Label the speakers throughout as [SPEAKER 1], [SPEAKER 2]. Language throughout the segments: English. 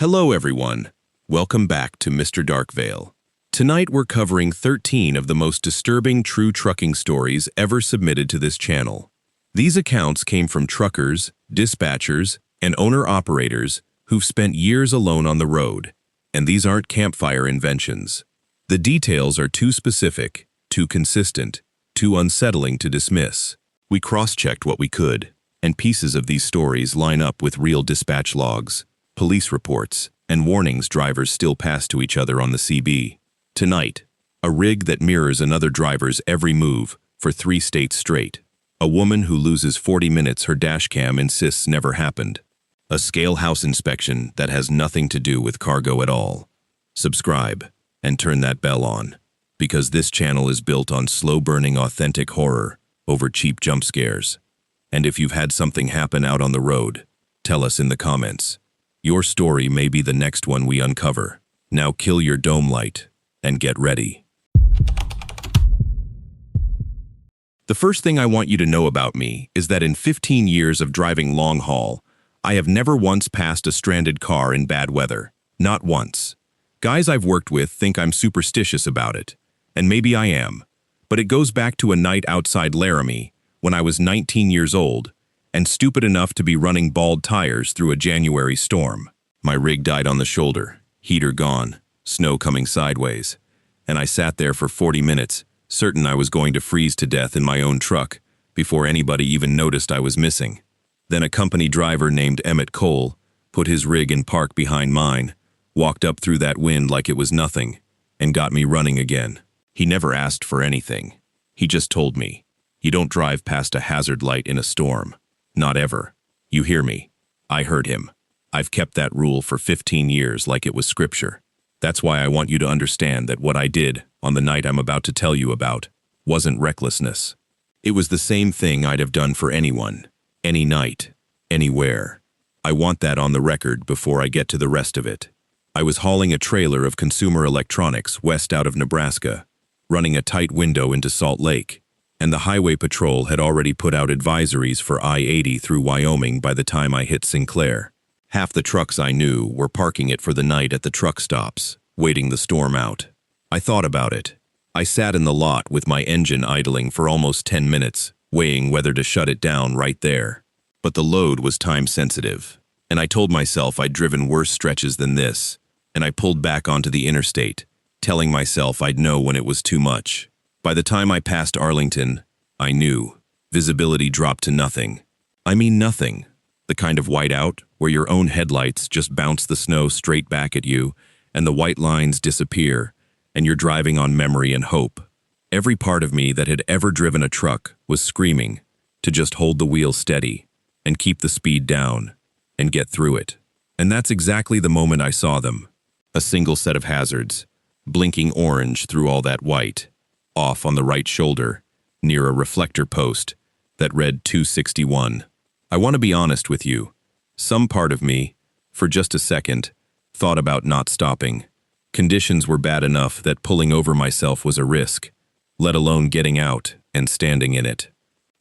[SPEAKER 1] Hello everyone, welcome back to Mr. Darkveil. Tonight we're covering 13 of the most disturbing true trucking stories ever submitted to this channel. These accounts came from truckers, dispatchers, and owner-operators who've spent years alone on the road, and these aren't campfire inventions. The details are too specific, too consistent, too unsettling to dismiss. We cross-checked what we could, and pieces of these stories line up with real dispatch logs, police reports, and warnings drivers still pass to each other on the CB. Tonight, a rig that mirrors another driver's every move for 3 states straight. A woman who loses 40 minutes her dashcam insists never happened. A scale house inspection that has nothing to do with cargo at all. Subscribe and turn that bell on, because this channel is built on slow-burning authentic horror over cheap jump scares. And if you've had something happen out on the road, tell us in the comments. Your story may be the next one we uncover. Now kill your dome light and get ready. The first thing I want you to know about me is that in 15 years of driving long haul, I have never once passed a stranded car in bad weather. Not once. Guys I've worked with think I'm superstitious about it, and maybe I am, but it goes back to a night outside Laramie when I was 19 years old and stupid enough to be running bald tires through a January storm. My rig died on the shoulder, heater gone, snow coming sideways, and I sat there for 40 minutes, certain I was going to freeze to death in my own truck before anybody even noticed I was missing. Then a company driver named Emmett Cole put his rig in park behind mine, walked up through that wind like it was nothing, and got me running again. He never asked for anything. He just told me, "You don't drive past a hazard light in a storm. Not ever. You hear me?" I heard him. I've kept that rule for 15 years like it was scripture. That's why I want you to understand that what I did on the night I'm about to tell you about wasn't recklessness. It was the same thing I'd have done for anyone, any night, anywhere. I want that on the record before I get to the rest of it. I was hauling a trailer of consumer electronics west out of Nebraska, running a tight window into Salt Lake, and the Highway Patrol had already put out advisories for I-80 through Wyoming by the time I hit Sinclair. Half the trucks I knew were parking it for the night at the truck stops, waiting the storm out. I thought about it. I sat in the lot with my engine idling for almost 10 minutes, weighing whether to shut it down right there. But the load was time-sensitive, and I told myself I'd driven worse stretches than this, and I pulled back onto the interstate, telling myself I'd know when it was too much. By the time I passed Arlington, I knew. Visibility dropped to nothing. I mean nothing. The kind of whiteout where your own headlights just bounce the snow straight back at you and the white lines disappear and you're driving on memory and hope. Every part of me that had ever driven a truck was screaming to just hold the wheel steady and keep the speed down and get through it. And that's exactly the moment I saw them. A single set of hazards, blinking orange through all that white, off on the right shoulder, near a reflector post that read 261. I want to be honest with you. Some part of me, for just a second, thought about not stopping. Conditions were bad enough that pulling over myself was a risk, let alone getting out and standing in it.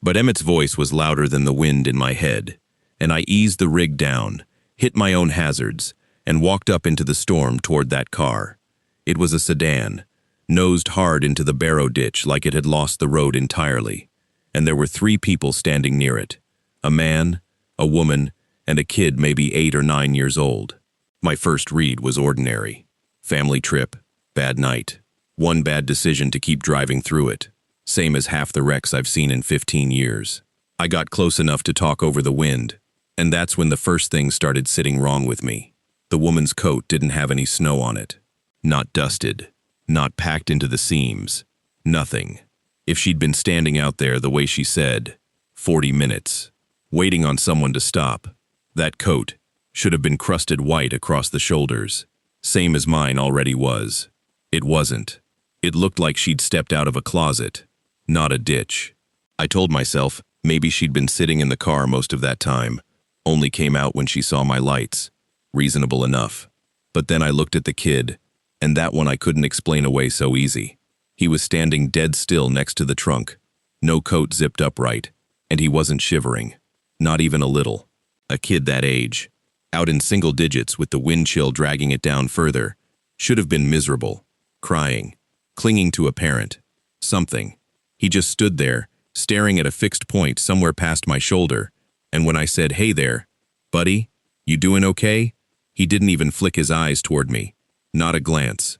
[SPEAKER 1] But Emmett's voice was louder than the wind in my head, and I eased the rig down, hit my own hazards, and walked up into the storm toward that car. It was a sedan, nosed hard into the barrow ditch like it had lost the road entirely, and there were 3 people standing near it. A man, a woman, and a kid maybe 8 or 9 years old. My first read was ordinary. Family trip, bad night. One bad decision to keep driving through it. Same as half the wrecks I've seen in 15 years. I got close enough to talk over the wind, and that's when the first thing started sitting wrong with me. The woman's coat didn't have any snow on it. Not dusted. Not packed into the seams. Nothing. If she'd been standing out there the way she said, 40 minutes, waiting on someone to stop, that coat should have been crusted white across the shoulders, same as mine already was. It wasn't. It looked like she'd stepped out of a closet, not a ditch. I told myself maybe she'd been sitting in the car most of that time, only came out when she saw my lights. Reasonable enough. But then I looked at the kid, and that one I couldn't explain away so easy. He was standing dead still next to the trunk, no coat zipped up right, and he wasn't shivering. Not even a little. A kid that age. out in single digits with the wind chill dragging it down further. Should have been miserable, crying, clinging to a parent, something. He just stood there, staring at a fixed point somewhere past my shoulder, and when I said, "Hey there, buddy, you doing okay?" he didn't even flick his eyes toward me, not a glance,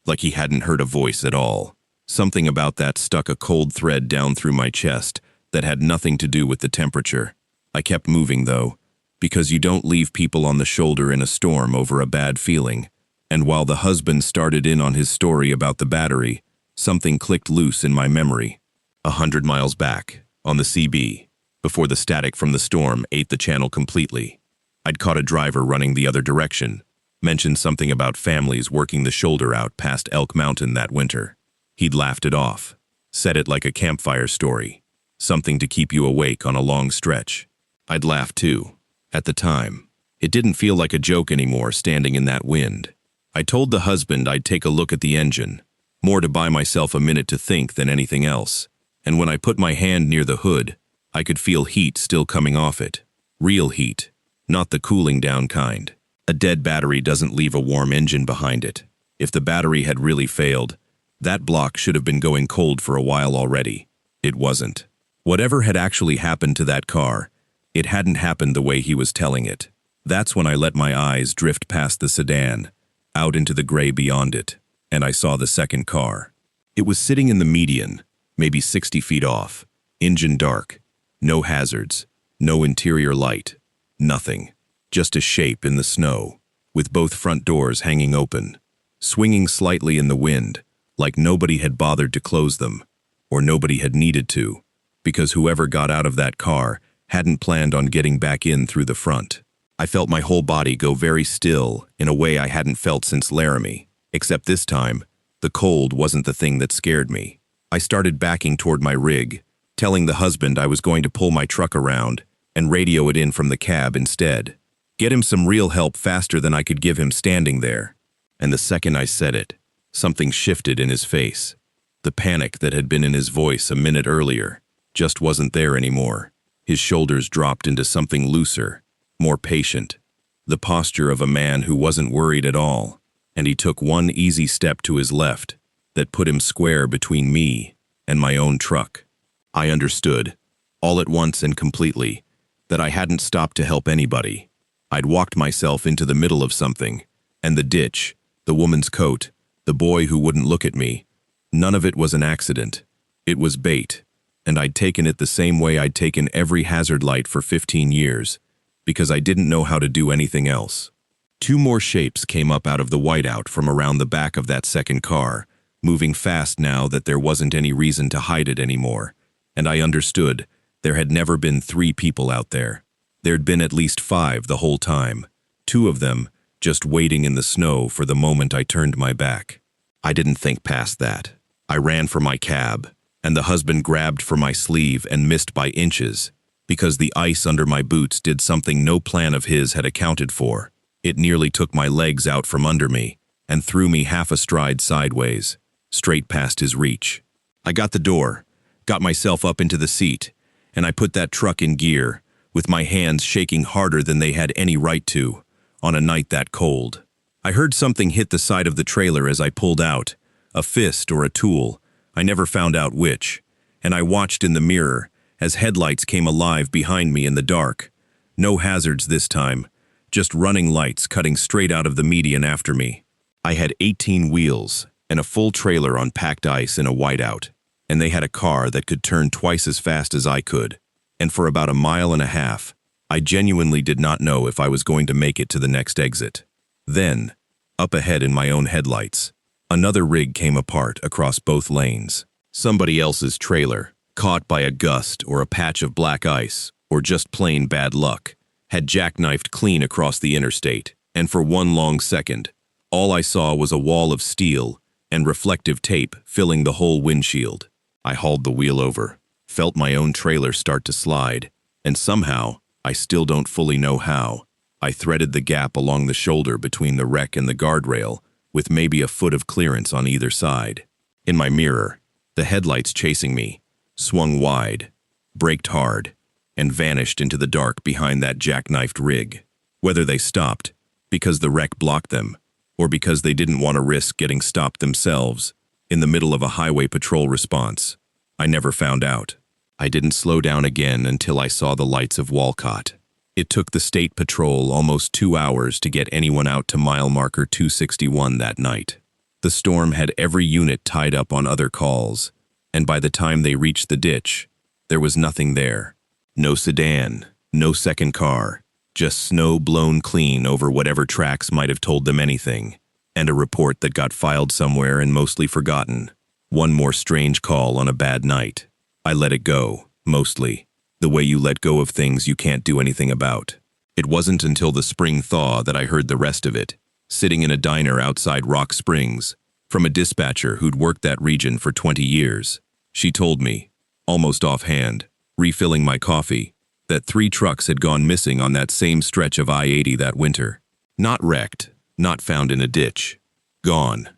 [SPEAKER 1] like he hadn't heard a voice at all. Something about that stuck a cold thread down through my chest that had nothing to do with the temperature. I kept moving, though, because you don't leave people on the shoulder in a storm over a bad feeling. And while the husband started in on his story about the battery, something clicked loose in my memory. 100 miles back, on the CB, before the static from the storm ate the channel completely, I'd caught a driver running the other direction, mentioned something about families working the shoulder out past Elk Mountain that winter. He'd laughed it off, said it like a campfire story, something to keep you awake on a long stretch. I'd laughed too, at the time. It didn't feel like a joke anymore standing in that wind. I told the husband I'd take a look at the engine, more to buy myself a minute to think than anything else. And when I put my hand near the hood, I could feel heat still coming off it. Real heat, not the cooling down kind. A dead battery doesn't leave a warm engine behind it. If the battery had really failed, that block should have been going cold for a while already. It wasn't. Whatever had actually happened to that car, it hadn't happened the way he was telling it. That's when I let my eyes drift past the sedan, out into the gray beyond it, and I saw the second car. It was sitting in the median, maybe 60 feet off, engine dark, no hazards, no interior light, nothing, just a shape in the snow, with both front doors hanging open, swinging slightly in the wind, like nobody had bothered to close them, or nobody had needed to, because whoever got out of that car hadn't planned on getting back in through the front. I felt my whole body go very still in a way I hadn't felt since Laramie, except this time, the cold wasn't the thing that scared me. I started backing toward my rig, telling the husband I was going to pull my truck around and radio it in from the cab instead. Get him some real help faster than I could give him standing there. And the second I said it, something shifted in his face. The panic that had been in his voice a minute earlier just wasn't there anymore. His shoulders dropped into something looser, more patient, the posture of a man who wasn't worried at all, and he took one easy step to his left that put him square between me and my own truck. I understood, all at once and completely, that I hadn't stopped to help anybody. I'd walked myself into the middle of something, and the ditch, the woman's coat, the boy who wouldn't look at me, none of it was an accident. It was bait, and I'd taken it the same way I'd taken every hazard light for 15 years, because I didn't know how to do anything else. Two more shapes came up out of the whiteout from around the back of that second car, moving fast now that there wasn't any reason to hide it anymore, and I understood there had never been 3 people out there. There'd been at least 5 the whole time, 2 of them just waiting in the snow for the moment I turned my back. I didn't think past that. I ran for my cab, and the husband grabbed for my sleeve and missed by inches, because the ice under my boots did something no plan of his had accounted for. It nearly took my legs out from under me and threw me half a stride sideways, straight past his reach. I got the door, got myself up into the seat, and I put that truck in gear, with my hands shaking harder than they had any right to, on a night that cold. I heard something hit the side of the trailer as I pulled out, a fist or a tool, I never found out which, and I watched in the mirror as headlights came alive behind me in the dark. No hazards this time, just running lights cutting straight out of the median after me. I had 18 wheels and a full trailer on packed ice in a whiteout, and they had a car that could turn twice as fast as I could. And for about a mile and a half, I genuinely did not know if I was going to make it to the next exit. Then, up ahead in my own headlights, another rig came apart across both lanes. Somebody else's trailer, caught by a gust or a patch of black ice, or just plain bad luck, had jackknifed clean across the interstate, and for one long second, all I saw was a wall of steel and reflective tape filling the whole windshield. I hauled the wheel over, felt my own trailer start to slide, and somehow, I still don't fully know how, I threaded the gap along the shoulder between the wreck and the guardrail, with maybe a foot of clearance on either side. In my mirror, the headlights chasing me, swung wide, braked hard, and vanished into the dark behind that jackknifed rig. Whether they stopped, because the wreck blocked them, or because they didn't want to risk getting stopped themselves in the middle of a highway patrol response, I never found out. I didn't slow down again until I saw the lights of Walcott. It took the state patrol almost 2 hours to get anyone out to mile marker 261 that night. The storm had every unit tied up on other calls, and by the time they reached the ditch, there was nothing there. No sedan, no second car, just snow blown clean over whatever tracks might have told them anything, and a report that got filed somewhere and mostly forgotten. One more strange call on a bad night. I let it go, mostly, the way you let go of things you can't do anything about. It wasn't until the spring thaw that I heard the rest of it, sitting in a diner outside Rock Springs, from a dispatcher who'd worked that region for 20 years. She told me, almost offhand, refilling my coffee, that 3 trucks had gone missing on that same stretch of I-80 that winter. Not wrecked, not found in a ditch. Gone.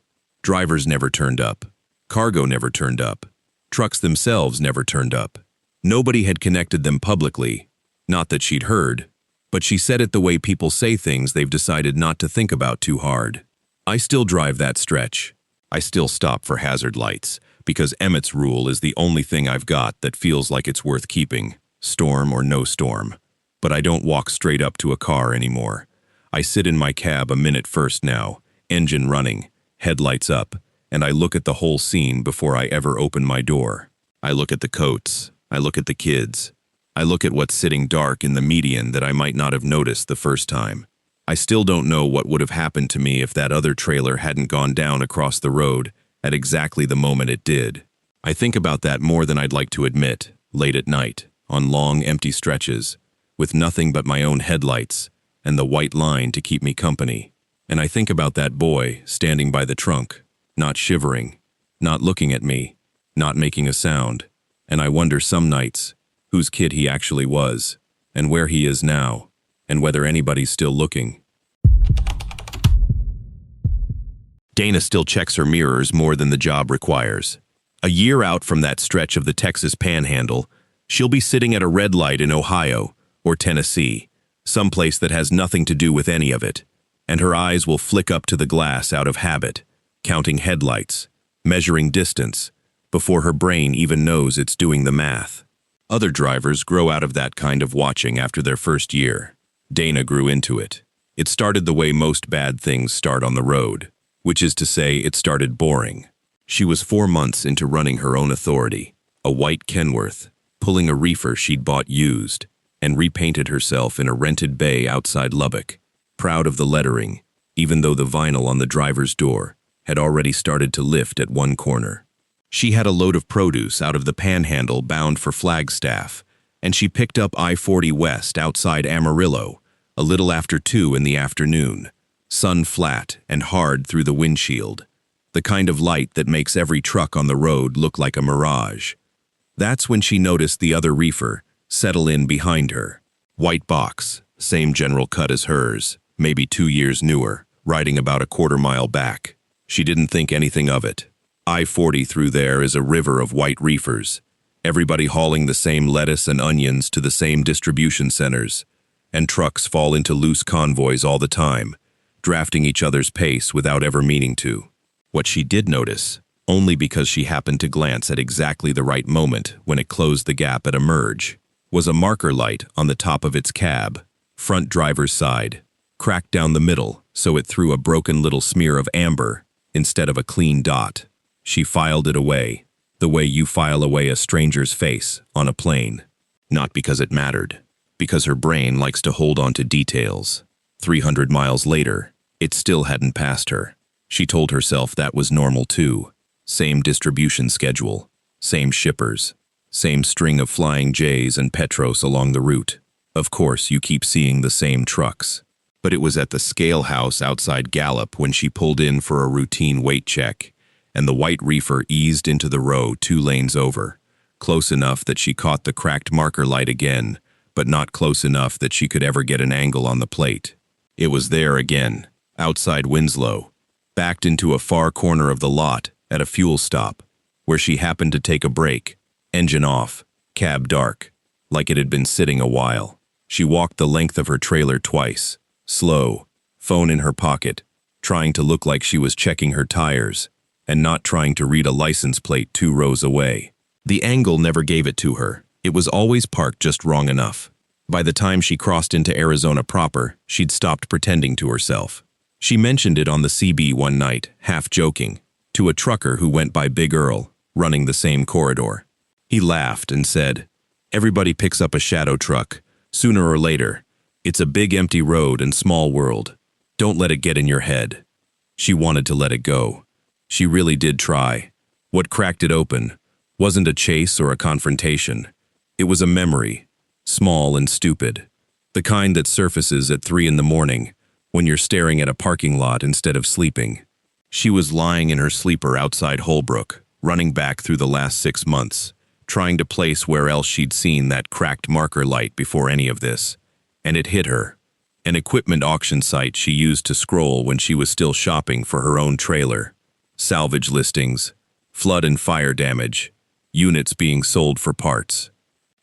[SPEAKER 1] Drivers never turned up. Cargo never turned up. Trucks themselves never turned up. Nobody had connected them publicly. Not that she'd heard, but she said it the way people say things they've decided not to think about too hard. I still drive that stretch. I still stop for hazard lights, because Emmett's rule is the only thing I've got that feels like it's worth keeping, storm or no storm. But I don't walk straight up to a car anymore. I sit in my cab a minute first now, engine running, headlights up, and I look at the whole scene before I ever open my door. I look at the coats. I look at the kids. I look at what's sitting dark in the median that I might not have noticed the first time. I still don't know what would have happened to me if that other trailer hadn't gone down across the road at exactly the moment it did. I think about that more than I'd like to admit, late at night, on long, empty stretches, with nothing but my own headlights and the white line to keep me company. And I think about that boy standing by the trunk, not shivering, not looking at me, not making a sound, and I wonder some nights whose kid he actually was, and where he is now, and whether anybody's still looking. Dana still checks her mirrors more than the job requires. A year out from that stretch of the Texas Panhandle, she'll be sitting at a red light in Ohio or Tennessee, someplace that has nothing to do with any of it, and her eyes will flick up to the glass out of habit, counting headlights, measuring distance, before her brain even knows it's doing the math. Other drivers grow out of that kind of watching after their first year. Dana grew into it. It started the way most bad things start on the road, which is to say it started boring. She was 4 months into running her own authority, a white Kenworth, pulling a reefer she'd bought used, and repainted herself in a rented bay outside Lubbock, proud of the lettering, even though the vinyl on the driver's door had already started to lift at one corner. She had a load of produce out of the Panhandle bound for Flagstaff, and she picked up I-40 West outside Amarillo, a little after 2 in the afternoon, sun flat and hard through the windshield, the kind of light that makes every truck on the road look like a mirage. That's when she noticed the other reefer settle in behind her. White box, same general cut as hers, maybe 2 years newer, riding about a quarter-mile back. She didn't think anything of it. I-40 through there is a river of white reefers, everybody hauling the same lettuce and onions to the same distribution centers, and trucks fall into loose convoys all the time, drafting each other's pace without ever meaning to. What she did notice, only because she happened to glance at exactly the right moment when it closed the gap at a merge, was a marker light on the top of its cab, front driver's side, cracked down the middle so it threw a broken little smear of amber instead of a clean dot. She filed it away, the way you file away a stranger's face on a plane. Not because it mattered, because her brain likes to hold on to details. 300 miles later, it still hadn't passed her. She told herself that was normal too. Same distribution schedule, same shippers, same string of Flying J's and Petros along the route. Of course, you keep seeing the same trucks. But it was at the scale house outside Gallup when she pulled in for a routine weight check, and the white reefer eased into the row 2 lanes over, close enough that she caught the cracked marker light again, but not close enough that she could ever get an angle on the plate. It was there again, outside Winslow, backed into a far corner of the lot at a fuel stop, where she happened to take a break, engine off, cab dark, like it had been sitting a while. She walked the length of her trailer twice, Slow, phone in her pocket, trying to look like she was checking her tires, and not trying to read a license plate 2 rows away. The angle never gave it to her. It was always parked just wrong enough. By the time she crossed into Arizona proper, she'd stopped pretending to herself. She mentioned it on the CB one night, half joking, to a trucker who went by Big Earl, running the same corridor. He laughed and said, "Everybody picks up a shadow truck, sooner or later. It's a big empty road and small world. Don't let it get in your head." She wanted to let it go. She really did try. What cracked it open wasn't a chase or a confrontation. It was a memory, small and stupid. The kind that surfaces at 3 in the morning, when you're staring at a parking lot instead of sleeping. She was lying in her sleeper outside Holbrook, running back through the last 6 months, trying to place where else she'd seen that cracked marker light before any of this. And it hit her. An equipment auction site she used to scroll when she was still shopping for her own trailer. Salvage listings, flood and fire damage, units being sold for parts.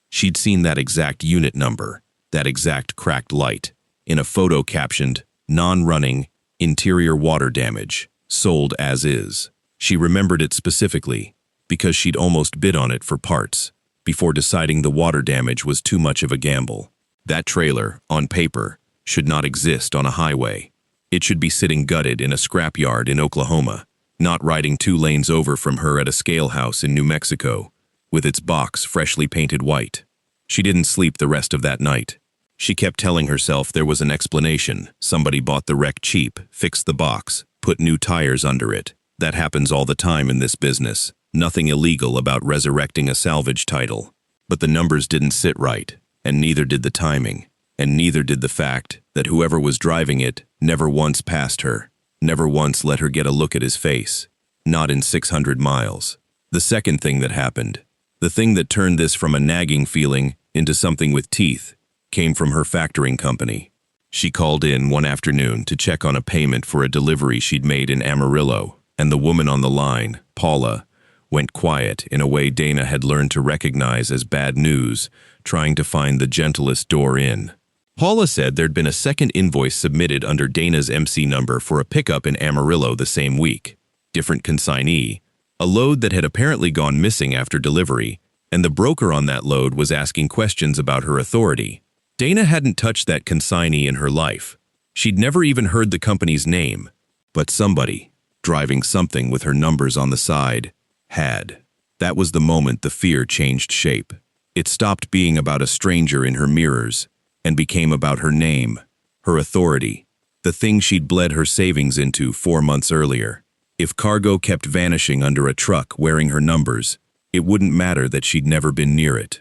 [SPEAKER 1] She'd seen that exact unit number, that exact cracked light, in a photo captioned, "Non-running, interior water damage, sold as is." She remembered it specifically, because she'd almost bid on it for parts, before deciding the water damage was too much of a gamble. That trailer, on paper, should not exist on a highway. It should be sitting gutted in a scrapyard in Oklahoma, not riding 2 lanes over from her at a scale house in New Mexico, with its box freshly painted white. She didn't sleep the rest of that night. She kept telling herself there was an explanation. Somebody bought the wreck cheap, fixed the box, put new tires under it. That happens all the time in this business. Nothing illegal about resurrecting a salvage title. But the numbers didn't sit right, and neither did the timing, and neither did the fact that whoever was driving it never once passed her, never once let her get a look at his face. Not in 600 miles. The second thing that happened, the thing that turned this from a nagging feeling into something with teeth, came from her factoring company. She called in one afternoon to check on a payment for a delivery she'd made in Amarillo, and the woman on the line, Paula, went quiet in a way Dana had learned to recognize as bad news, trying to find the gentlest door in. Paula said there'd been a second invoice submitted under Dana's MC number for a pickup in Amarillo the same week. Different consignee, a load that had apparently gone missing after delivery, and the broker on that load was asking questions about her authority. Dana hadn't touched that consignee in her life. She'd never even heard the company's name. But somebody, driving something with her numbers on the side, had. That was the moment the fear changed shape. It stopped being about a stranger in her mirrors and became about her name, her authority, the thing she'd bled her savings into 4 months earlier. If cargo kept vanishing under a truck wearing her numbers, it wouldn't matter that she'd never been near it.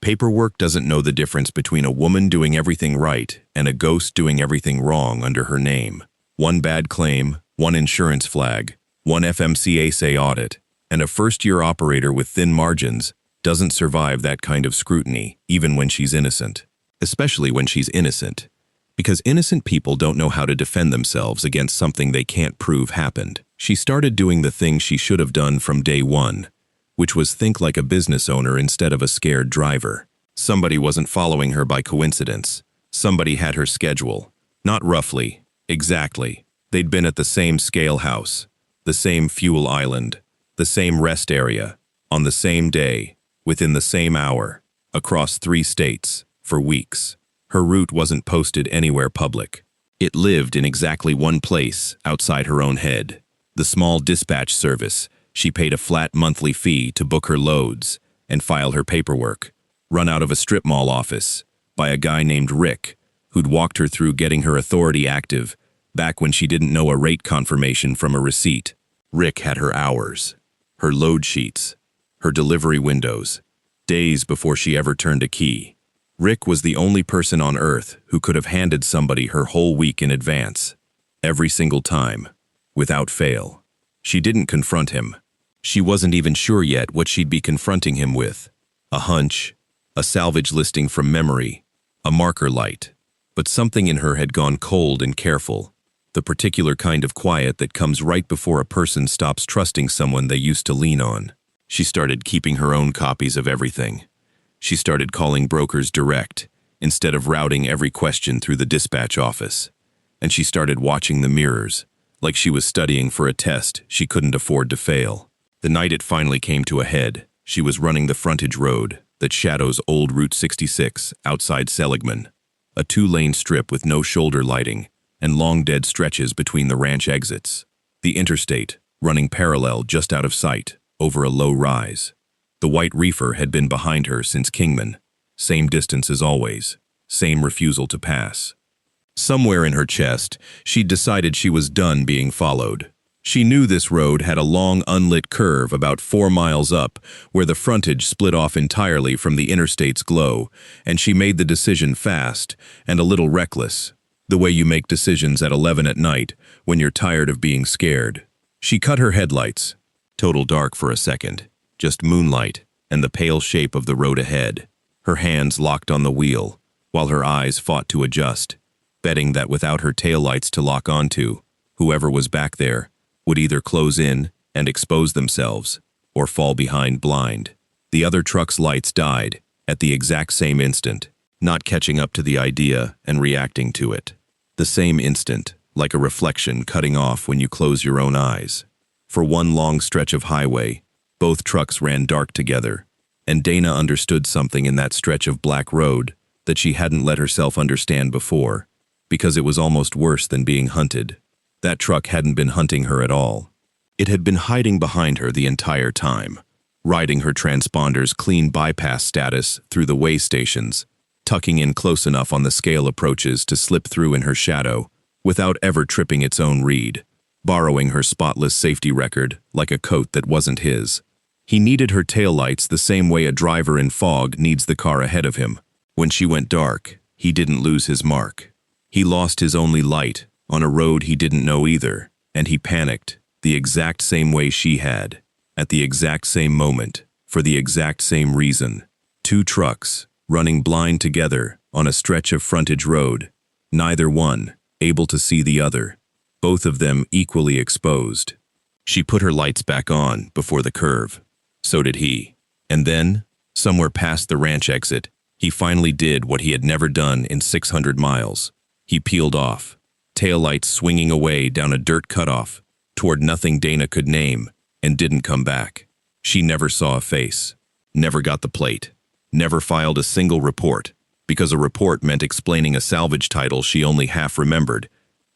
[SPEAKER 1] Paperwork doesn't know the difference between a woman doing everything right and a ghost doing everything wrong under her name. One bad claim, one insurance flag, one FMCSA audit, and a first-year operator with thin margins doesn't survive that kind of scrutiny, even when she's innocent. Especially when she's innocent. Because innocent people don't know how to defend themselves against something they can't prove happened. She started doing the thing she should have done from day one, which was think like a business owner instead of a scared driver. Somebody wasn't following her by coincidence. Somebody had her schedule. Not roughly, exactly. They'd been at the same scale house, the same fuel island, the same rest area, on the same day, within the same hour, across 3 states, for weeks. Her route wasn't posted anywhere public. It lived in exactly one place outside her own head. The small dispatch service. She paid a flat monthly fee to book her loads and file her paperwork, run out of a strip mall office by a guy named Rick, who'd walked her through getting her authority active back when she didn't know a rate confirmation from a receipt. Rick had her hours, her load sheets, her delivery windows, days before she ever turned a key. Rick was the only person on Earth who could have handed somebody her whole week in advance, every single time, without fail. She didn't confront him. She wasn't even sure yet what she'd be confronting him with. A hunch, a salvage listing from memory, a marker light. But something in her had gone cold and careful, the particular kind of quiet that comes right before a person stops trusting someone they used to lean on. She started keeping her own copies of everything. She started calling brokers direct, instead of routing every question through the dispatch office. and she started watching the mirrors, like she was studying for a test she couldn't afford to fail. The night it finally came to a head, she was running the frontage road that shadows old Route 66 outside Seligman, a two-lane strip with no shoulder lighting and long dead stretches between the ranch exits. The interstate, running parallel just out of sight, over a low rise. The white reefer had been behind her since Kingman. Same distance as always, same refusal to pass. Somewhere in her chest, she'd decided she was done being followed. She knew this road had a long unlit curve about 4 miles up, where the frontage split off entirely from the interstate's glow, and she made the decision fast and a little reckless, the way you make decisions at 11 at night when you're tired of being scared. She cut her headlights. Total dark for a second, just moonlight and the pale shape of the road ahead. Her hands locked on the wheel, while her eyes fought to adjust, betting that without her taillights to lock onto, whoever was back there would either close in and expose themselves or fall behind blind. The other truck's lights died at the exact same instant, not catching up to the idea and reacting to it. The same instant, like a reflection cutting off when you close your own eyes. For one long stretch of highway, both trucks ran dark together, and Dana understood something in that stretch of black road that she hadn't let herself understand before, because it was almost worse than being hunted. That truck hadn't been hunting her at all. It had been hiding behind her the entire time, riding her transponder's clean bypass status through the way stations, tucking in close enough on the scale approaches to slip through in her shadow without ever tripping its own read, borrowing her spotless safety record like a coat that wasn't his. He needed her taillights the same way a driver in fog needs the car ahead of him. When she went dark, he didn't lose his mark. He lost his only light on a road he didn't know either, and he panicked the exact same way she had, at the exact same moment, for the exact same reason. Two trucks, running blind together on a stretch of frontage road, neither one able to see the other, both of them equally exposed. She put her lights back on before the curve. So did he. And then, somewhere past the ranch exit, he finally did what he had never done in 600 miles. He peeled off, taillights swinging away down a dirt cutoff toward nothing Dana could name, and didn't come back. She never saw a face, never got the plate, never filed a single report, because a report meant explaining a salvage title she only half remembered,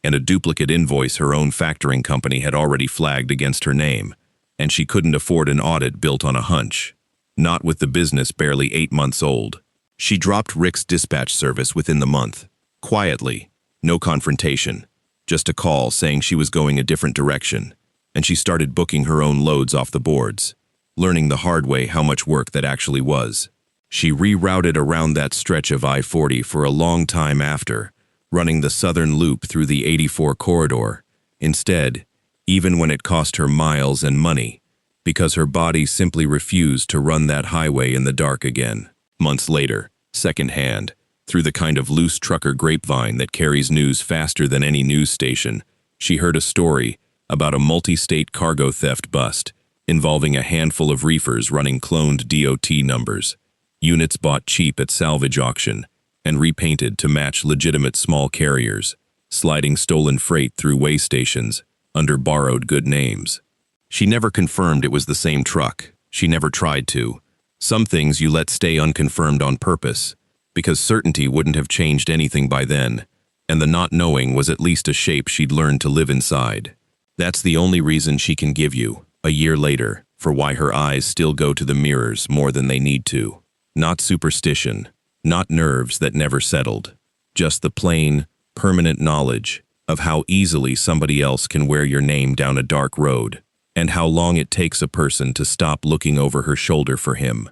[SPEAKER 1] and a duplicate invoice her own factoring company had already flagged against her name, and she couldn't afford an audit built on a hunch, not with the business barely 8 months old. She dropped Rick's dispatch service within the month, quietly, no confrontation, just a call saying she was going a different direction, and she started booking her own loads off the boards, learning the hard way how much work that actually was. She rerouted around that stretch of I-40 for a long time after, running the southern loop through the 84 corridor, instead, even when it cost her miles and money, because her body simply refused to run that highway in the dark again. Months later, secondhand, through the kind of loose trucker grapevine that carries news faster than any news station, she heard a story about a multi-state cargo theft bust involving a handful of reefers running cloned DOT numbers, units bought cheap at salvage auction and repainted to match legitimate small carriers, sliding stolen freight through way stations under borrowed good names. She never confirmed it was the same truck. She never tried to. Some things you let stay unconfirmed on purpose, because certainty wouldn't have changed anything by then, and the not knowing was at least a shape she'd learned to live inside. That's the only reason she can give you, a year later, for why her eyes still go to the mirrors more than they need to. Not superstition, not nerves that never settled, just the plain, permanent knowledge of how easily somebody else can wear your name down a dark road, and how long it takes a person to stop looking over her shoulder for him.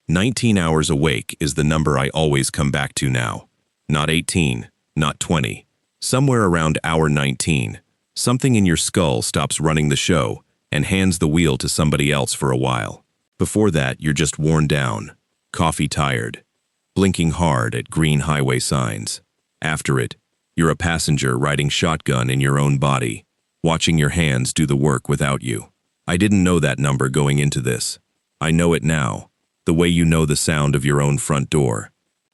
[SPEAKER 1] 19 hours awake is the number I always come back to now. Not 18, not 20. Somewhere around hour 19, something in your skull stops running the show and hands the wheel to somebody else for a while. Before that, you're just worn down, coffee tired, blinking hard at green highway signs. After it, you're a passenger riding shotgun in your own body, watching your hands do the work without you. I didn't know that number going into this. I know it now, the way you know the sound of your own front door.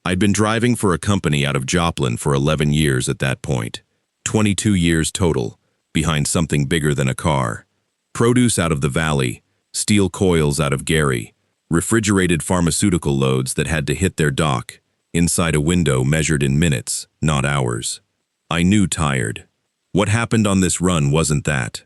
[SPEAKER 1] I'd been driving for a company out of Joplin for 11 years at that point. 22 years total, behind something bigger than a car. Produce out of the valley, steel coils out of Gary, refrigerated pharmaceutical loads that had to hit their dock, inside a window measured in minutes, not hours. I knew tired. What happened on this run wasn't that.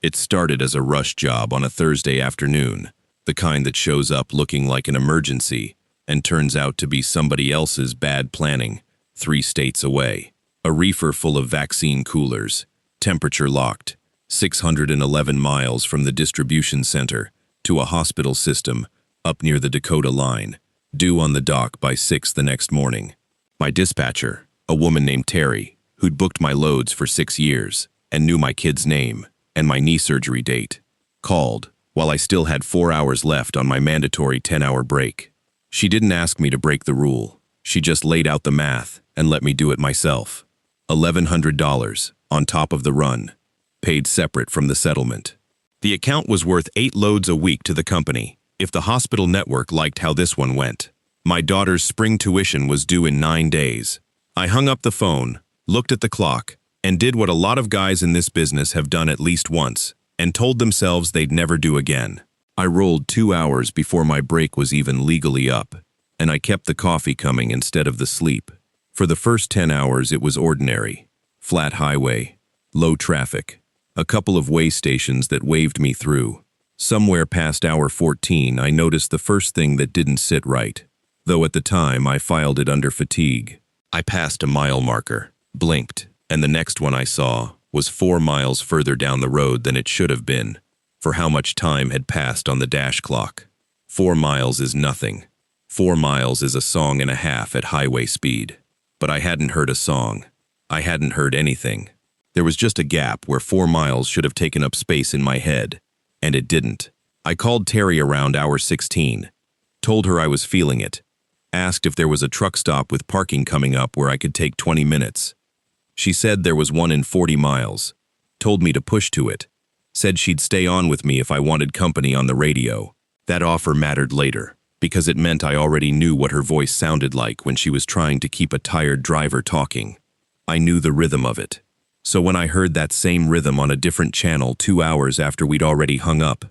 [SPEAKER 1] It started as a rush job on a Thursday afternoon, the kind that shows up looking like an emergency and turns out to be somebody else's bad planning, 3 states away. A reefer full of vaccine coolers, temperature locked, 611 miles from the distribution center to a hospital system up near the Dakota line, due on the dock by 6 the next morning. My dispatcher, a woman named Terry, who'd booked my loads for 6 years and knew my kid's name and my knee surgery date, called while I still had 4 hours left on my mandatory 10-hour break. She didn't ask me to break the rule. She just laid out the math and let me do it myself. $1,100 on top of the run, paid separate from the settlement. The account was worth 8 loads a week to the company, if the hospital network liked how this one went. My daughter's spring tuition was due in 9 days. I hung up the phone, looked at the clock, and did what a lot of guys in this business have done at least once, and told themselves they'd never do again. I rolled 2 hours before my break was even legally up, and I kept the coffee coming instead of the sleep. For the first 10 hours it was ordinary. Flat highway, low traffic, a couple of way stations that waved me through. Somewhere past hour 14 I noticed the first thing that didn't sit right, though at the time I filed it under fatigue. I passed a mile marker, blinked, and the next one I saw was 4 miles further down the road than it should have been, for how much time had passed on the dash clock. 4 miles is nothing. 4 miles is a song and a half at highway speed. But I hadn't heard a song. I hadn't heard anything. There was just a gap where 4 miles should have taken up space in my head, and it didn't. I called Terry around hour 16, told her I was feeling it, asked if there was a truck stop with parking coming up where I could take 20 minutes. She said there was one in 40 miles, told me to push to it, said she'd stay on with me if I wanted company on the radio. That offer mattered later, because it meant I already knew what her voice sounded like when she was trying to keep a tired driver talking. I knew the rhythm of it. So when I heard that same rhythm on a different channel 2 hours after we'd already hung up,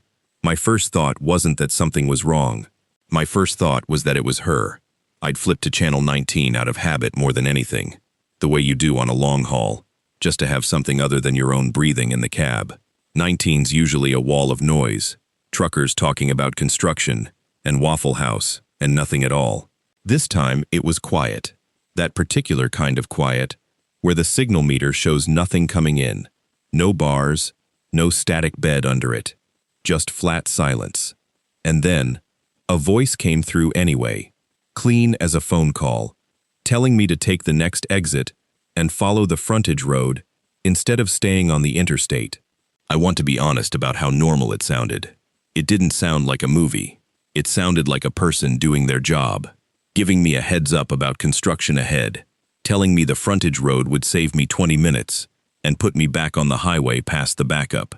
[SPEAKER 1] my first thought wasn't that something was wrong. My first thought was that it was her. I'd flipped to channel 19 out of habit more than anything, the way you do on a long haul, just to have something other than your own breathing in the cab. 19's usually a wall of noise, truckers talking about construction, and Waffle House, and nothing at all. This time it was quiet, that particular kind of quiet, where the signal meter shows nothing coming in, no bars, no static bed under it, just flat silence. And then, a voice came through anyway, clean as a phone call, telling me to take the next exit and follow the frontage road instead of staying on the interstate. I want to be honest about how normal it sounded. It didn't sound like a movie. It sounded like a person doing their job, giving me a heads up about construction ahead, telling me the frontage road would save me 20 minutes and put me back on the highway past the backup.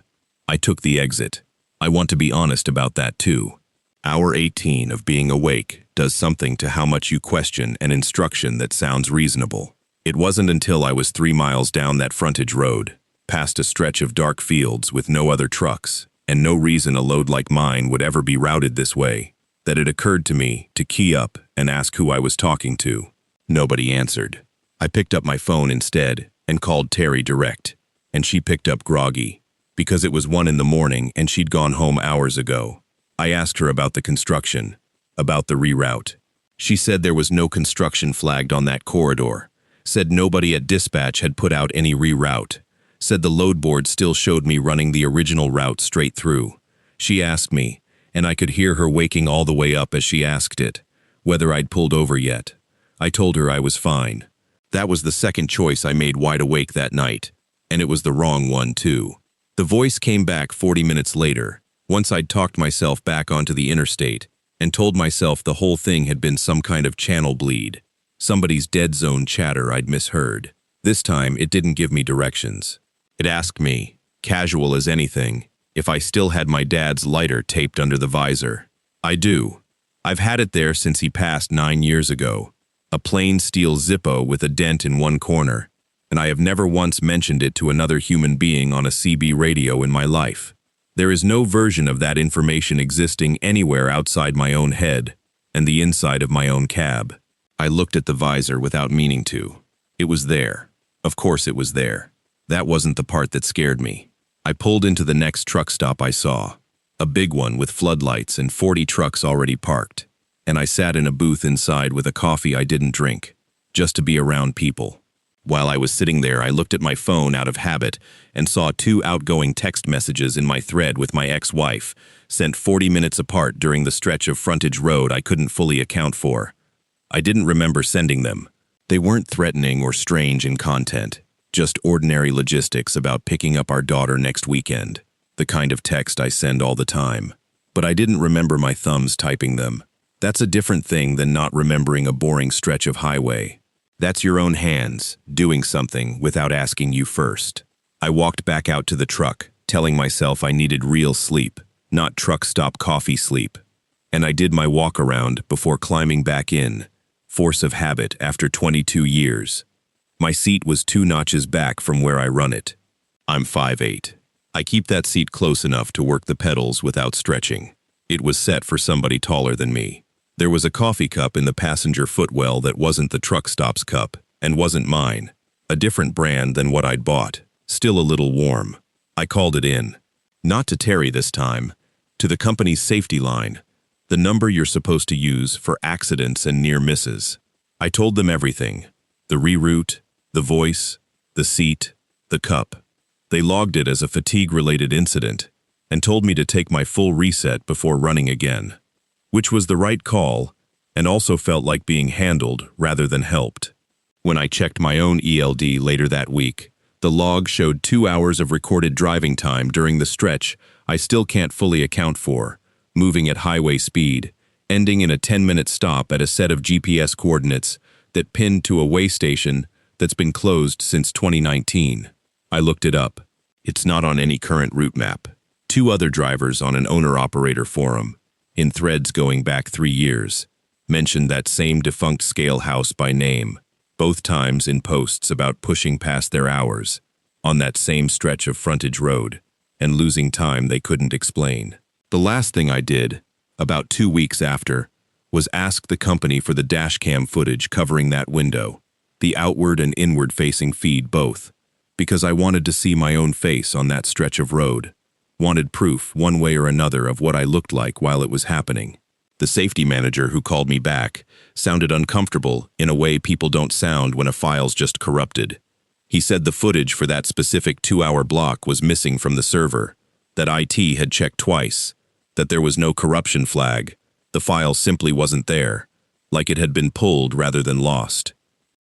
[SPEAKER 1] I took the exit. I want to be honest about that too. Hour 18 of being awake does something to how much you question an instruction that sounds reasonable. It wasn't until I was 3 miles down that frontage road, past a stretch of dark fields with no other trucks, and no reason a load like mine would ever be routed this way, that it occurred to me to key up and ask who I was talking to. Nobody answered. I picked up my phone instead and called Terry direct, and she picked up groggy, because it was 1 in the morning and she'd gone home hours ago. I asked her about the construction, about the reroute. She said there was no construction flagged on that corridor, said nobody at dispatch had put out any reroute, said the load board still showed me running the original route straight through. She asked me, and I could hear her waking all the way up as she asked it, whether I'd pulled over yet. I told her I was fine. That was the second choice I made wide awake that night, and it was the wrong one too. The voice came back 40 minutes later, once I'd talked myself back onto the interstate, and told myself the whole thing had been some kind of channel bleed, somebody's dead zone chatter I'd misheard. This time it didn't give me directions. It asked me, casual as anything, if I still had my dad's lighter taped under the visor. I do. I've had it there since he passed 9 years ago. A plain steel Zippo with a dent in one corner, and I have never once mentioned it to another human being on a CB radio in my life. There is no version of that information existing anywhere outside my own head and the inside of my own cab. I looked at the visor without meaning to. It was there. Of course it was there. That wasn't the part that scared me. I pulled into the next truck stop I saw. A big one with floodlights and 40 trucks already parked. And I sat in a booth inside with a coffee I didn't drink, just to be around people. While I was sitting there, I looked at my phone out of habit and saw 2 outgoing text messages in my thread with my ex-wife, sent 40 minutes apart during the stretch of frontage road I couldn't fully account for. I didn't remember sending them. They weren't threatening or strange in content, just ordinary logistics about picking up our daughter next weekend, the kind of text I send all the time. But I didn't remember my thumbs typing them. That's a different thing than not remembering a boring stretch of highway. That's your own hands, doing something without asking you first. I walked back out to the truck, telling myself I needed real sleep, not truck stop coffee sleep. And I did my walk around before climbing back in, force of habit after 22 years. My seat was 2 notches back from where I run it. I'm 5'8". I keep that seat close enough to work the pedals without stretching. It was set for somebody taller than me. There was a coffee cup in the passenger footwell that wasn't the truck stop's cup, and wasn't mine. A different brand than what I'd bought, still a little warm. I called it in. Not to Terry this time, to the company's safety line, the number you're supposed to use for accidents and near misses. I told them everything, the reroute, the voice, the seat, the cup. They logged it as a fatigue-related incident and told me to take my full reset before running again, which was the right call and also felt like being handled rather than helped. When I checked my own ELD later that week, the log showed 2 hours of recorded driving time during the stretch I still can't fully account for, moving at highway speed, ending in a 10-minute stop at a set of GPS coordinates that pinned to a way station that's been closed since 2019. I looked it up. It's not on any current route map. 2 other drivers on an owner-operator forum, in threads going back 3 years, mentioned that same defunct scale house by name, both times in posts about pushing past their hours, on that same stretch of frontage road, and losing time they couldn't explain. The last thing I did, about 2 weeks after, was ask the company for the dashcam footage covering that window, the outward and inward-facing feed both, because I wanted to see my own face on that stretch of road. Wanted proof, one way or another, of what I looked like while it was happening. The safety manager who called me back sounded uncomfortable in a way people don't sound when a file's just corrupted. He said the footage for that specific 2-hour block was missing from the server, that IT had checked twice, that there was no corruption flag, the file simply wasn't there, like it had been pulled rather than lost.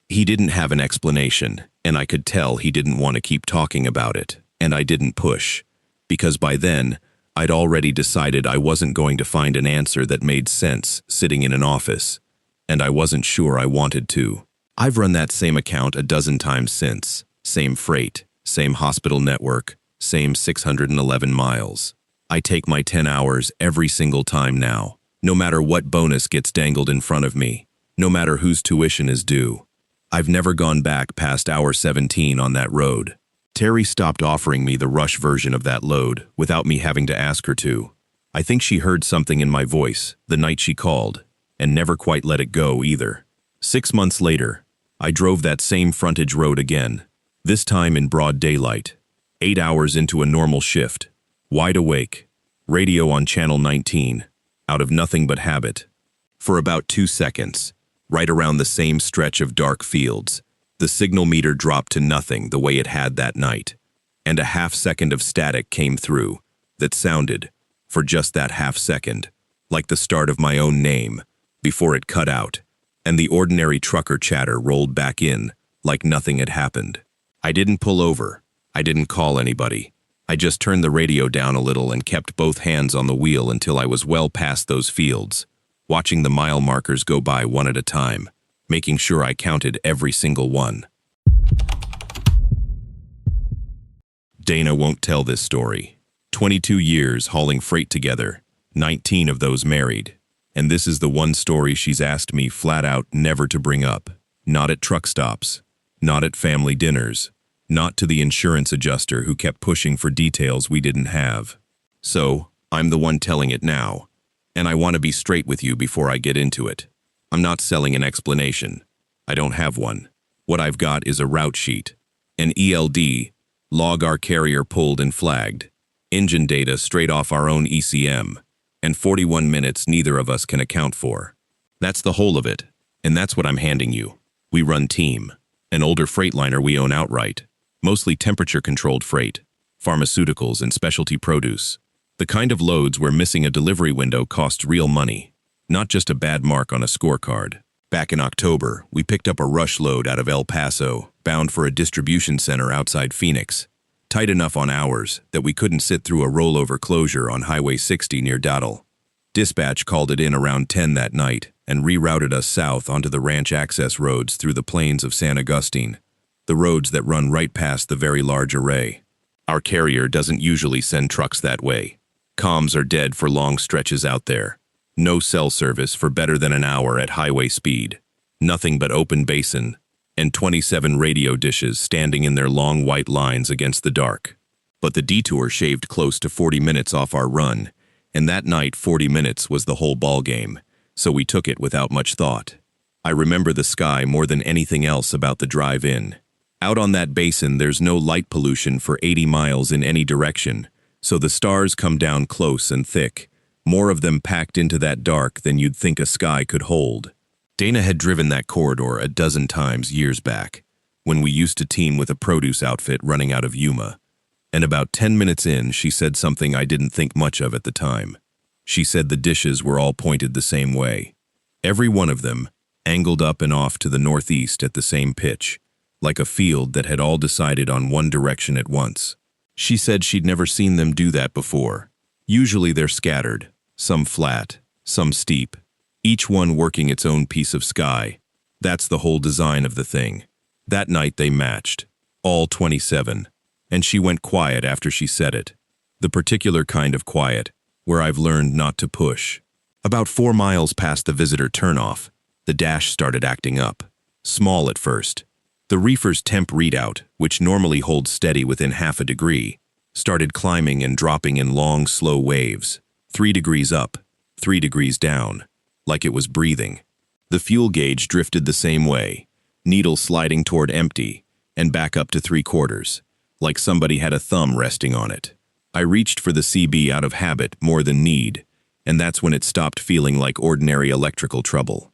[SPEAKER 1] He didn't have an explanation, and I could tell he didn't want to keep talking about it, and I didn't push. Because by then, I'd already decided I wasn't going to find an answer that made sense sitting in an office, and I wasn't sure I wanted to. I've run that same account a dozen times since. Same freight, same hospital network, same 611 miles. I take my 10 hours every single time now, no matter what bonus gets dangled in front of me, no matter whose tuition is due. I've never gone back past hour 17 on that road. Terry stopped offering me the rush version of that load without me having to ask her to. I think she heard something in my voice the night she called, and never quite let it go either. 6 months later, I drove that same frontage road again, this time in broad daylight, 8 hours into a normal shift, wide awake, radio on channel 19, out of nothing but habit. For about 2 seconds, right around the same stretch of dark fields, the signal meter dropped to nothing the way it had that night, and a half-second of static came through that sounded, for just that half-second, like the start of my own name, before it cut out, and the ordinary trucker chatter rolled back in like nothing had happened. I didn't pull over. I didn't call anybody. I just turned the radio down a little and kept both hands on the wheel until I was well past those fields, watching the mile markers go by one at a time, making sure I counted every single one. Dana won't tell this story. 22 years hauling freight together, 19 of those married. And this is the one story she's asked me flat out never to bring up. Not at truck stops. Not at family dinners. Not to the insurance adjuster who kept pushing for details we didn't have. So, I'm the one telling it now. And I want to be straight with you before I get into it. I'm not selling an explanation. I don't have one. What I've got is a route sheet. An ELD, log our carrier pulled and flagged. Engine data straight off our own ECM. And 41 minutes neither of us can account for. That's the whole of it. And that's what I'm handing you. We run Team. An older freightliner we own outright. Mostly temperature-controlled freight. Pharmaceuticals and specialty produce. The kind of loads where missing a delivery window costs real money. Not just a bad mark on a scorecard. Back in October, we picked up a rush load out of El Paso, bound for a distribution center outside Phoenix. Tight enough on hours that we couldn't sit through a rollover closure on Highway 60 near Dattel. Dispatch called it in around 10 that night and rerouted us south onto the ranch access roads through the plains of San Agustin, the roads that run right past the very large array. Our carrier doesn't usually send trucks that way. Comms are dead for long stretches out there. No cell service for better than an hour at highway speed. Nothing but open basin, and 27 radio dishes standing in their long white lines against the dark. But the detour shaved close to 40 minutes off our run, and that night 40 minutes was the whole ballgame, so we took it without much thought. I remember the sky more than anything else about the drive in. Out on that basin there's no light pollution for 80 miles in any direction, so the stars come down close and thick, more of them packed into that dark than you'd think a sky could hold. Dana had driven that corridor a dozen times years back, when we used to team with a produce outfit running out of Yuma. And about 10 minutes in, she said something I didn't think much of at the time. She said the dishes were all pointed the same way. Every one of them, angled up and off to the northeast at the same pitch, like a field that had all decided on one direction at once. She said she'd never seen them do that before. Usually they're scattered, some flat, some steep, each one working its own piece of sky. That's the whole design of the thing. That night they matched, all 27, and she went quiet after she said it. The particular kind of quiet, where I've learned not to push. About 4 miles past the visitor turnoff, the dash started acting up. Small at first. The reefer's temp readout, which normally holds steady within half a degree, started climbing and dropping in long, slow waves. 3 degrees up, 3 degrees down, like it was breathing. The fuel gauge drifted the same way, needle sliding toward empty, and back up to 3/4, like somebody had a thumb resting on it. I reached for the CB out of habit more than need, and that's when it stopped feeling like ordinary electrical trouble.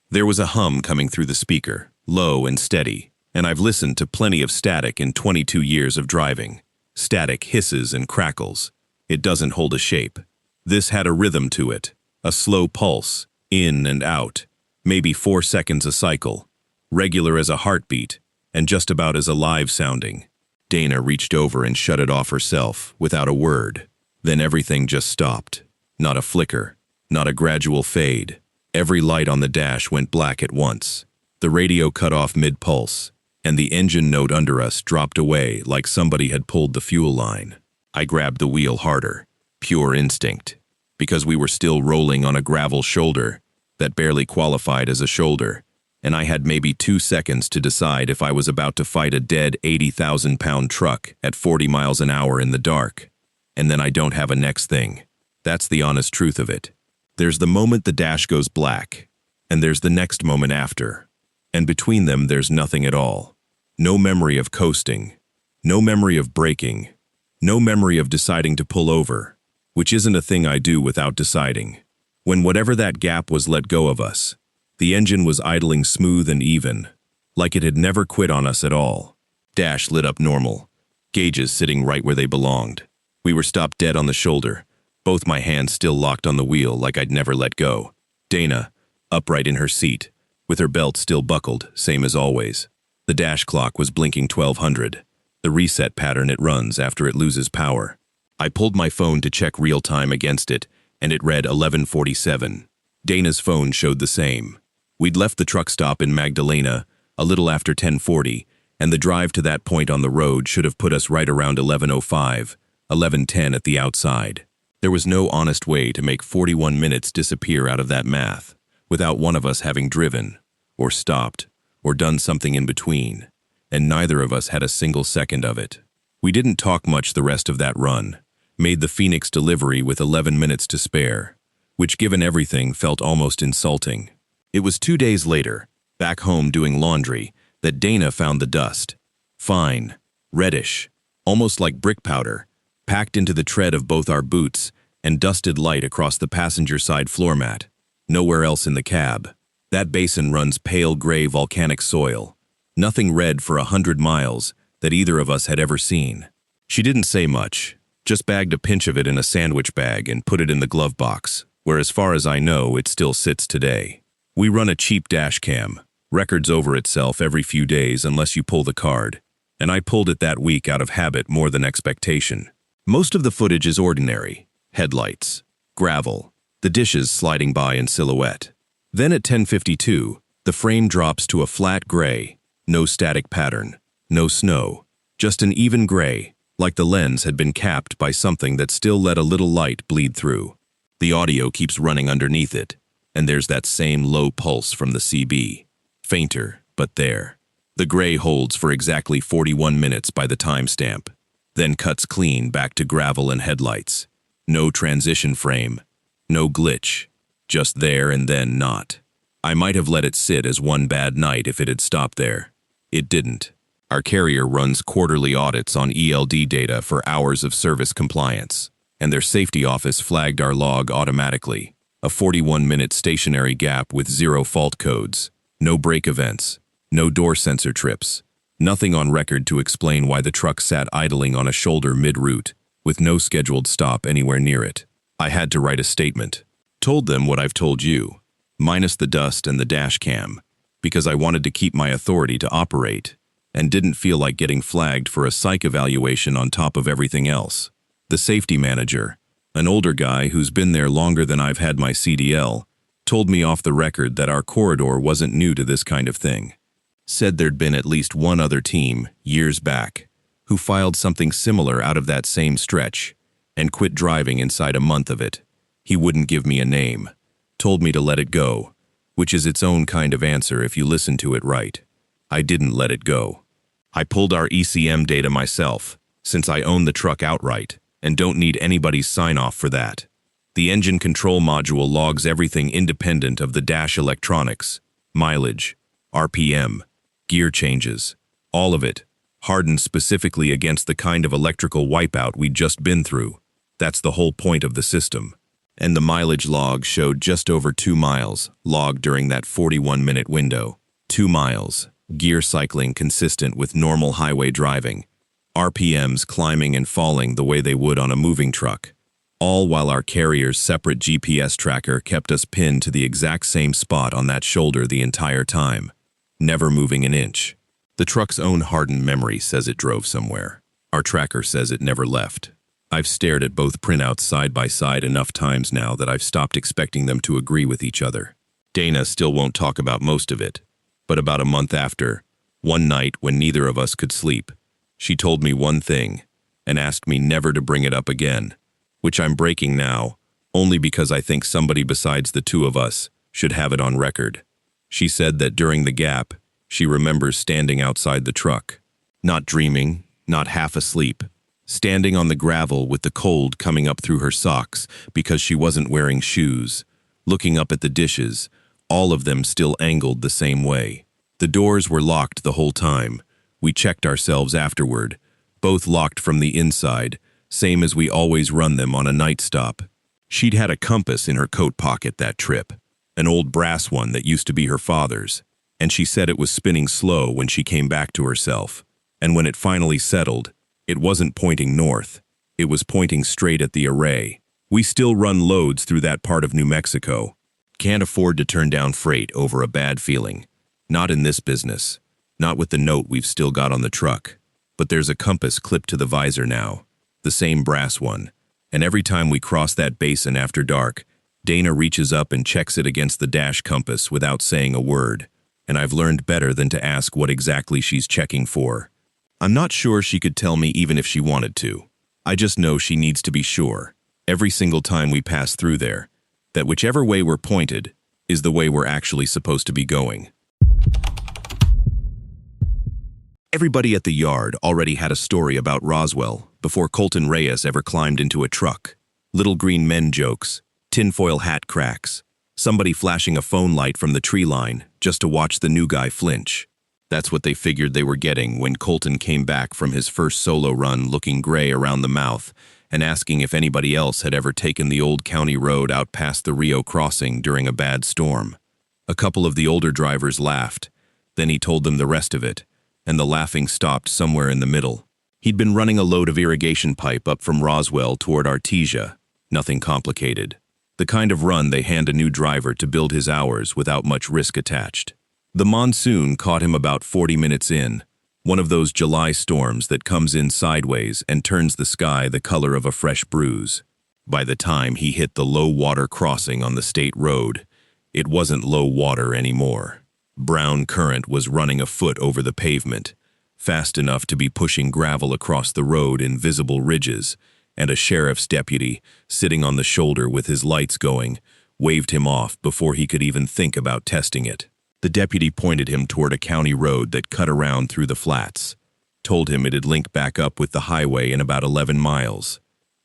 [SPEAKER 1] There was a hum coming through the speaker, low and steady, and I've listened to plenty of static in 22 years of driving. Static hisses and crackles. It doesn't hold a shape. This had a rhythm to it, a slow pulse, in and out, maybe 4 seconds a cycle, regular as a heartbeat, and just about as alive sounding. Dana reached over and shut it off herself, without a word. Then everything just stopped. Not a flicker, not a gradual fade. Every light on the dash went black at once. The radio cut off mid-pulse, and the engine note under us dropped away like somebody had pulled the fuel line. I grabbed the wheel harder, pure instinct, because we were still rolling on a gravel shoulder that barely qualified as a shoulder, and I had maybe 2 seconds to decide if I was about to fight a dead 80,000-pound truck at 40 miles an hour in the dark. And then I don't have a next thing. That's the honest truth of it. There's the moment the dash goes black, and there's the next moment after. And between them there's nothing at all. No memory of coasting. No memory of braking. No memory of deciding to pull over, which isn't a thing I do without deciding. When whatever that gap was let go of us, the engine was idling smooth and even, like it had never quit on us at all. Dash lit up normal, gauges sitting right where they belonged. We were stopped dead on the shoulder, both my hands still locked on the wheel like I'd never let go. Dana, upright in her seat, with her belt still buckled, same as always. The dash clock was blinking 1200, the reset pattern it runs after it loses power. I pulled my phone to check real time against it, and it read 11:47. Dana's phone showed the same. We'd left the truck stop in Magdalena a little after 10:40, and the drive to that point on the road should have put us right around 11:05, 11:10 at the outside. There was no honest way to make 41 minutes disappear out of that math, without one of us having driven, or stopped, or done something in between, and neither of us had a single second of it. We didn't talk much the rest of that run, made the Phoenix delivery with 11 minutes to spare, which given everything felt almost insulting. It was 2 days later, back home doing laundry, that Dana found the dust. Fine, reddish, almost like brick powder, packed into the tread of both our boots and dusted light across the passenger side floor mat. Nowhere else in the cab. That basin runs pale gray volcanic soil. Nothing red for 100 miles that either of us had ever seen. She didn't say much, just bagged a pinch of it in a sandwich bag and put it in the glove box, where as far as I know it still sits today. We run a cheap dash cam, records over itself every few days unless you pull the card, and I pulled it that week out of habit more than expectation. Most of the footage is ordinary. Headlights, gravel, the dishes sliding by in silhouette. Then at 10:52, the frame drops to a flat gray, no static pattern, no snow, just an even gray, like the lens had been capped by something that still let a little light bleed through. The audio keeps running underneath it, and there's that same low pulse from the CB. Fainter, but there. The gray holds for exactly 41 minutes by the timestamp, then cuts clean back to gravel and headlights. No transition frame, no glitch, just there and then not. I might have let it sit as one bad night if it had stopped there. It didn't. Our carrier runs quarterly audits on ELD data for hours of service compliance, and their safety office flagged our log automatically. A 41-minute stationary gap with 0 fault codes, no brake events, no door sensor trips, nothing on record to explain why the truck sat idling on a shoulder mid-route, with no scheduled stop anywhere near it. I had to write a statement. Told them what I've told you, minus the dust and the dash cam, because I wanted to keep my authority to operate, and didn't feel like getting flagged for a psych evaluation on top of everything else. The safety manager, an older guy who's been there longer than I've had my CDL, told me off the record that our corridor wasn't new to this kind of thing. Said there'd been at least one other team, years back, who filed something similar out of that same stretch, and quit driving inside a month of it. He wouldn't give me a name. Told me to let it go, which is its own kind of answer if you listen to it right. I didn't let it go. I pulled our ECM data myself, since I own the truck outright, and don't need anybody's sign-off for that. The engine control module logs everything independent of the dash electronics, mileage, RPM, gear changes, all of it, hardened specifically against the kind of electrical wipeout we'd just been through. That's the whole point of the system. And the mileage log showed just over 2 miles, logged during that 41-minute window. 2 miles, gear cycling consistent with normal highway driving, RPMs climbing and falling the way they would on a moving truck, all while our carrier's separate GPS tracker kept us pinned to the exact same spot on that shoulder the entire time, never moving an inch. The truck's own hardened memory says it drove somewhere. Our tracker says it never left. I've stared at both printouts side by side enough times now that I've stopped expecting them to agree with each other. Dana still won't talk about most of it, but about a month after, one night when neither of us could sleep, she told me one thing and asked me never to bring it up again, which I'm breaking now, only because I think somebody besides the two of us should have it on record. She said that during the gap, she remembers standing outside the truck, not dreaming, not half asleep, standing on the gravel with the cold coming up through her socks because she wasn't wearing shoes, looking up at the dishes, all of them still angled the same way. The doors were locked the whole time. We checked ourselves afterward, both locked from the inside, same as we always run them on a night stop. She'd had a compass in her coat pocket that trip, an old brass one that used to be her father's, and she said it was spinning slow when she came back to herself, and when it finally settled, it wasn't pointing north, it was pointing straight at the array. We still run loads through that part of New Mexico. Can't afford to turn down freight over a bad feeling. Not in this business. Not with the note we've still got on the truck. But there's a compass clipped to the visor now. The same brass one. And every time we cross that basin after dark, Dana reaches up and checks it against the dash compass without saying a word. And I've learned better than to ask what exactly she's checking for. I'm not sure she could tell me even if she wanted to. I just know she needs to be sure. every single time we pass through there, that whichever way we're pointed is the way we're actually supposed to be going. Everybody at the yard already had a story about Roswell before Colton Reyes ever climbed into a truck. Little green men jokes, tinfoil hat cracks, somebody flashing a phone light from the tree line just to watch the new guy flinch. That's what they figured they were getting when Colton came back from his first solo run looking gray around the mouth and asking if anybody else had ever taken the old county road out past the Rio crossing during a bad storm. A couple of the older drivers laughed. Then he told them the rest of it, and the laughing stopped somewhere in the middle. He'd been running a load of irrigation pipe up from Roswell toward Artesia. Nothing complicated. The kind of run they hand a new driver to build his hours without much risk attached. The monsoon caught him about 40 minutes in, one of those July storms that comes in sideways and turns the sky the color of a fresh bruise. By the time he hit the low water crossing on the state road, it wasn't low water anymore. Brown current was running a foot over the pavement, fast enough to be pushing gravel across the road in visible ridges, and a sheriff's deputy, sitting on the shoulder with his lights going, waved him off before he could even think about testing it. The deputy pointed him toward a county road that cut around through the flats, told him it'd link back up with the highway in about 11 miles.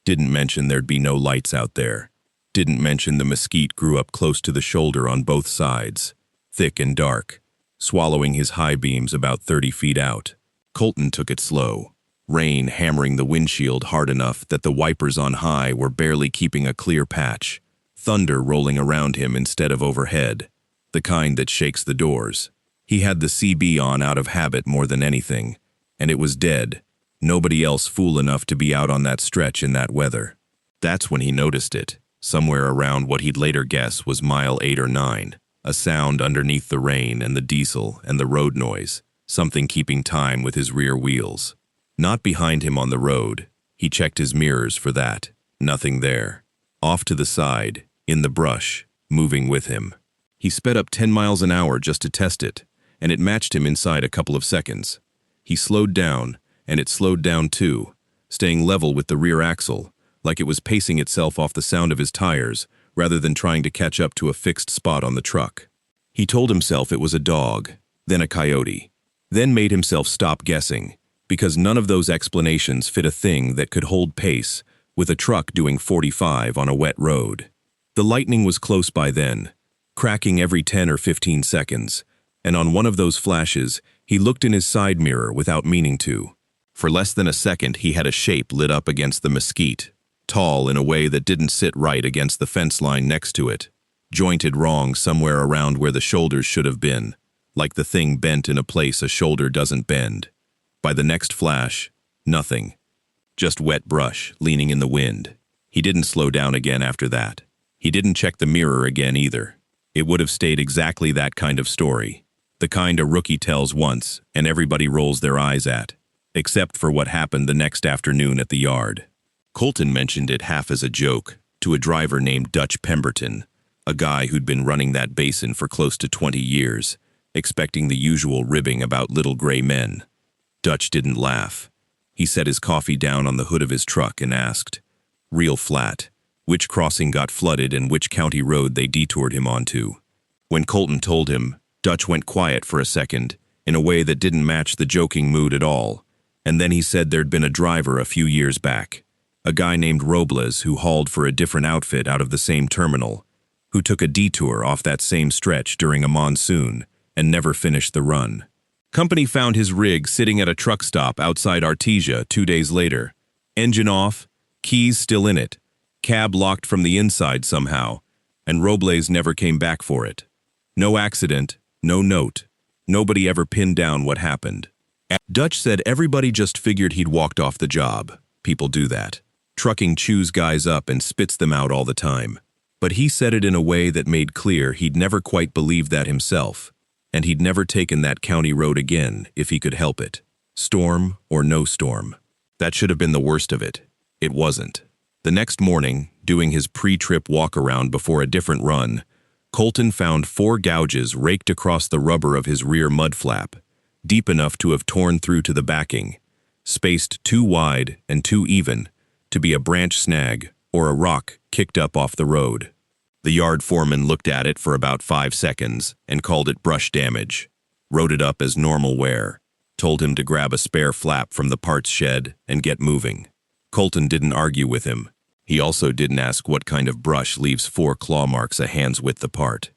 [SPEAKER 1] Didn't mention there'd be no lights out there. Didn't mention the mesquite grew up close to the shoulder on both sides, thick and dark, swallowing his high beams about 30 feet out. Colton took it slow, rain hammering the windshield hard enough that the wipers on high were barely keeping a clear patch, thunder rolling around him instead of overhead, the kind that shakes the doors. He had the CB on out of habit more than anything, and it was dead. Nobody else fool enough to be out on that stretch in that weather. That's when he noticed it, somewhere around what he'd later guess was mile 8 or 9, a sound underneath the rain and the diesel and the road noise, something keeping time with his rear wheels. Not behind him on the road. He checked his mirrors for that. Nothing there. Off to the side, in the brush, moving with him. He sped up 10 miles an hour just to test it, and it matched him inside a couple of seconds. He slowed down, and it slowed down too, staying level with the rear axle, like it was pacing itself off the sound of his tires, rather than trying to catch up to a fixed spot on the truck. He told himself it was a dog, then a coyote, then made himself stop guessing, because none of those explanations fit a thing that could hold pace with a truck doing 45 on a wet road. The lightning was close by then, cracking every 10 or 15 seconds, and on one of those flashes, he looked in his side mirror without meaning to. For less than a second, he had a shape lit up against the mesquite, tall in a way that didn't sit right against the fence line next to it, jointed wrong somewhere around where the shoulders should have been, like the thing bent in a place a shoulder doesn't bend. By the next flash, nothing. Just wet brush leaning in the wind. He didn't slow down again after that. He didn't check the mirror again either. It would have stayed exactly that kind of story. The kind a rookie tells once and everybody rolls their eyes at, except for what happened the next afternoon at the yard. Colton mentioned it half as a joke to a driver named Dutch Pemberton, a guy who'd been running that basin for close to 20 years, expecting the usual ribbing about little gray men. Dutch didn't laugh. He set his coffee down on the hood of his truck and asked, real flat, which crossing got flooded and which county road they detoured him onto. When Colton told him, Dutch went quiet for a second, in a way that didn't match the joking mood at all, and then he said there'd been a driver a few years back, a guy named Robles who hauled for a different outfit out of the same terminal, who took a detour off that same stretch during a monsoon and never finished the run. Company found his rig sitting at a truck stop outside Artesia 2 days later. Engine off, keys still in it, cab locked from the inside somehow, and Robles never came back for it. No accident, no note. Nobody ever pinned down what happened. Dutch said everybody just figured he'd walked off the job. People do that. Trucking chews guys up and spits them out all the time. But he said it in a way that made clear he'd never quite believed that himself, and he'd never taken that county road again if he could help it. Storm or no storm. That should have been the worst of it. It wasn't. The next morning, doing his pre-trip walk-around before a different run, Colton found 4 gouges raked across the rubber of his rear mud flap, deep enough to have torn through to the backing, spaced too wide and too even to be a branch snag or a rock kicked up off the road. The yard foreman looked at it for about 5 seconds and called it brush damage, wrote it up as normal wear, told him to grab a spare flap from the parts shed and get moving. Colton didn't argue with him. He also didn't ask what kind of brush leaves 4 claw marks a hand's width apart.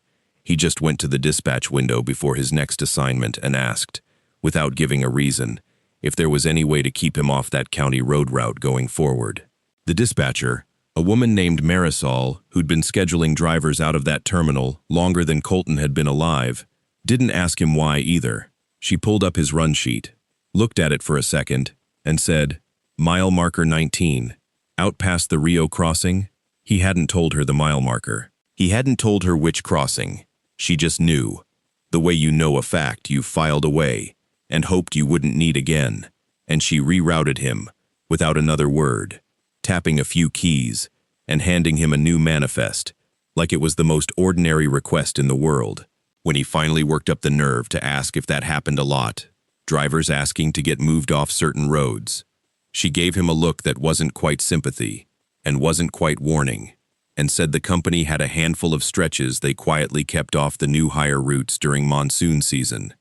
[SPEAKER 1] He just went to the dispatch window before his next assignment and asked, without giving a reason, if there was any way to keep him off that county road route going forward. The dispatcher, a woman named Marisol, who'd been scheduling drivers out of that terminal longer than Colton had been alive, didn't ask him why either. She pulled up his run sheet, looked at it for a second, and said, "Mile marker 19, out past the Rio crossing." He hadn't told her the mile marker. He hadn't told her which crossing. She just knew. The way you know a fact you filed away and hoped you wouldn't need again. And she rerouted him, without another word, tapping a few keys and handing him a new manifest, like it was the most ordinary request in the world. When he finally worked up the nerve to ask if that happened a lot, drivers asking to get moved off certain roads, she gave him a look that wasn't quite sympathy and wasn't quite warning, and said the company had a handful of stretches they quietly kept off the new hire routes during monsoon season,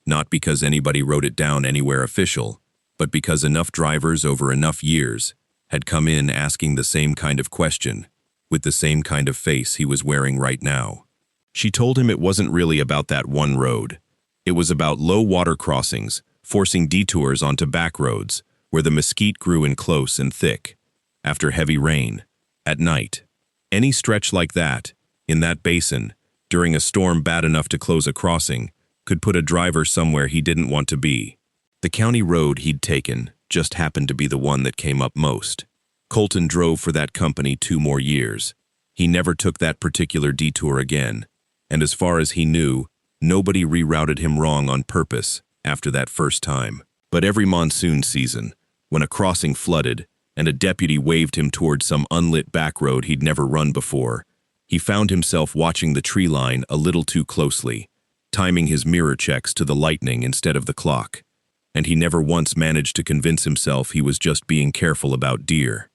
[SPEAKER 1] not because anybody wrote it down anywhere official, but because enough drivers over enough years had come in asking the same kind of question, with the same kind of face he was wearing right now. She told him it wasn't really about that one road. It was about low water crossings, forcing detours onto back roads, where the mesquite grew in close and thick, after heavy rain, at night. Any stretch like that, in that basin, during a storm bad enough to close a crossing, could put a driver somewhere he didn't want to be. The county road he'd taken just happened to be the one that came up most. Colton drove for that company 2 more years. He never took that particular detour again, and as far as he knew, nobody rerouted him wrong on purpose after that first time. But every monsoon season, when a crossing flooded and a deputy waved him toward some unlit back road he'd never run before, he found himself watching the tree line a little too closely, timing his mirror checks to the lightning instead of the clock, and he never once managed to convince himself he was just being careful about deer.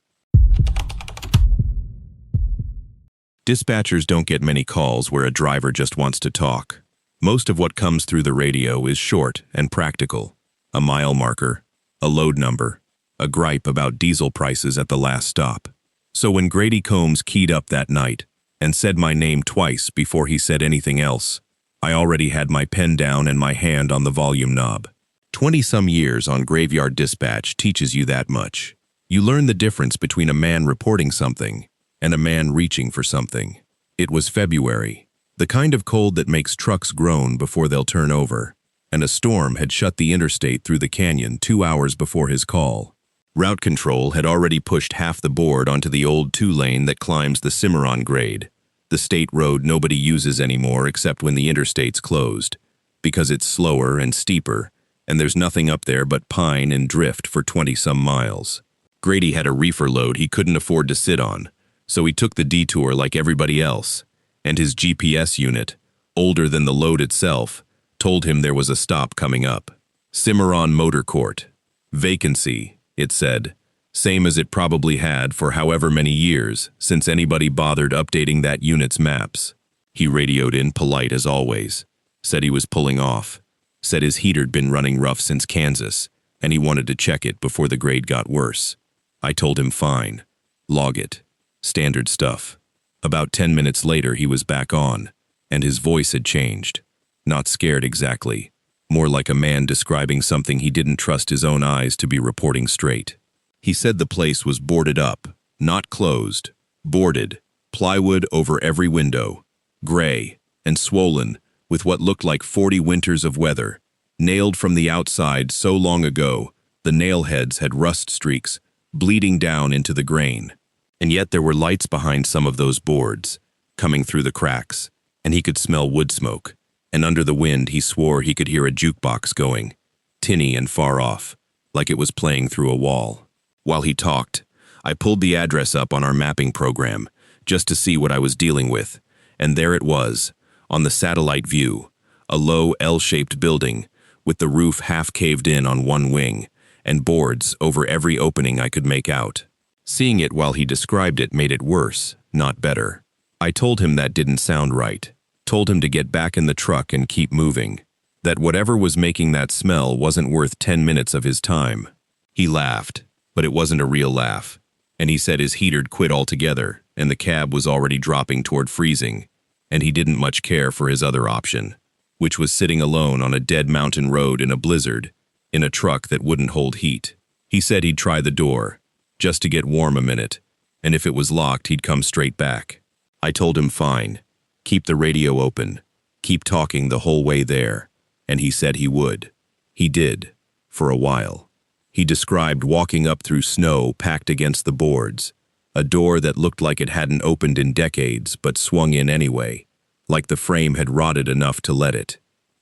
[SPEAKER 1] Dispatchers don't get many calls where a driver just wants to talk. Most of what comes through the radio is short and practical. A mile marker, a load number, a gripe about diesel prices at the last stop. So when Grady Combs keyed up that night and said my name twice before he said anything else, I already had my pen down and my hand on the volume knob. 20-some years on graveyard dispatch teaches you that much. You learn the difference between a man reporting something and a man reaching for something. It was February, the kind of cold that makes trucks groan before they'll turn over, and a storm had shut the interstate through the canyon 2 hours before his call. Route control had already pushed half the board onto the old 2-lane that climbs the Cimarron grade, the state road nobody uses anymore except when the interstate's closed, because it's slower and steeper, and there's nothing up there but pine and drift for 20-some miles. Grady had a reefer load he couldn't afford to sit on, so he took the detour like everybody else, and his GPS unit, older than the load itself, told him there was a stop coming up. Cimarron Motor Court. Vacancy, it said, same as it probably had for however many years since anybody bothered updating that unit's maps. He radioed in polite as always, said he was pulling off, said his heater'd been running rough since Kansas, and he wanted to check it before the grade got worse. I told him fine. Log it. Standard stuff. About 10 minutes later he was back on, and his voice had changed. Not scared exactly, more like a man describing something he didn't trust his own eyes to be reporting straight. He said the place was boarded up, not closed, boarded, plywood over every window, gray and swollen with what looked like 40 winters of weather, nailed from the outside so long ago the nail heads had rust streaks bleeding down into the grain. And yet there were lights behind some of those boards, coming through the cracks, and he could smell wood smoke, and under the wind he swore he could hear a jukebox going, tinny and far off, like it was playing through a wall. While he talked, I pulled the address up on our mapping program, just to see what I was dealing with, and there it was, on the satellite view, a low L-shaped building, with the roof half caved in on one wing, and boards over every opening I could make out. Seeing it while he described it made it worse, not better. I told him that didn't sound right. Told him to get back in the truck and keep moving. That whatever was making that smell wasn't worth 10 minutes of his time. He laughed, but it wasn't a real laugh. And he said his heater'd quit altogether, and the cab was already dropping toward freezing, and he didn't much care for his other option, which was sitting alone on a dead mountain road in a blizzard, in a truck that wouldn't hold heat. He said he'd try the door, just to get warm a minute, and if it was locked, he'd come straight back. I told him fine, keep the radio open, keep talking the whole way there, and he said he would. He did, for a while. He described walking up through snow packed against the boards, a door that looked like it hadn't opened in decades but swung in anyway, like the frame had rotted enough to let it.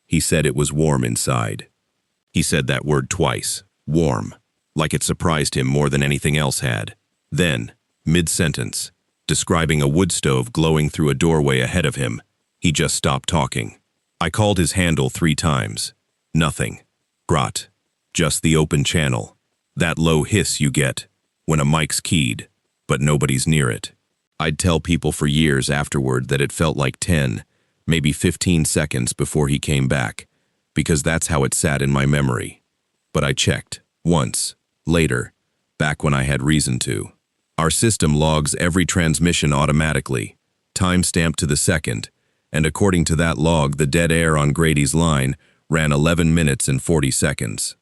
[SPEAKER 1] He said it was warm inside. He said that word twice, warm, like it surprised him more than anything else had. Then, mid-sentence, describing a wood stove glowing through a doorway ahead of him, he just stopped talking. I called his handle 3 times. Nothing. Grot. Just the open channel. That low hiss you get when a mic's keyed, but nobody's near it. I'd tell people for years afterward that it felt like 10, maybe 15 seconds before he came back, because that's how it sat in my memory. But I checked, once, later, back when I had reason to. Our system logs every transmission automatically, time-stamped to the second, and according to that log, the dead air on Grady's line ran 11 minutes and 40 seconds.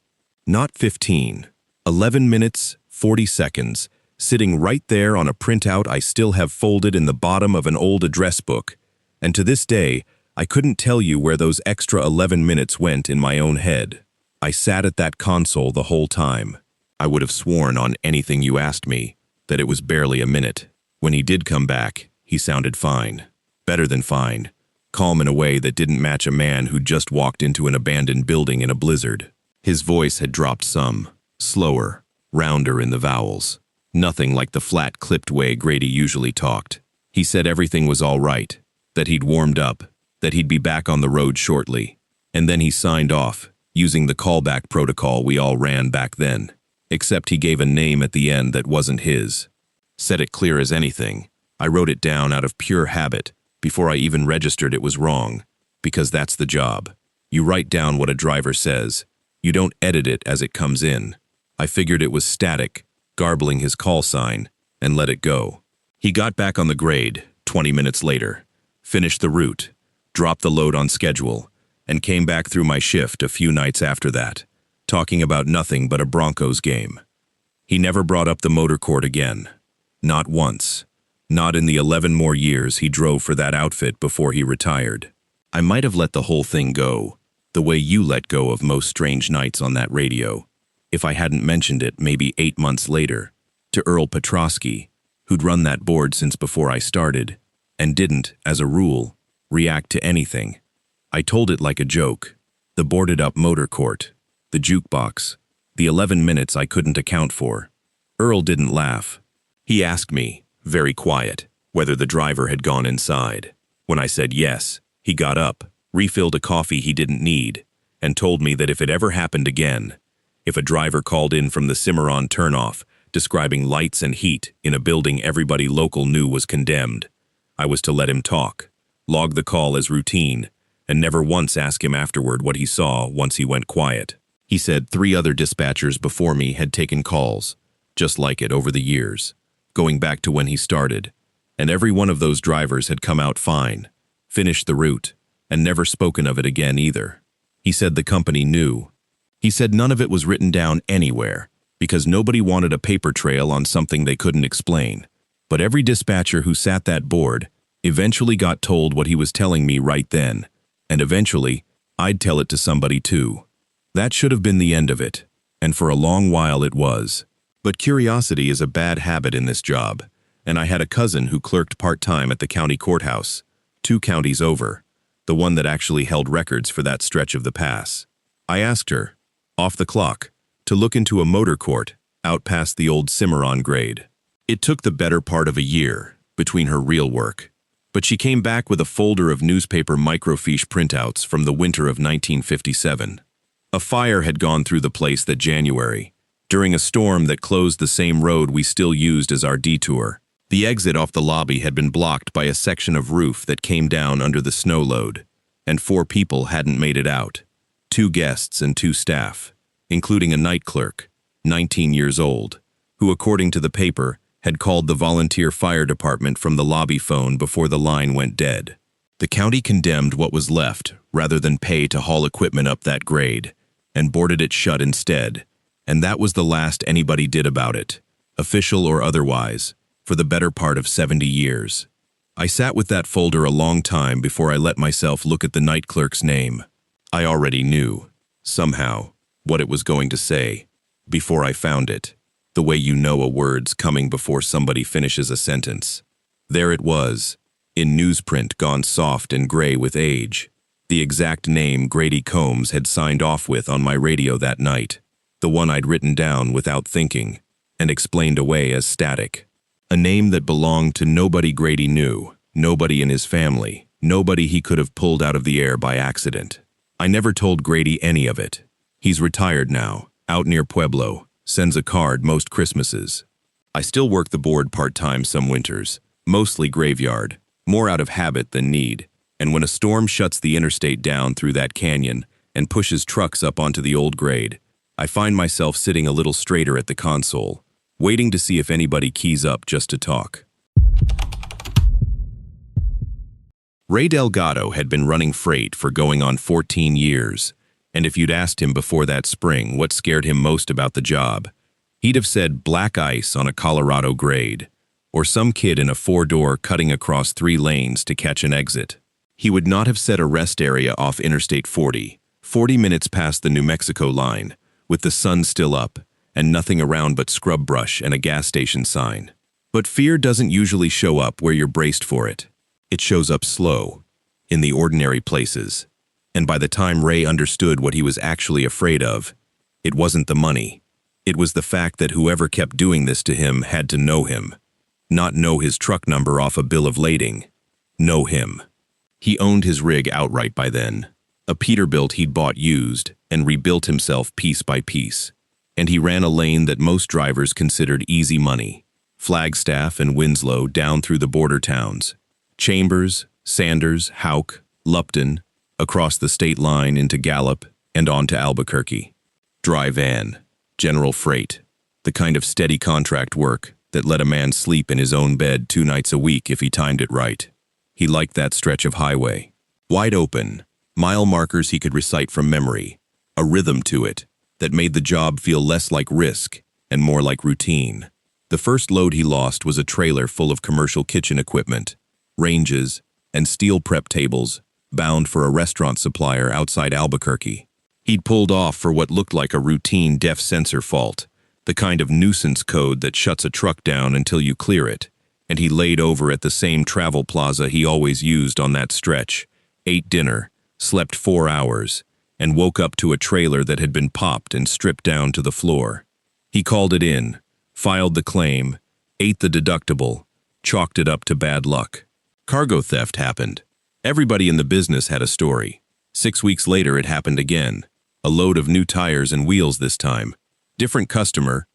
[SPEAKER 1] Not 15. 11 minutes, 40 seconds, sitting right there on a printout I still have folded in the bottom of an old address book, and to this day, I couldn't tell you where those extra 11 minutes went in my own head. I sat at that console the whole time. I would have sworn on anything you asked me that it was barely a minute. When he did come back, he sounded fine. Better than fine. Calm in a way that didn't match a man who'd just walked into an abandoned building in a blizzard. His voice had dropped some, slower, rounder in the vowels. Nothing like the flat, clipped way Grady usually talked. He said everything was all right, that he'd warmed up, that he'd be back on the road shortly. And then he signed off, using the callback protocol we all ran back then. Except he gave a name at the end that wasn't his. Said it clear as anything. I wrote it down out of pure habit, before I even registered it was wrong, because that's the job. You write down what a driver says. You don't edit it as it comes in. I figured it was static, garbling his call sign, and let it go. He got back on the grade, 20 minutes later, finished the route, dropped the load on schedule, and came back through my shift a few nights after that, talking about nothing but a Broncos game. He never brought up the motor court again. Not once. Not in the 11 more years he drove for that outfit before he retired. I might have let the whole thing go, the way you let go of most strange nights on that radio, if I hadn't mentioned it maybe 8 months later, to Earl Petrosky, who'd run that board since before I started, and didn't, as a rule, react to anything. I told it like a joke. The boarded-up motor court, the jukebox, the 11 minutes I couldn't account for. Earl didn't laugh. He asked me, very quiet, whether the driver had gone inside. When I said yes, he got up, refilled a coffee he didn't need, and told me that if it ever happened again, if a driver called in from the Cimarron turnoff, describing lights and heat in a building everybody local knew was condemned, I was to let him talk, log the call as routine, and never once ask him afterward what he saw once he went quiet. He said 3 other dispatchers before me had taken calls, just like it over the years, going back to when he started, and every one of those drivers had come out fine, finished the route, and never spoken of it again either. He said the company knew. He said none of it was written down anywhere, because nobody wanted a paper trail on something they couldn't explain. But every dispatcher who sat that board eventually got told what he was telling me right then, and eventually, I'd tell it to somebody too. That should have been the end of it, and for a long while it was. But curiosity is a bad habit in this job, and I had a cousin who clerked part-time at the county courthouse, 2 counties over, the one that actually held records for that stretch of the pass. I asked her, off the clock, to look into a motor court out past the old Cimarron grade. It took the better part of a year between her real work, but she came back with a folder of newspaper microfiche printouts from the winter of 1957. A fire had gone through the place that January, during a storm that closed the same road we still used as our detour. The exit off the lobby had been blocked by a section of roof that came down under the snow load, and 4 people hadn't made it out. 2 guests and 2 staff, including a night clerk, 19 years old, who, according to the paper, had called the volunteer fire department from the lobby phone before the line went dead. The county condemned what was left rather than pay to haul equipment up that grade, and boarded it shut instead, and that was the last anybody did about it, official or otherwise, for the better part of 70 years. I sat with that folder a long time before I let myself look at the night clerk's name. I already knew, somehow, what it was going to say, before I found it, the way you know a word's coming before somebody finishes a sentence. There it was, in newsprint gone soft and gray with age, the exact name Grady Combs had signed off with on my radio that night, the one I'd written down without thinking, and explained away as static. A name that belonged to nobody Grady knew, nobody in his family, nobody he could have pulled out of the air by accident. I never told Grady any of it. He's retired now, out near Pueblo, sends a card most Christmases. I still work the board part-time some winters, mostly graveyard, more out of habit than need, and when a storm shuts the interstate down through that canyon and pushes trucks up onto the old grade, I find myself sitting a little straighter at the console, waiting to see if anybody keys up just to talk. Ray Delgado had been running freight for going on 14 years, and if you'd asked him before that spring what scared him most about the job, he'd have said black ice on a Colorado grade, or some kid in a 4-door cutting across 3 lanes to catch an exit. He would not have said a rest area off Interstate 40, 40 minutes past the New Mexico line, with the sun still up, and nothing around but scrub brush and a gas station sign. But fear doesn't usually show up where you're braced for it. It shows up slow, in the ordinary places. And by the time Ray understood what he was actually afraid of, it wasn't the money. It was the fact that whoever kept doing this to him had to know him. Not know his truck number off a bill of lading. Know him. He owned his rig outright by then. A Peterbilt he'd bought used and rebuilt himself piece by piece. And he ran a lane that most drivers considered easy money. Flagstaff and Winslow down through the border towns. Chambers, Sanders, Houck, Lupton, across the state line into Gallup and on to Albuquerque. Dry van, general freight, the kind of steady contract work that let a man sleep in his own bed 2 nights a week if he timed it right. He liked that stretch of highway. Wide open, mile markers he could recite from memory, a rhythm to it that made the job feel less like risk and more like routine. The first load he lost was a trailer full of commercial kitchen equipment, ranges, and steel prep tables, bound for a restaurant supplier outside Albuquerque. He'd pulled off for what looked like a routine def sensor fault, the kind of nuisance code that shuts a truck down until you clear it, and he laid over at the same travel plaza he always used on that stretch, ate dinner, slept 4 hours, and woke up to a trailer that had been popped and stripped down to the floor. He called it in, filed the claim, ate the deductible, chalked it up to bad luck. Cargo theft happened. Everybody in the business had a story. 6 weeks later it happened again. A load of new tires and wheels this time. Different customer,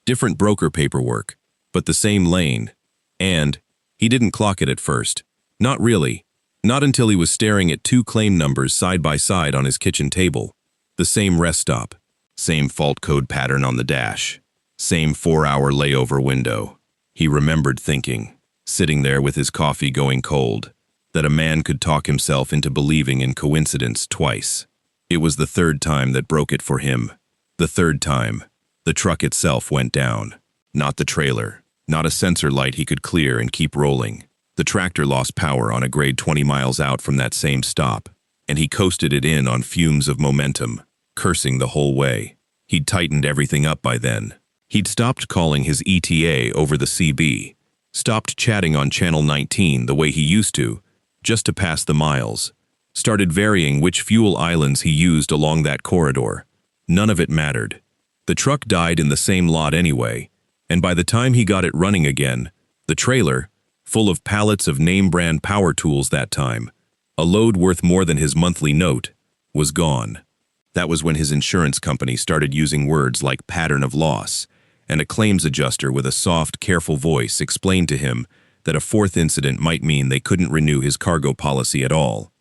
[SPEAKER 1] different broker paperwork, but the same lane. And he didn't clock it at first. Not really. Not until he was staring at 2 claim numbers side by side on his kitchen table. The same rest stop. Same fault code pattern on the dash. Same 4-hour layover window. He remembered thinking, sitting there with his coffee going cold, that a man could talk himself into believing in coincidence twice. It was the 3rd time that broke it for him. The 3rd time, the truck itself went down. Not the trailer. Not a sensor light he could clear and keep rolling. The tractor lost power on a grade 20 miles out from that same stop, and he coasted it in on fumes of momentum, cursing the whole way. He'd tightened everything up by then. He'd stopped calling his ETA over the CB, stopped chatting on Channel 19 the way he used to, just to pass the miles, started varying which fuel islands he used along that corridor. None of it mattered. The truck died in the same lot anyway, and by the time he got it running again, the trailer, full of pallets of name-brand power tools that time, a load worth more than his monthly note, was gone. That was when his insurance company started using words like pattern of loss, and a claims adjuster with a soft, careful voice explained to him that a fourth incident might mean they couldn't renew his cargo policy at all.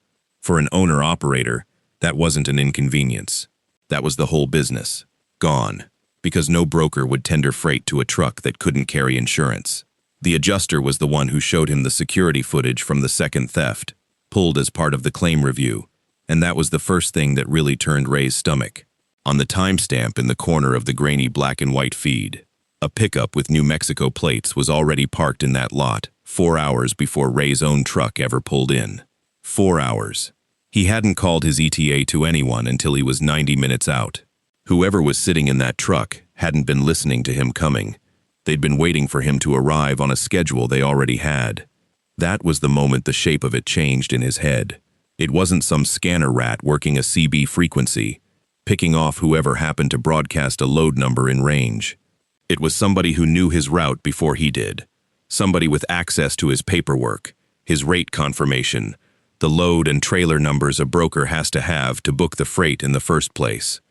[SPEAKER 1] For an owner-operator, that wasn't an inconvenience. That was the whole business. Gone. Because no broker would tender freight to a truck that couldn't carry insurance. The adjuster was the one who showed him the security footage from the second theft, pulled as part of the claim review, and that was the first thing that really turned Ray's stomach. On the timestamp in the corner of the grainy black and white feed, a pickup with New Mexico plates was already parked in that lot 4 hours before Ray's own truck ever pulled in. 4 hours. He hadn't called his ETA to anyone until he was 90 minutes out. Whoever was sitting in that truck hadn't been listening to him coming. They'd been waiting for him to arrive on a schedule they already had. That was the moment the shape of it changed in his head. It wasn't some scanner rat working a CB frequency, picking off whoever happened to broadcast a load number in range. It was somebody who knew his route before he did. Somebody with access to his paperwork, his rate confirmation, the load and trailer numbers a broker has to have to book the freight in the first place.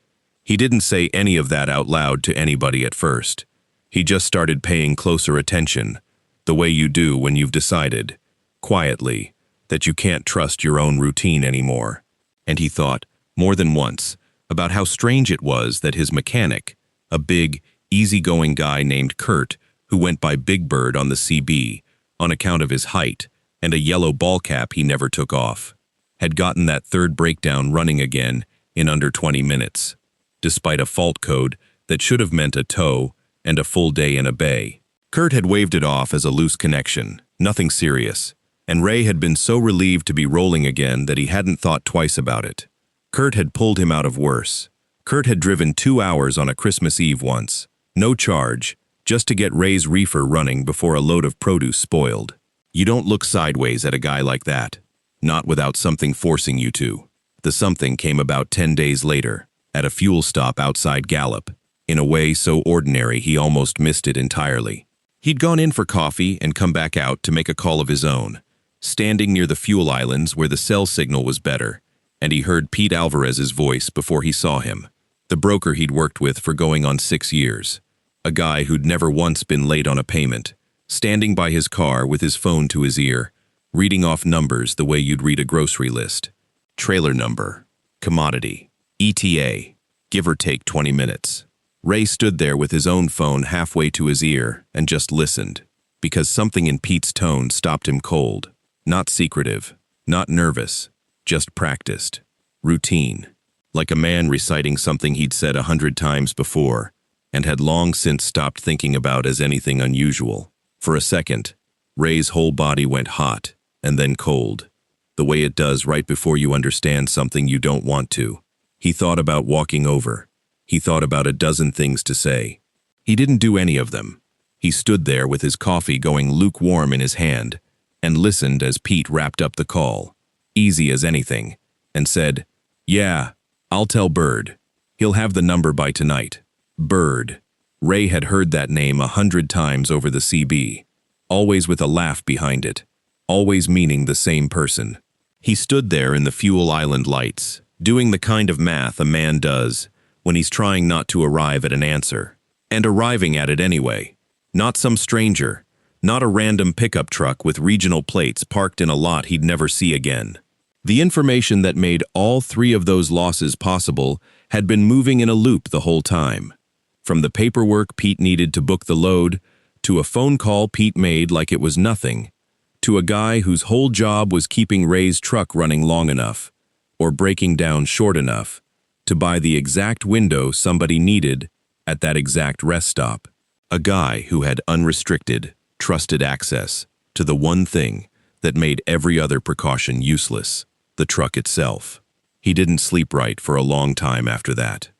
[SPEAKER 1] He didn't say any of that out loud to anybody at first. He just started paying closer attention, the way you do when you've decided, quietly, that you can't trust your own routine anymore. And he thought, more than once, about how strange it was that his mechanic, a big, easygoing guy named Kurt, who went by Big Bird on the CB, on account of his height and a yellow ball cap he never took off, had gotten that third breakdown running again in under 20 minutes, despite a fault code that should have meant a tow and a full day in a bay. Kurt had waved it off as a loose connection, nothing serious, and Ray had been so relieved to be rolling again that he hadn't thought twice about it. Kurt had pulled him out of worse. Kurt had driven 2 hours on a Christmas Eve once, no charge, just to get Ray's reefer running before a load of produce spoiled. You don't look sideways at a guy like that, not without something forcing you to. The something came about 10 days later, at a fuel stop outside Gallup, in a way so ordinary he almost missed it entirely. He'd gone in for coffee and come back out to make a call of his own, standing near the fuel islands where the cell signal was better, and he heard Pete Alvarez's voice before he saw him, the broker he'd worked with for going on 6 years, a guy who'd never once been late on a payment, standing by his car with his phone to his ear, reading off numbers the way you'd read a grocery list. Trailer number, commodity, ETA, give or take 20 minutes. Ray stood there with his own phone halfway to his ear and just listened, because something in Pete's tone stopped him cold. Not secretive, not nervous, just practiced. Routine. Like a man reciting something he'd said 100 times before and had long since stopped thinking about as anything unusual. For a second, Ray's whole body went hot and then cold, the way it does right before you understand something you don't want to. He thought about walking over. He thought about a dozen things to say. He didn't do any of them. He stood there with his coffee going lukewarm in his hand and listened as Pete wrapped up the call, easy as anything, and said, "Yeah, I'll tell Bird. He'll have the number by tonight." Bird. Ray had heard that name 100 times over the CB, always with a laugh behind it, always meaning the same person. He stood there in the fuel island lights, doing the kind of math a man does when he's trying not to arrive at an answer, and arriving at it anyway. Not some stranger, not a random pickup truck with regional plates parked in a lot he'd never see again. The information that made all 3 of those losses possible had been moving in a loop the whole time. From the paperwork Pete needed to book the load, to a phone call Pete made like it was nothing, to a guy whose whole job was keeping Ray's truck running long enough, or breaking down short enough, to buy the exact window somebody needed at that exact rest stop. A guy who had unrestricted, trusted access to the one thing that made every other precaution useless, the truck itself. He didn't sleep right for a long time after that.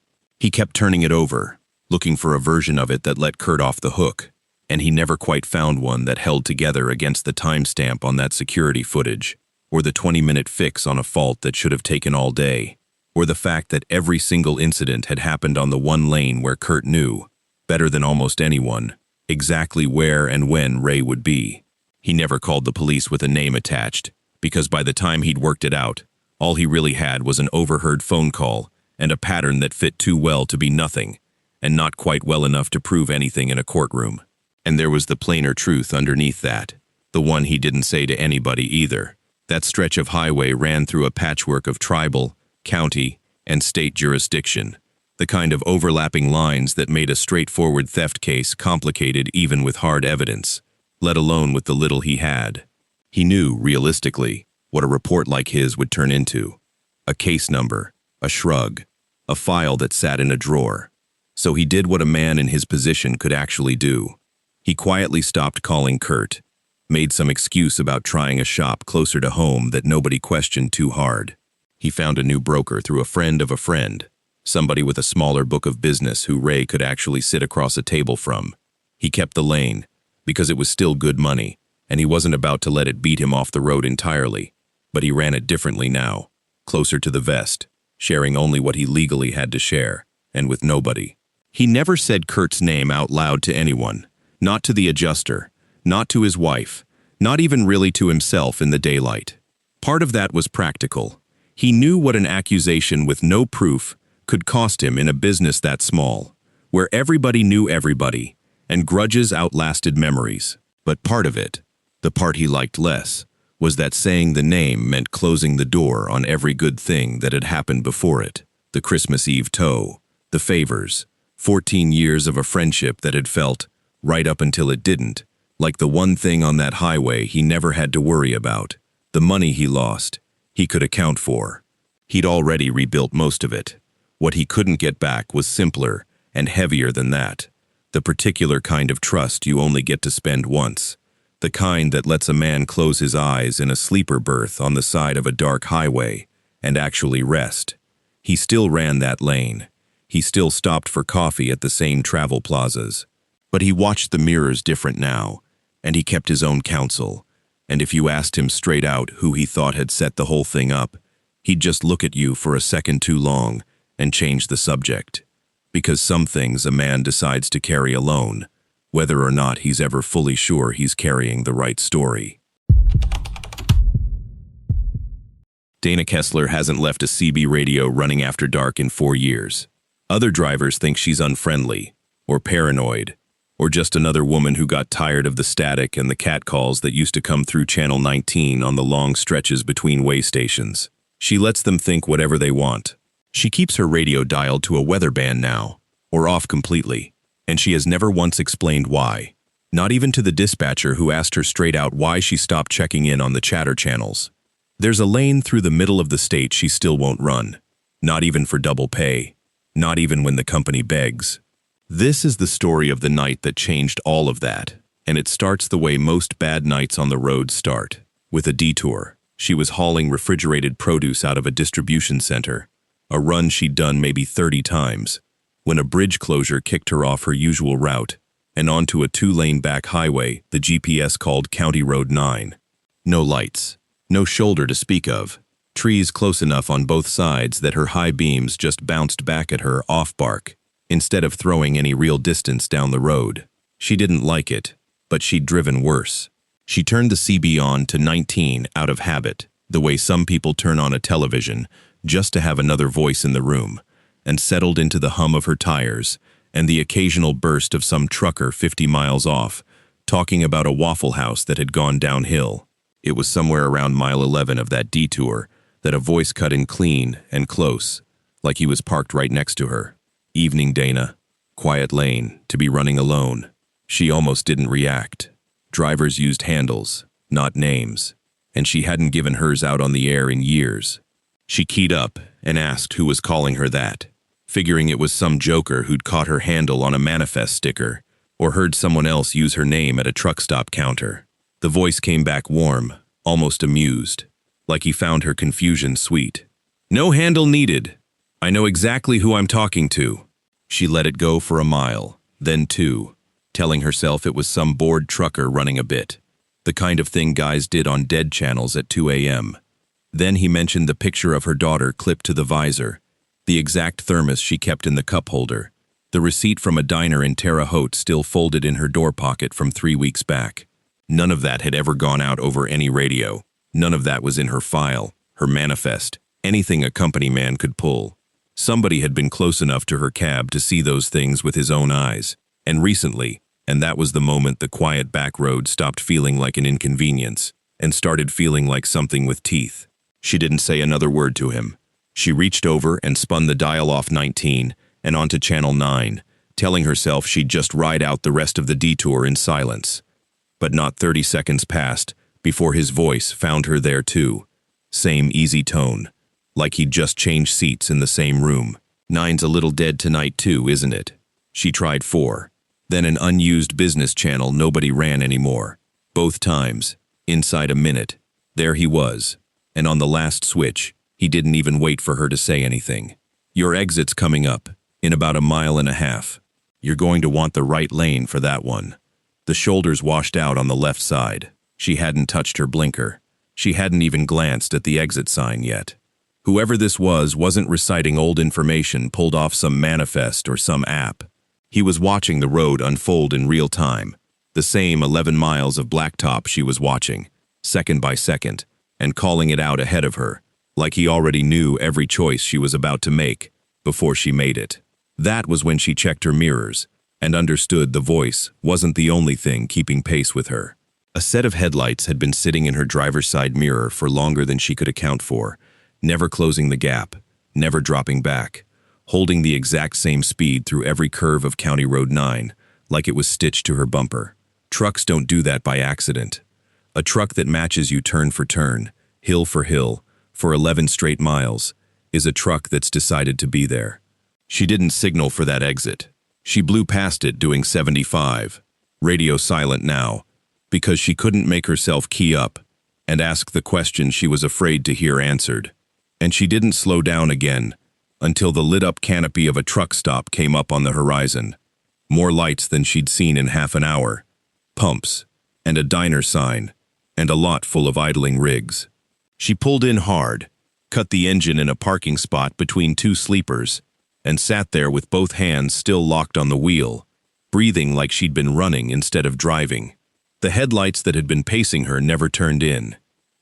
[SPEAKER 1] He kept turning it over, looking for a version of it that let Kurt off the hook, and he never quite found one that held together against the timestamp on that security footage, or the 20-minute fix on a fault that should have taken all day, or the fact that every single incident had happened on the one lane where Kurt knew, better than almost anyone, exactly where and when Ray would be. He never called the police with a name attached, because by the time he'd worked it out, all he really had was an overheard phone call and a pattern that fit too well to be nothing, and not quite well enough to prove anything in a courtroom. And there was the plainer truth underneath that, the one he didn't say to anybody either. That stretch of highway ran through a patchwork of tribal, county, and state jurisdiction, the kind of overlapping lines that made a straightforward theft case complicated even with hard evidence, let alone with the little he had. He knew, realistically, what a report like his would turn into. A case number, a shrug, a file that sat in a drawer. So he did what a man in his position could actually do. He quietly stopped calling Kurt, made some excuse about trying a shop closer to home that nobody questioned too hard. He found a new broker through a friend of a friend, somebody with a smaller book of business who Ray could actually sit across a table from. He kept the lane, because it was still good money, and he wasn't about to let it beat him off the road entirely, but he ran it differently now, closer to the vest, sharing only what he legally had to share, and with nobody. He never said Kurt's name out loud to anyone, not to the adjuster, not to his wife, not even really to himself in the daylight. Part of that was practical. He knew what an accusation with no proof could cost him in a business that small, where everybody knew everybody, and grudges outlasted memories. But part of it, the part he liked less, was that saying the name meant closing the door on every good thing that had happened before it. The Christmas Eve tow, the favors, 14 years of a friendship that had felt, right up until it didn't, like the one thing on that highway he never had to worry about. The money he lost, he could account for. He'd already rebuilt most of it. What he couldn't get back was simpler and heavier than that. The particular kind of trust you only get to spend once. The kind that lets a man close his eyes in a sleeper berth on the side of a dark highway and actually rest. He still ran that lane. He still stopped for coffee at the same travel plazas. But he watched the mirrors different now, and he kept his own counsel. And if you asked him straight out who he thought had set the whole thing up, he'd just look at you for a second too long and change the subject. Because some things a man decides to carry alone, whether or not he's ever fully sure he's carrying the right story. Dana Kessler hasn't left a CB radio running after dark in 4 years. Other drivers think she's unfriendly, or paranoid, or just another woman who got tired of the static and the catcalls that used to come through Channel 19 on the long stretches between way stations. She lets them think whatever they want. She keeps her radio dialed to a weather band now, or off completely, and she has never once explained why. Not even to the dispatcher who asked her straight out why she stopped checking in on the chatter channels. There's a lane through the middle of the state she still won't run. Not even for double pay. Not even when the company begs. This is the story of the night that changed all of that, and it starts the way most bad nights on the road start, with a detour. She was hauling refrigerated produce out of a distribution center, a run she'd done maybe 30 times, when a bridge closure kicked her off her usual route and onto a 2-lane back highway the GPS called County Road 9. No lights, no shoulder to speak of, trees close enough on both sides that her high beams just bounced back at her off bark, instead of throwing any real distance down the road. She didn't like it, but she'd driven worse. She turned the CB on to 19 out of habit, the way some people turn on a television, just to have another voice in the room, and settled into the hum of her tires and the occasional burst of some trucker 50 miles off, talking about a Waffle House that had gone downhill. It was somewhere around mile 11 of that detour that a voice cut in clean and close, like he was parked right next to her. Evening, Dana. Quiet lane, to be running alone. She almost didn't react. Drivers used handles, not names, and she hadn't given hers out on the air in years. She keyed up and asked who was calling her that, figuring it was some joker who'd caught her handle on a manifest sticker or heard someone else use her name at a truck stop counter. The voice came back warm, almost amused, like he found her confusion sweet. No handle needed. I know exactly who I'm talking to. She let it go for a mile, then 2, telling herself it was some bored trucker running a bit, the kind of thing guys did on dead channels at 2 a.m. Then he mentioned the picture of her daughter clipped to the visor, the exact thermos she kept in the cup holder, the receipt from a diner in Terre Haute still folded in her door pocket from 3 weeks back. None of that had ever gone out over any radio. None of that was in her file, her manifest, anything a company man could pull. Somebody had been close enough to her cab to see those things with his own eyes, and recently, and that was the moment the quiet back road stopped feeling like an inconvenience and started feeling like something with teeth. She didn't say another word to him. She reached over and spun the dial off 19 and onto channel 9, telling herself she'd just ride out the rest of the detour in silence. But not 30 seconds passed before his voice found her there too. Same easy tone, like he'd just changed seats in the same room. "Nine's a little dead tonight too, isn't it?" She tried 4. Then an unused business channel nobody ran anymore. Both times, inside a minute, there he was. And on the last switch, he didn't even wait for her to say anything. "Your exit's coming up, in about 1.5 miles. You're going to want the right lane for that one." The shoulders washed out on the left side. She hadn't touched her blinker. She hadn't even glanced at the exit sign yet. Whoever this was wasn't reciting old information pulled off some manifest or some app. He was watching the road unfold in real time. The same 11 miles of blacktop she was watching, second by second, and calling it out ahead of her, like he already knew every choice she was about to make before she made it. That was when she checked her mirrors and understood the voice wasn't the only thing keeping pace with her. A set of headlights had been sitting in her driver's side mirror for longer than she could account for, never closing the gap, never dropping back, holding the exact same speed through every curve of County Road 9, like it was stitched to her bumper. Trucks don't do that by accident. A truck that matches you turn for turn, hill for hill, for 11 straight miles, is a truck that's decided to be there. She didn't signal for that exit. She blew past it doing 75, radio silent now, because she couldn't make herself key up and ask the question she was afraid to hear answered. And she didn't slow down again until the lit-up canopy of a truck stop came up on the horizon. More lights than she'd seen in half an hour. Pumps, and a diner sign, and a lot full of idling rigs. She pulled in hard, cut the engine in a parking spot between 2 sleepers, and sat there with both hands still locked on the wheel, breathing like she'd been running instead of driving. The headlights that had been pacing her never turned in.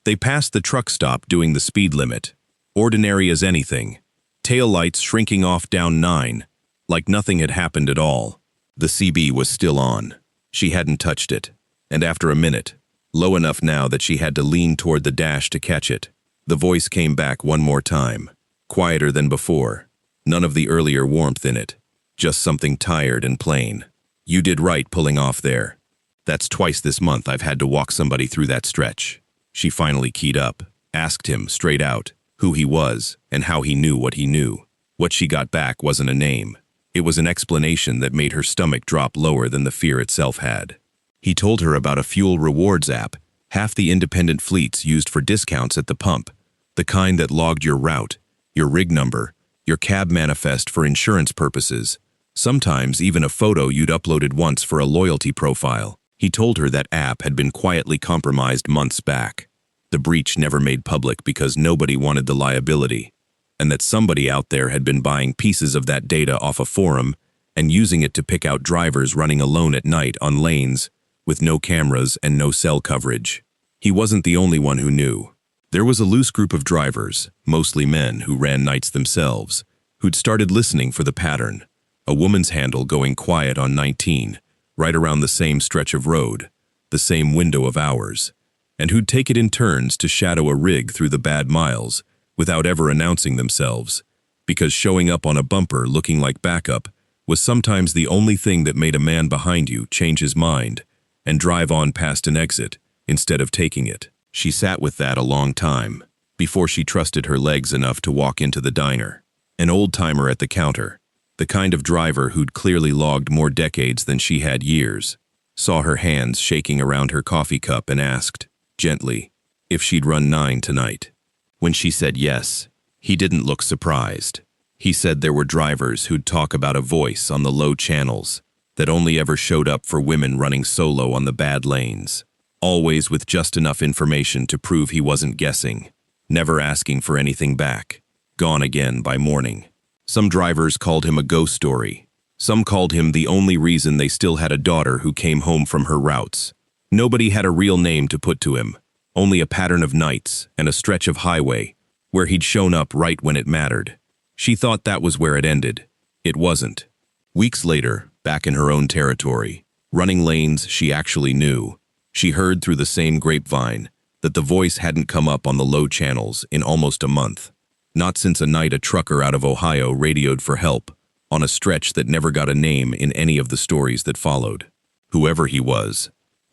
[SPEAKER 1] They passed the truck stop doing the speed limit, ordinary as anything, taillights shrinking off down 9, like nothing had happened at all. The CB was still on. She hadn't touched it, and after a minute, low enough now that she had to lean toward the dash to catch it, the voice came back one more time, quieter than before. None of the earlier warmth in it, just something tired and plain. "You did right pulling off there. That's twice this month I've had to walk somebody through that stretch." She finally keyed up, asked him straight out who he was and how he knew what he knew. What she got back wasn't a name. It was an explanation that made her stomach drop lower than the fear itself had. He told her about a fuel rewards app, half the independent fleets used for discounts at the pump, the kind that logged your route, your rig number, your cab manifest for insurance purposes, sometimes even a photo you'd uploaded once for a loyalty profile. He told her that app had been quietly compromised months back, the breach never made public because nobody wanted the liability, and that somebody out there had been buying pieces of that data off a forum and using it to pick out drivers running alone at night on lanes with no cameras and no cell coverage. He wasn't the only one who knew. There was a loose group of drivers, mostly men who ran nights themselves, who'd started listening for the pattern, a woman's handle going quiet on 19, right around the same stretch of road, the same window of hours, and who'd take it in turns to shadow a rig through the bad miles without ever announcing themselves, because showing up on a bumper looking like backup was sometimes the only thing that made a man behind you change his mind and drive on past an exit instead of taking it. She sat with that a long time, before she trusted her legs enough to walk into the diner. An old-timer at the counter, the kind of driver who'd clearly logged more decades than she had years, saw her hands shaking around her coffee cup and asked, gently, if she'd run 9 tonight. When she said yes, he didn't look surprised. He said there were drivers who'd talk about a voice on the low channels that only ever showed up for women running solo on the bad lanes, always with just enough information to prove he wasn't guessing, never asking for anything back, gone again by morning. Some drivers called him a ghost story. Some called him the only reason they still had a daughter who came home from her routes. Nobody had a real name to put to him, only a pattern of nights and a stretch of highway where he'd shown up right when it mattered. She thought that was where it ended. It wasn't. Weeks later, back in her own territory, running lanes she actually knew, she heard through the same grapevine that the voice hadn't come up on the low channels in almost a month. Not since a night a trucker out of Ohio radioed for help, on a stretch that never got a name in any of the stories that followed. Whoever he was,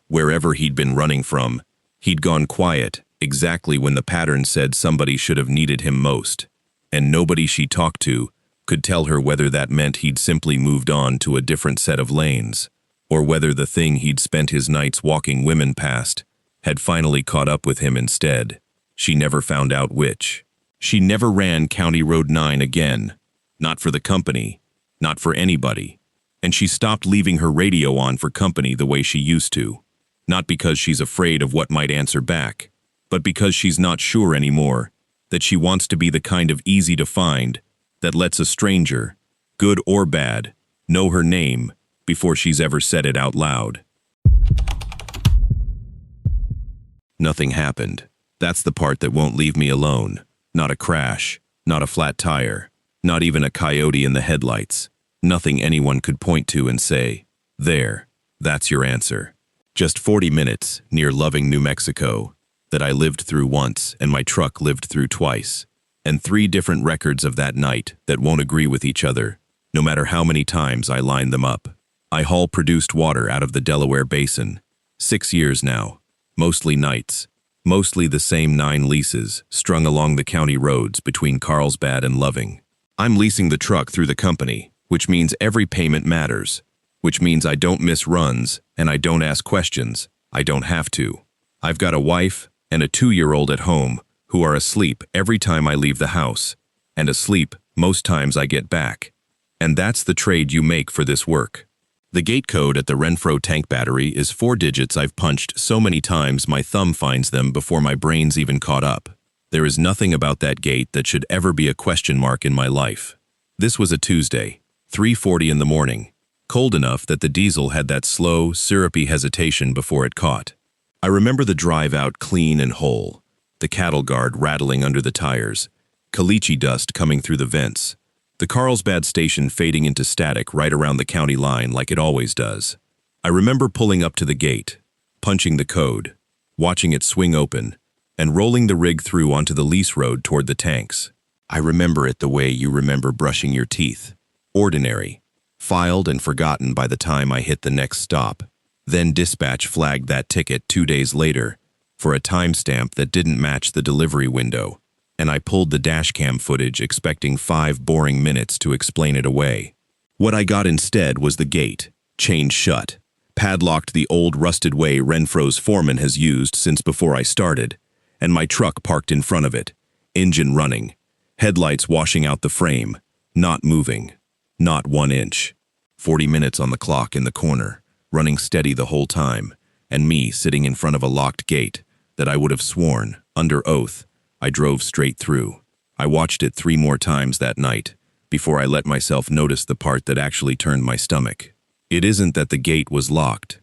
[SPEAKER 1] wherever he'd been running from, he'd gone quiet exactly when the pattern said somebody should have needed him most, and nobody she talked to could tell her whether that meant he'd simply moved on to a different set of lanes, or whether the thing he'd spent his nights walking women past had finally caught up with him instead. She never found out which. She never ran County Road 9 again. Not for the company, not for anybody. And she stopped leaving her radio on for company the way she used to. Not because she's afraid of what might answer back, but because she's not sure anymore that she wants to be the kind of easy to find that lets a stranger, good or bad, know her name before she's ever said it out loud. Nothing happened. That's the part that won't leave me alone. Not a crash, not a flat tire, not even a coyote in the headlights. Nothing anyone could point to and say, "There, that's your answer." Just 40 minutes near Loving, New Mexico, that I lived through once and my truck lived through twice, and 3 different records of that night that won't agree with each other, no matter how many times I line them up. I haul produced water out of the Delaware Basin. 6 years now, mostly nights, mostly the same 9 leases strung along the county roads between Carlsbad and Loving. I'm leasing the truck through the company, which means every payment matters, which means I don't miss runs and I don't ask questions. I don't have to. I've got a wife and a 2-year-old at home who are asleep every time I leave the house, and asleep most times I get back. And that's the trade you make for this work. The gate code at the Renfro tank battery is 4 digits I've punched so many times my thumb finds them before my brain's even caught up. There is nothing about that gate that should ever be a question mark in my life. This was a Tuesday, 3:40 in the morning, cold enough that the diesel had that slow, syrupy hesitation before it caught. I remember the drive out clean and whole, the cattle guard rattling under the tires, caliche dust coming through the vents, the Carlsbad station fading into static right around the county line like it always does. I remember pulling up to the gate, punching the code, watching it swing open, and rolling the rig through onto the lease road toward the tanks. I remember it the way you remember brushing your teeth. Ordinary, filed and forgotten by the time I hit the next stop. Then dispatch flagged that ticket 2 days later for a timestamp that didn't match the delivery window, and I pulled the dashcam footage expecting 5 boring minutes to explain it away. What I got instead was the gate, chained shut, padlocked the old rusted way Renfro's foreman has used since before I started, and my truck parked in front of it, engine running, headlights washing out the frame, not moving, not 1 inch. 40 minutes on the clock in the corner, running steady the whole time, and me sitting in front of a locked gate that I would have sworn, under oath, I drove straight through. I watched it 3 more times that night, before I let myself notice the part that actually turned my stomach. It isn't that the gate was locked.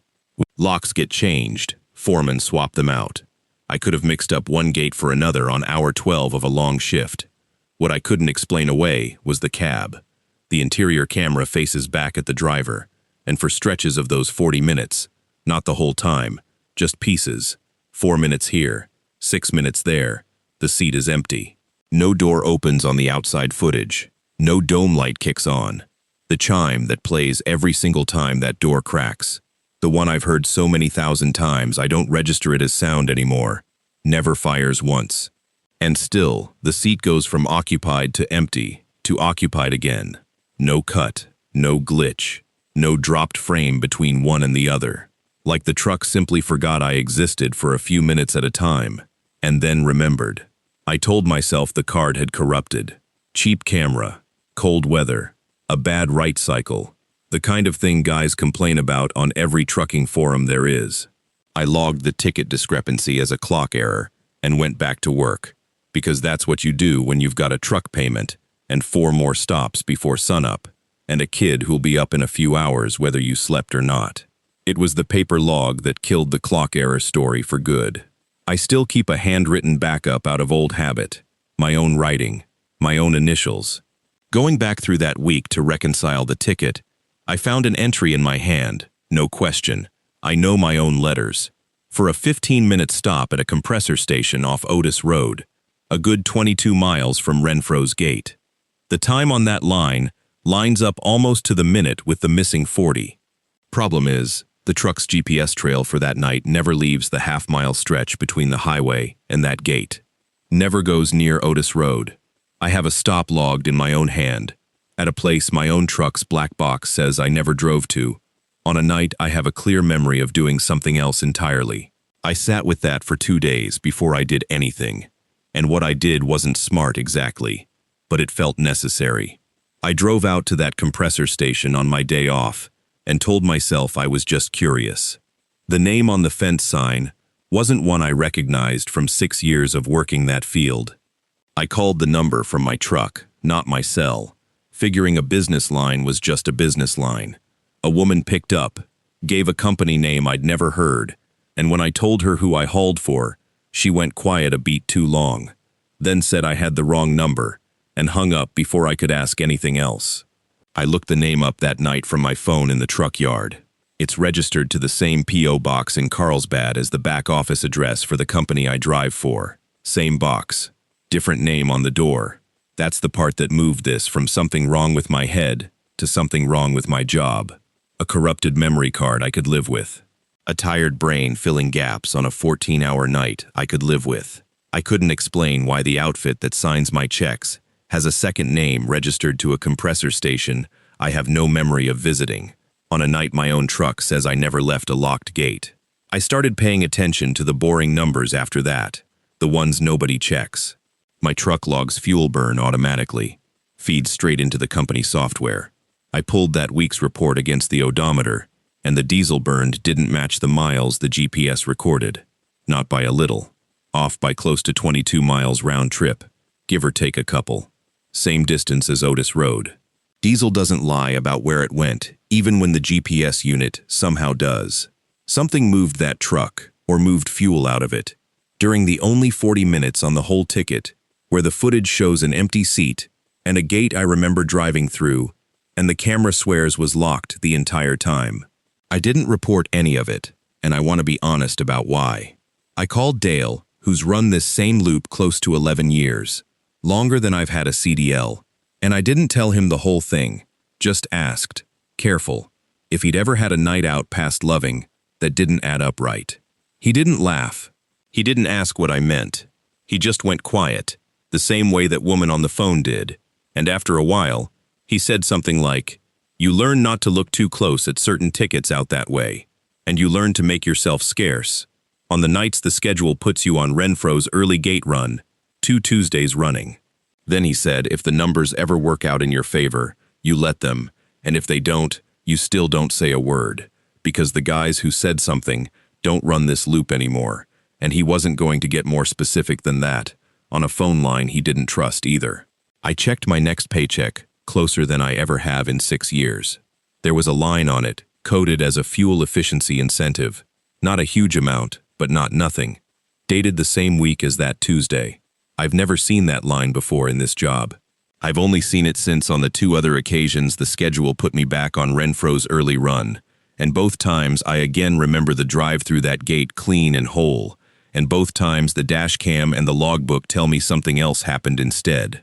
[SPEAKER 1] Locks get changed, foremen swap them out. I could have mixed up one gate for another on hour 12 of a long shift. What I couldn't explain away was the cab. The interior camera faces back at the driver, and for stretches of those 40 minutes, not the whole time, just pieces, 4 minutes here, 6 minutes there, the seat is empty. No door opens on the outside footage. No dome light kicks on. The chime that plays every single time that door cracks. The one I've heard so many thousand times I don't register it as sound anymore. Never fires once. And still, the seat goes from occupied to empty, to occupied again. No cut, no glitch, no dropped frame between one and the other. Like the truck simply forgot I existed for a few minutes at a time, and then remembered. I told myself the card had corrupted. Cheap camera, cold weather, a bad right cycle, the kind of thing guys complain about on every trucking forum there is. I logged the ticket discrepancy as a clock error and went back to work, because that's what you do when you've got a truck payment and 4 more stops before sunup, and a kid who'll be up in a few hours whether you slept or not. It was the paper log that killed the clock error story for good. I still keep a handwritten backup out of old habit, my own writing, my own initials, Going back through that week to reconcile the ticket, I found an entry in my hand, no question. I know my own letters. For a 15-minute stop at a compressor station off Otis Road, a good 22 miles from Renfro's Gate. The time on that line lines up almost to the minute with the missing 40. Problem is, the truck's GPS trail for that night never leaves the half-mile stretch between the highway and that gate. Never goes near Otis Road. I have a stop logged in my own hand, at a place my own truck's black box says I never drove to. On a night I have a clear memory of doing something else entirely. I sat with that for 2 days before I did anything. And what I did wasn't smart exactly, but it felt necessary. I drove out to that compressor station on my day off and told myself I was just curious. The name on the fence sign wasn't one I recognized from 6 years of working that field. I called the number from my truck, not my cell, figuring a business line was just a business line. A woman picked up, gave a company name I'd never heard, and when I told her who I hauled for, she went quiet a beat too long, then said I had the wrong number, and hung up before I could ask anything else. I looked the name up that night from my phone in the truck yard. It's registered to the same P.O. box in Carlsbad as the back office address for the company I drive for. Same box. Different name on the door. That's the part that moved this from something wrong with my head to something wrong with my job. A corrupted memory card I could live with. A tired brain filling gaps on a 14-hour night I could live with. I couldn't explain why the outfit that signs my checks has a second name registered to a compressor station I have no memory of visiting. On a night my own truck says I never left a locked gate. I started paying attention to the boring numbers after that, the ones nobody checks. My truck logs fuel burn automatically, feeds straight into the company software. I pulled that week's report against the odometer, and the diesel burned didn't match the miles the GPS recorded. Not by a little. Off by close to 22 miles round trip, give or take a couple. Same distance as Otis Road. Diesel doesn't lie about where it went, even when the GPS unit somehow does. Something moved that truck, or moved fuel out of it. During the only 40 minutes on the whole ticket, where the footage shows an empty seat and a gate I remember driving through, and the camera swears was locked the entire time. I didn't report any of it, and I want to be honest about why. I called Dale, who's run this same loop close to 11 years, longer than I've had a CDL, and I didn't tell him the whole thing, just asked, careful, if he'd ever had a night out past Loving that didn't add up right. He didn't laugh. He didn't ask what I meant. He just went quiet, the same way that woman on the phone did, and after a while, he said something like, "You learn not to look too close at certain tickets out that way, and you learn to make yourself scarce. On the nights the schedule puts you on Renfro's early gate run, 2 Tuesdays running." Then he said, if the numbers ever work out in your favor, you let them, and if they don't, you still don't say a word, because the guys who said something don't run this loop anymore, and he wasn't going to get more specific than that, on a phone line he didn't trust either. I checked my next paycheck, closer than I ever have in 6 years. There was a line on it, coded as a fuel efficiency incentive. Not a huge amount, but not nothing. Dated the same week as that Tuesday. I've never seen that line before in this job. I've only seen it since on the 2 other occasions the schedule put me back on Renfro's early run, and both times I again remember the drive through that gate clean and whole, and both times the dash cam and the logbook tell me something else happened instead.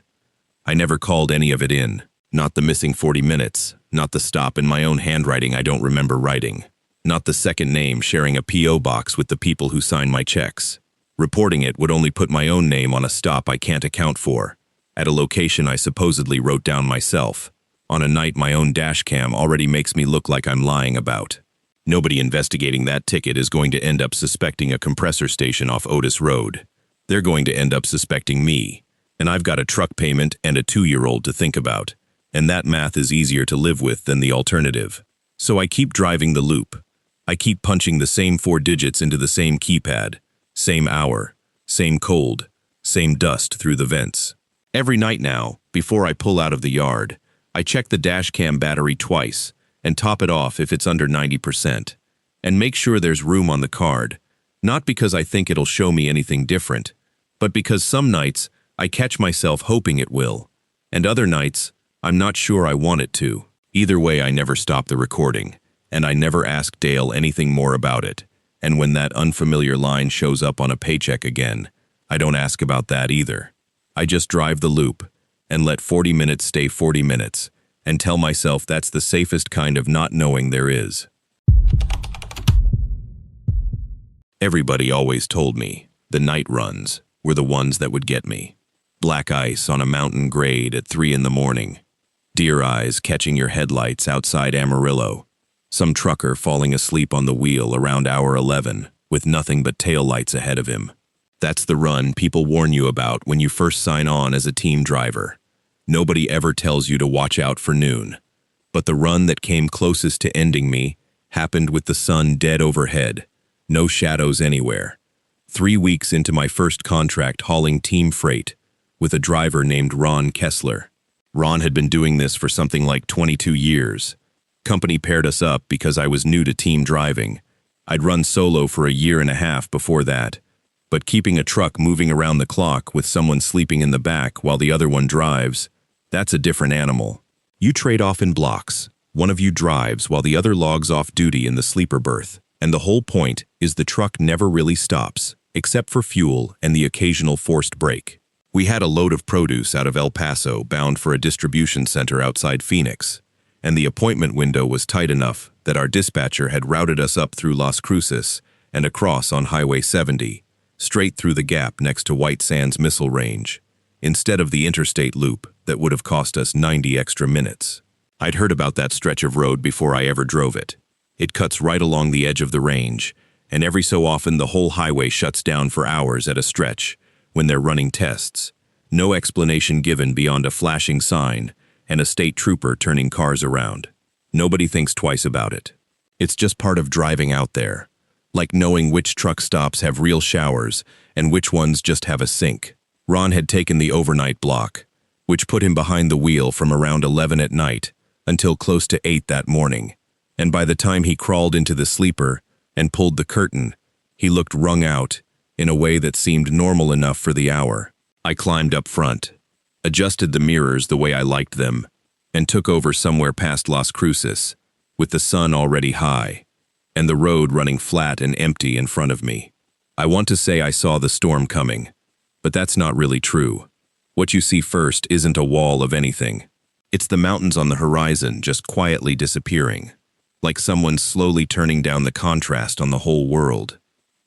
[SPEAKER 1] I never called any of it in. Not the missing 40 minutes, not the stop in my own handwriting I don't remember writing, not the second name sharing a P.O. box with the people who sign my checks. Reporting it would only put my own name on a stop I can't account for, at a location I supposedly wrote down myself, on a night my own dash cam already makes me look like I'm lying about. Nobody investigating that ticket is going to end up suspecting a compressor station off Otis Road. They're going to end up suspecting me, and I've got a truck payment and a 2-year-old to think about, and that math is easier to live with than the alternative. So I keep driving the loop. I keep punching the same 4 digits into the same keypad, same hour, same cold, same dust through the vents. Every night now, before I pull out of the yard, I check the dash cam battery twice and top it off if it's under 90%, and make sure there's room on the card, not because I think it'll show me anything different, but because some nights I catch myself hoping it will, and other nights I'm not sure I want it to. Either way, I never stopped the recording, and I never asked Dale anything more about it. And when that unfamiliar line shows up on a paycheck again, I don't ask about that either. I just drive the loop and let 40 minutes stay 40 minutes and tell myself that's the safest kind of not knowing there is. Everybody always told me the night runs were the ones that would get me. Black ice on a mountain grade at 3 a.m, deer eyes catching your headlights outside Amarillo, some trucker falling asleep on the wheel around hour 11 with nothing but taillights ahead of him. That's the run people warn you about when you first sign on as a team driver. Nobody ever tells you to watch out for noon. But the run that came closest to ending me happened with the sun dead overhead, no shadows anywhere. 3 weeks into my first contract hauling team freight with a driver named Ron Kessler. Ron had been doing this for something like 22 years. Company paired us up because I was new to team driving. I'd run solo for a year and a half before that. But keeping a truck moving around the clock with someone sleeping in the back while the other one drives, that's a different animal. You trade off in blocks. One of you drives while the other logs off duty in the sleeper berth. And the whole point is the truck never really stops, except for fuel and the occasional forced break. We had a load of produce out of El Paso bound for a distribution center outside Phoenix, and the appointment window was tight enough that our dispatcher had routed us up through Las Cruces and across on Highway 70, straight through the gap next to White Sands Missile Range, instead of the interstate loop that would have cost us 90 extra minutes. I'd heard about that stretch of road before I ever drove it. It cuts right along the edge of the range, and every so often the whole highway shuts down for hours at a stretch when they're running tests. No explanation given beyond a flashing sign and a state trooper turning cars around. Nobody thinks twice about it. It's just part of driving out there, like knowing which truck stops have real showers and which ones just have a sink. Ron had taken the overnight block, which put him behind the wheel from around 11 at night until close to 8 that morning. And by the time he crawled into the sleeper and pulled the curtain, he looked wrung out in a way that seemed normal enough for the hour. I climbed up front, adjusted the mirrors the way I liked them, and took over somewhere past Las Cruces, with the sun already high, and the road running flat and empty in front of me. I want to say I saw the storm coming, but that's not really true. What you see first isn't a wall of anything. It's the mountains on the horizon just quietly disappearing, like someone slowly turning down the contrast on the whole world.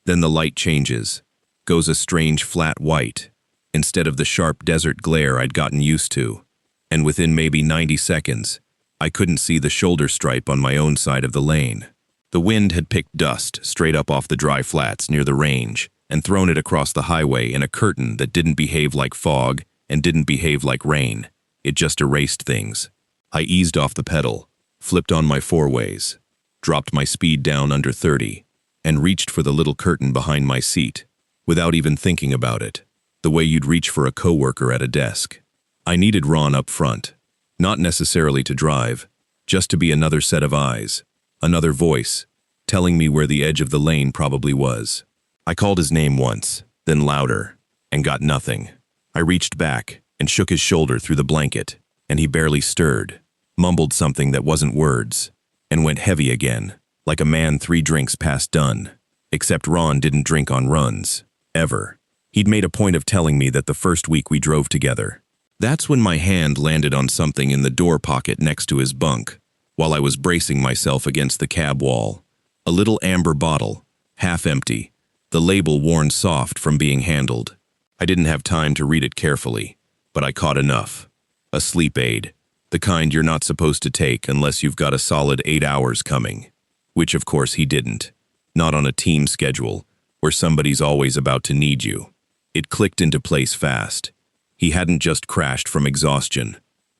[SPEAKER 1] Then the light changes, goes a strange flat white, instead of the sharp desert glare I'd gotten used to. And within maybe 90 seconds, I couldn't see the shoulder stripe on my own side of the lane. The wind had picked dust straight up off the dry flats near the range and thrown it across the highway in a curtain that didn't behave like fog and didn't behave like rain. It just erased things. I eased off the pedal, flipped on my four-ways, dropped my speed down under 30, and reached for the little curtain behind my seat, without even thinking about it, the way you'd reach for a coworker at a desk. I needed Ron up front, not necessarily to drive, just to be another set of eyes, another voice, telling me where the edge of the lane probably was. I called his name once, then louder, and got nothing. I reached back and shook his shoulder through the blanket, and he barely stirred, mumbled something that wasn't words, and went heavy again, like a man 3 drinks past done. Except Ron didn't drink on runs, ever. He'd made a point of telling me that the first week we drove together. That's when my hand landed on something in the door pocket next to his bunk, while I was bracing myself against the cab wall. A little amber bottle, half empty, the label worn soft from being handled. I didn't have time to read it carefully, but I caught enough. A sleep aid, the kind you're not supposed to take unless you've got a solid 8 hours coming. Which of course he didn't. Not on a team schedule, where somebody's always about to need you. It clicked into place fast. He hadn't just crashed from exhaustion.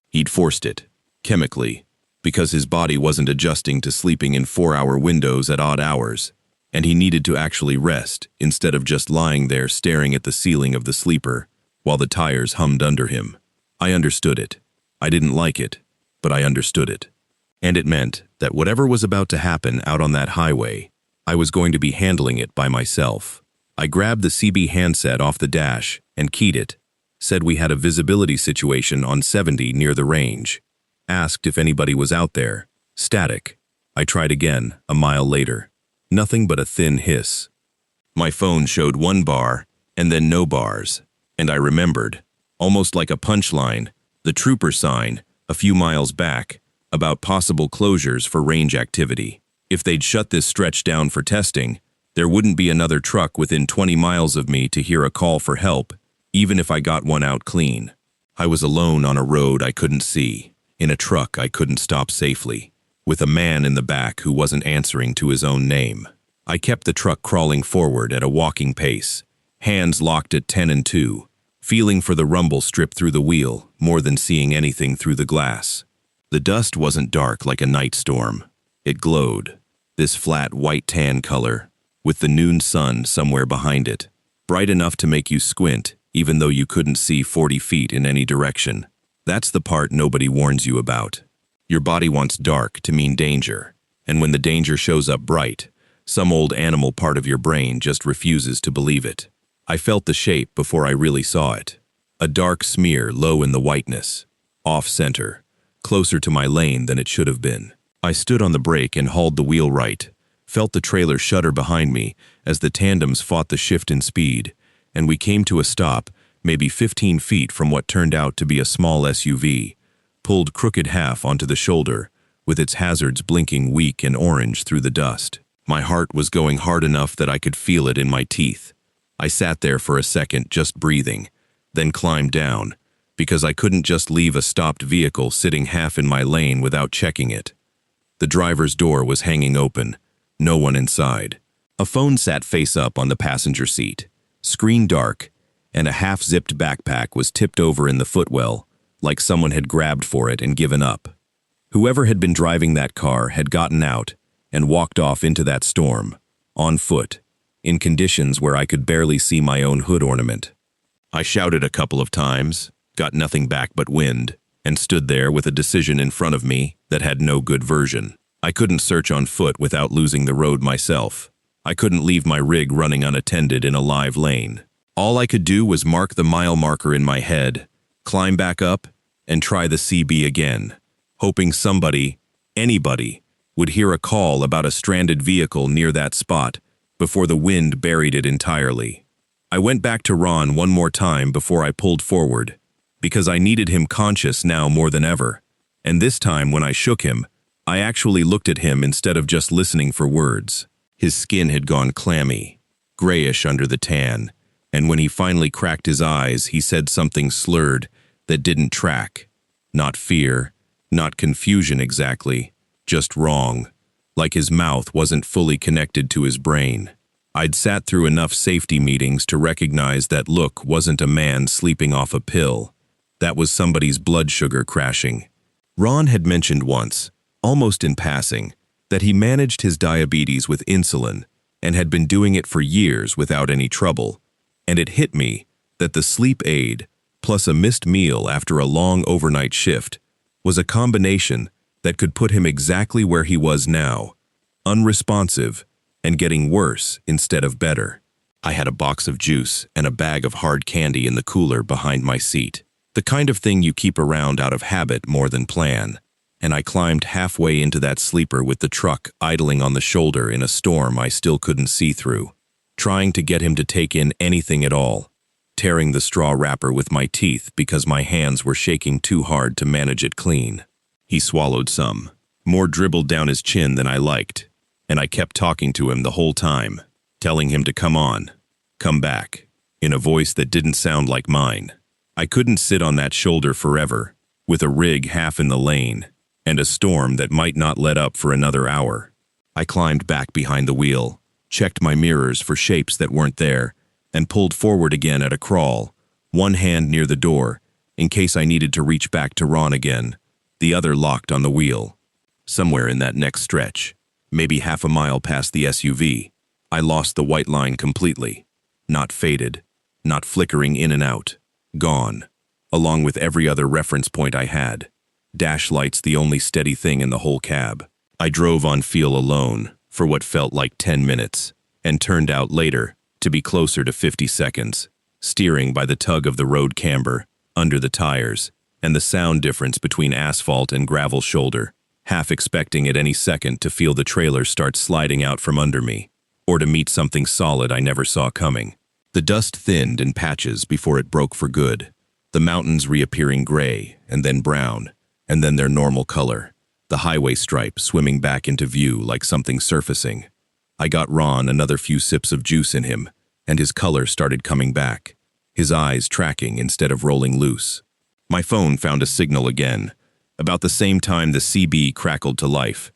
[SPEAKER 1] He'd forced it, chemically, because his body wasn't adjusting to sleeping in 4-hour windows at odd hours, and he needed to actually rest instead of just lying there staring at the ceiling of the sleeper while the tires hummed under him. I understood it. I didn't like it, but I understood it. And it meant that whatever was about to happen out on that highway, I was going to be handling it by myself. I grabbed the CB handset off the dash and keyed it, said we had a visibility situation on 70 near the range, Asked if anybody was out there. Static. I tried again, a mile later. Nothing but a thin hiss. My phone showed 1 bar, and then no bars. And I remembered, almost like a punchline, the trooper sign, a few miles back, about possible closures for range activity. If they'd shut this stretch down for testing, there wouldn't be another truck within 20 miles of me to hear a call for help, even if I got one out clean. I was alone on a road I couldn't see, in a truck I couldn't stop safely, with a man in the back who wasn't answering to his own name. I kept the truck crawling forward at a walking pace, hands locked at 10 and 2, feeling for the rumble strip through the wheel more than seeing anything through the glass. The dust wasn't dark like a night storm. It glowed, this flat white-tan color, with the noon sun somewhere behind it, bright enough to make you squint, even though you couldn't see 40 feet in any direction. That's the part nobody warns you about. Your body wants dark to mean danger, and when the danger shows up bright, some old animal part of your brain just refuses to believe it. I felt the shape before I really saw it. A dark smear low in the whiteness, off-center, closer to my lane than it should have been. I stood on the brake and hauled the wheel right, felt the trailer shudder behind me as the tandems fought the shift in speed, and we came to a stop, maybe 15 feet from what turned out to be a small SUV, pulled crooked half onto the shoulder, with its hazards blinking weak and orange through the dust. My heart was going hard enough that I could feel it in my teeth. I sat there for a second just breathing, then climbed down, because I couldn't just leave a stopped vehicle sitting half in my lane without checking it. The driver's door was hanging open, no one inside. A phone sat face up on the passenger seat, screen dark, and a half-zipped backpack was tipped over in the footwell, like someone had grabbed for it and given up. Whoever had been driving that car had gotten out and walked off into that storm, on foot, in conditions where I could barely see my own hood ornament. I shouted a couple of times, got nothing back but wind, and stood there with a decision in front of me that had no good version. I couldn't search on foot without losing the road myself. I couldn't leave my rig running unattended in a live lane. All I could do was mark the mile marker in my head, climb back up, and try the CB again, hoping somebody, anybody, would hear a call about a stranded vehicle near that spot before the wind buried it entirely. I went back to Ron one more time before I pulled forward, because I needed him conscious now more than ever, and this time when I shook him, I actually looked at him instead of just listening for words. His skin had gone clammy, grayish under the tan, and when he finally cracked his eyes, he said something slurred that didn't track. Not fear, not confusion exactly, just wrong, like his mouth wasn't fully connected to his brain. I'd sat through enough safety meetings to recognize that look wasn't a man sleeping off a pill. That was somebody's blood sugar crashing. Ron had mentioned once, almost in passing, that he managed his diabetes with insulin and had been doing it for years without any trouble, and it hit me that the sleep aid, plus a missed meal after a long overnight shift, was a combination that could put him exactly where he was now, unresponsive and getting worse instead of better. I had a box of juice and a bag of hard candy in the cooler behind my seat, the kind of thing you keep around out of habit more than plan, and I climbed halfway into that sleeper with the truck idling on the shoulder in a storm I still couldn't see through, trying to get him to take in anything at all, tearing the straw wrapper with my teeth because my hands were shaking too hard to manage it clean. He swallowed some, more dribbled down his chin than I liked, and I kept talking to him the whole time, telling him to come on, come back, in a voice that didn't sound like mine. I couldn't sit on that shoulder forever, with a rig half in the lane, and a storm that might not let up for another hour. I climbed back behind the wheel, checked my mirrors for shapes that weren't there, and pulled forward again at a crawl, one hand near the door, in case I needed to reach back to Ron again, the other locked on the wheel. Somewhere in that next stretch, maybe half a mile past the SUV, I lost the white line completely. Not faded, not flickering in and out, gone, along with every other reference point I had. Dash lights the only steady thing in the whole cab. I drove on feel alone for what felt like 10 minutes, and turned out later to be closer to 50 seconds, steering by the tug of the road camber, under the tires, and the sound difference between asphalt and gravel shoulder, half expecting at any second to feel the trailer start sliding out from under me, or to meet something solid I never saw coming. The dust thinned in patches before it broke for good, the mountains reappearing gray, and then brown, and then their normal color, the highway stripe swimming back into view like something surfacing. I got Ron another few sips of juice in him, and his color started coming back, his eyes tracking instead of rolling loose. My phone found a signal again. About the same time the CB crackled to life,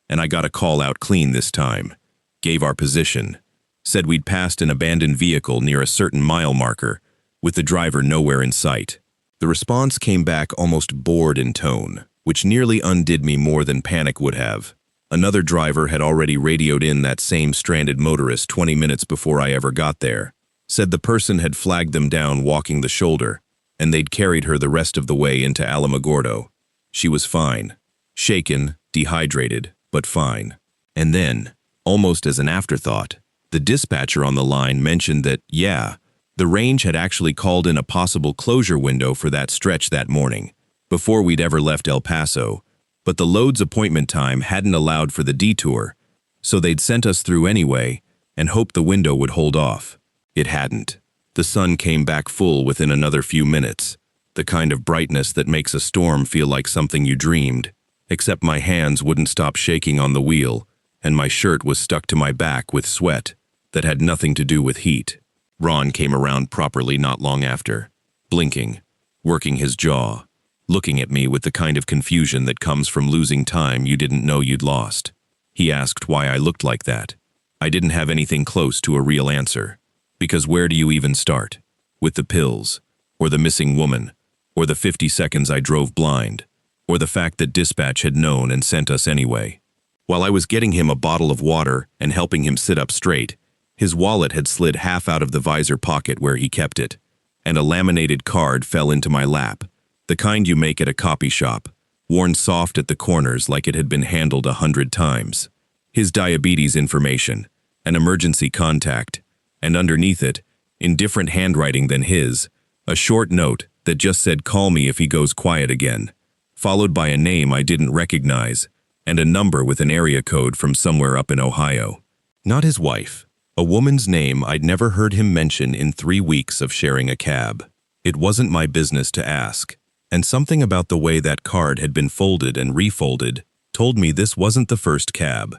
[SPEAKER 1] and I got a call out clean this time. Gave our position. Said we'd passed an abandoned vehicle near a certain mile marker, with the driver nowhere in sight. The response came back almost bored in tone, which nearly undid me more than panic would have. Another driver had already radioed in that same stranded motorist 20 minutes before I ever got there. Said the person had flagged them down walking the shoulder, and they'd carried her the rest of the way into Alamogordo. She was fine. Shaken, dehydrated, but fine. And then, almost as an afterthought, the dispatcher on the line mentioned that, yeah, the range had actually called in a possible closure window for that stretch that morning, before we'd ever left El Paso, but the load's appointment time hadn't allowed for the detour, so they'd sent us through anyway and hoped the window would hold off. It hadn't. The sun came back full within another few minutes, the kind of brightness that makes a storm feel like something you dreamed, except my hands wouldn't stop shaking on the wheel, and my shirt was stuck to my back with sweat that had nothing to do with heat. Ron came around properly not long after, blinking, working his jaw, looking at me with the kind of confusion that comes from losing time you didn't know you'd lost. He asked why I looked like that. I didn't have anything close to a real answer, because where do you even start? With the pills, or the missing woman, or the 50 seconds I drove blind, or the fact that dispatch had known and sent us anyway. While I was getting him a bottle of water and helping him sit up straight, his wallet had slid half out of the visor pocket where he kept it, and a laminated card fell into my lap, the kind you make at a copy shop, worn soft at the corners like it had been handled 100 times. His diabetes information, an emergency contact, and underneath it, in different handwriting than his, a short note that just said call me if he goes quiet again, followed by a name I didn't recognize, and a number with an area code from somewhere up in Ohio. Not his wife, a woman's name I'd never heard him mention in 3 weeks of sharing a cab. It wasn't my business to ask, and something about the way that card had been folded and refolded told me this wasn't the first cab,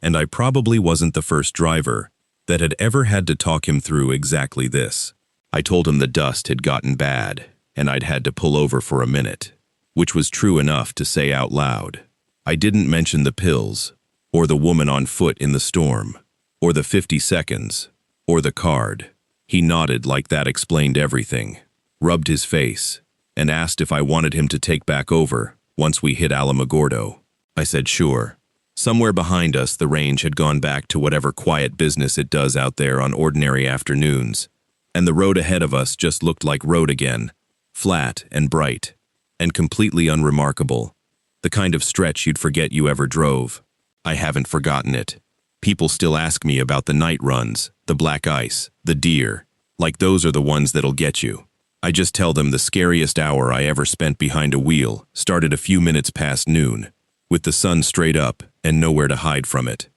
[SPEAKER 1] and I probably wasn't the first driver that had ever had to talk him through exactly this. I told him the dust had gotten bad, and I'd had to pull over for a minute, which was true enough to say out loud. I didn't mention the pills, or the woman on foot in the storm, or the 50 seconds, or the card. He nodded like that explained everything, rubbed his face, and asked if I wanted him to take back over once we hit Alamogordo. I said sure. Somewhere behind us, the range had gone back to whatever quiet business it does out there on ordinary afternoons, and the road ahead of us just looked like road again, flat and bright, and completely unremarkable, the kind of stretch you'd forget you ever drove. I haven't forgotten it. People still ask me about the night runs, the black ice, the deer, like those are the ones that'll get you. I just tell them the scariest hour I ever spent behind a wheel started a few minutes past noon, with the sun straight up and nowhere to hide from it.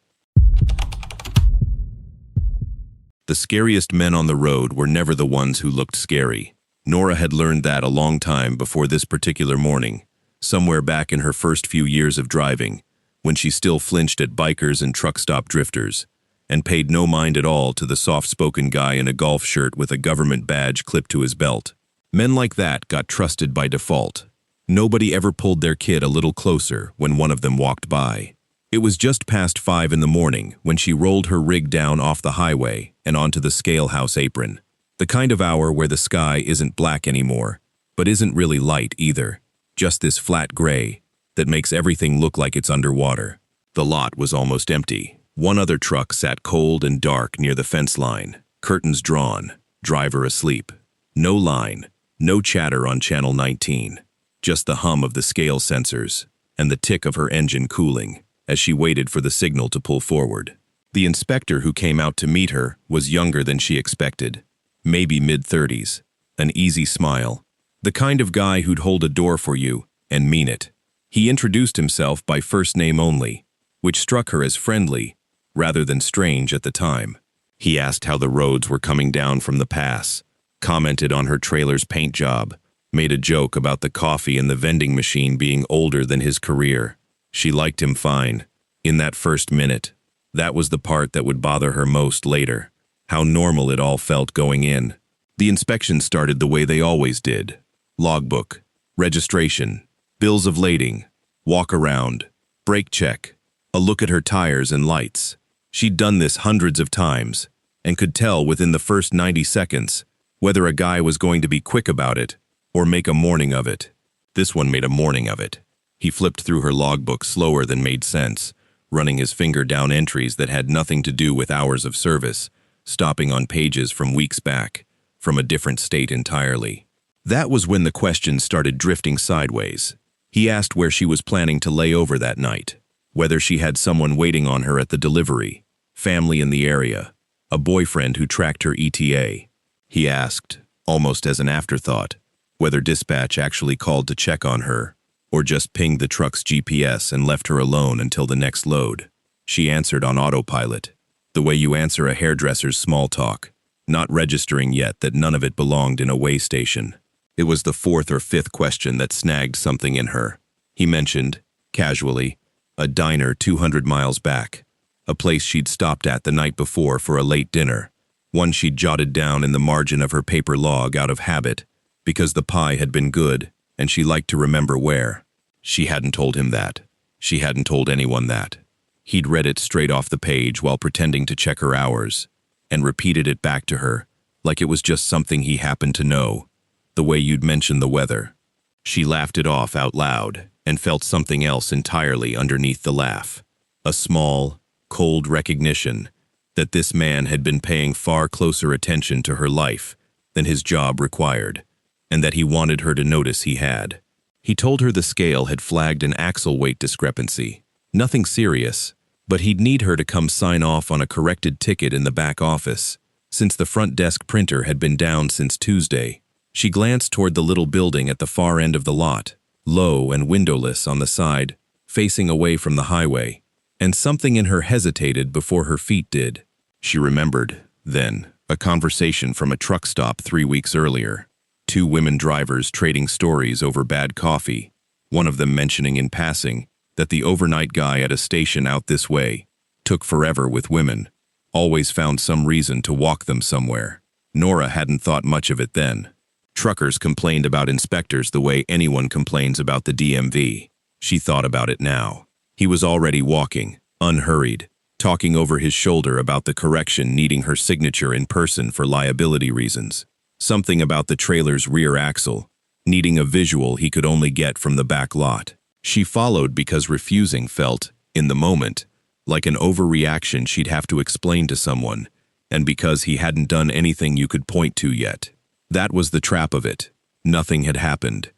[SPEAKER 1] The scariest men on the road were never the ones who looked scary. Nora had learned that a long time before this particular morning, somewhere back in her first few years of driving, when she still flinched at bikers and truck stop drifters, and paid no mind at all to the soft-spoken guy in a golf shirt with a government badge clipped to his belt. Men like that got trusted by default. Nobody ever pulled their kid a little closer when one of them walked by. It was just past 5 in the morning when she rolled her rig down off the highway and onto the scale house apron. The kind of hour where the sky isn't black anymore, but isn't really light either. Just this flat gray that makes everything look like it's underwater. The lot was almost empty. One other truck sat cold and dark near the fence line, curtains drawn, driver asleep. No line, no chatter on channel 19. Just the hum of the scale sensors and the tick of her engine cooling as she waited for the signal to pull forward. The inspector who came out to meet her was younger than she expected, maybe mid-30s, an easy smile, The kind of guy who'd hold a door for you and mean it. He introduced himself by first name only, which struck her as friendly rather than strange at the time. He asked how the roads were coming down from the pass, commented on her trailer's paint job, made a joke about the coffee and the vending machine being older than his career. She liked him fine. In that first minute, that was the part that would bother her most later. How normal it all felt going in. The inspection started the way they always did. Logbook, registration, bills of lading, walk around, brake check, a look at her tires and lights. She'd done this hundreds of times and could tell within the first 90 seconds whether a guy was going to be quick about it or make a morning of it. This one made a morning of it. He flipped through her logbook slower than made sense, running his finger down entries that had nothing to do with hours of service, stopping on pages from weeks back, from a different state entirely. That was when the questions started drifting sideways. He asked where she was planning to lay over that night, whether she had someone waiting on her at the delivery, family in the area, a boyfriend who tracked her ETA. He asked, almost as an afterthought, whether dispatch actually called to check on her, or just pinged the truck's GPS and left her alone until the next load. She answered on autopilot, the way you answer a hairdresser's small talk, not registering yet that none of it belonged in a way station. It was the fourth or fifth question that snagged something in her. He mentioned, casually, a diner 200 miles back, a place she'd stopped at the night before for a late dinner, one she'd jotted down in the margin of her paper log out of habit, because the pie had been good and she liked to remember where. She hadn't told him that. She hadn't told anyone that. He'd read it straight off the page while pretending to check her hours, and repeated it back to her, like it was just something he happened to know, the way you'd mention the weather. She laughed it off out loud, and felt something else entirely underneath the laugh. A small, cold recognition that this man had been paying far closer attention to her life than his job required, and that he wanted her to notice he had. He told her the scale had flagged an axle weight discrepancy. Nothing serious, but he'd need her to come sign off on a corrected ticket in the back office, since the front desk printer had been down since Tuesday. She glanced toward the little building at the far end of the lot, low and windowless on the side, facing away from the highway, and something in her hesitated before her feet did. She remembered, then, a conversation from a truck stop 3 weeks earlier. 2 women drivers trading stories over bad coffee, one of them mentioning in passing that the overnight guy at a station out this way took forever with women, always found some reason to walk them somewhere. Nora hadn't thought much of it then. Truckers complained about inspectors the way anyone complains about the DMV. She thought about it now. He was already walking, unhurried, talking over his shoulder about the correction needing her signature in person for liability reasons. Something about the trailer's rear axle, needing a visual he could only get from the back lot. She followed because refusing felt, in the moment, like an overreaction she'd have to explain to someone, and because he hadn't done anything you could point to yet. That was the trap of it. Nothing had happened.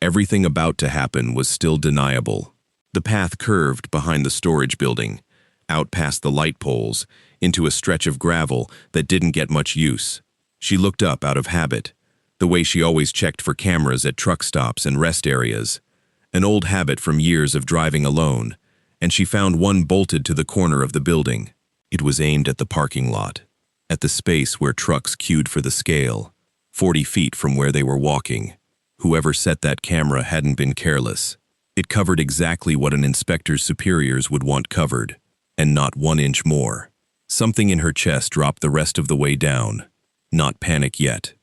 [SPEAKER 1] Everything about to happen was still deniable. The path curved behind the storage building, out past the light poles, into a stretch of gravel that didn't get much use. She looked up out of habit, the way she always checked for cameras at truck stops and rest areas, an old habit from years of driving alone, and she found one bolted to the corner of the building. It was aimed at the parking lot, at the space where trucks queued for the scale, 40 feet from where they were walking. Whoever set that camera hadn't been careless. It covered exactly what an inspector's superiors would want covered, and not 1 inch more. Something in her chest dropped the rest of the way down. Not panic yet.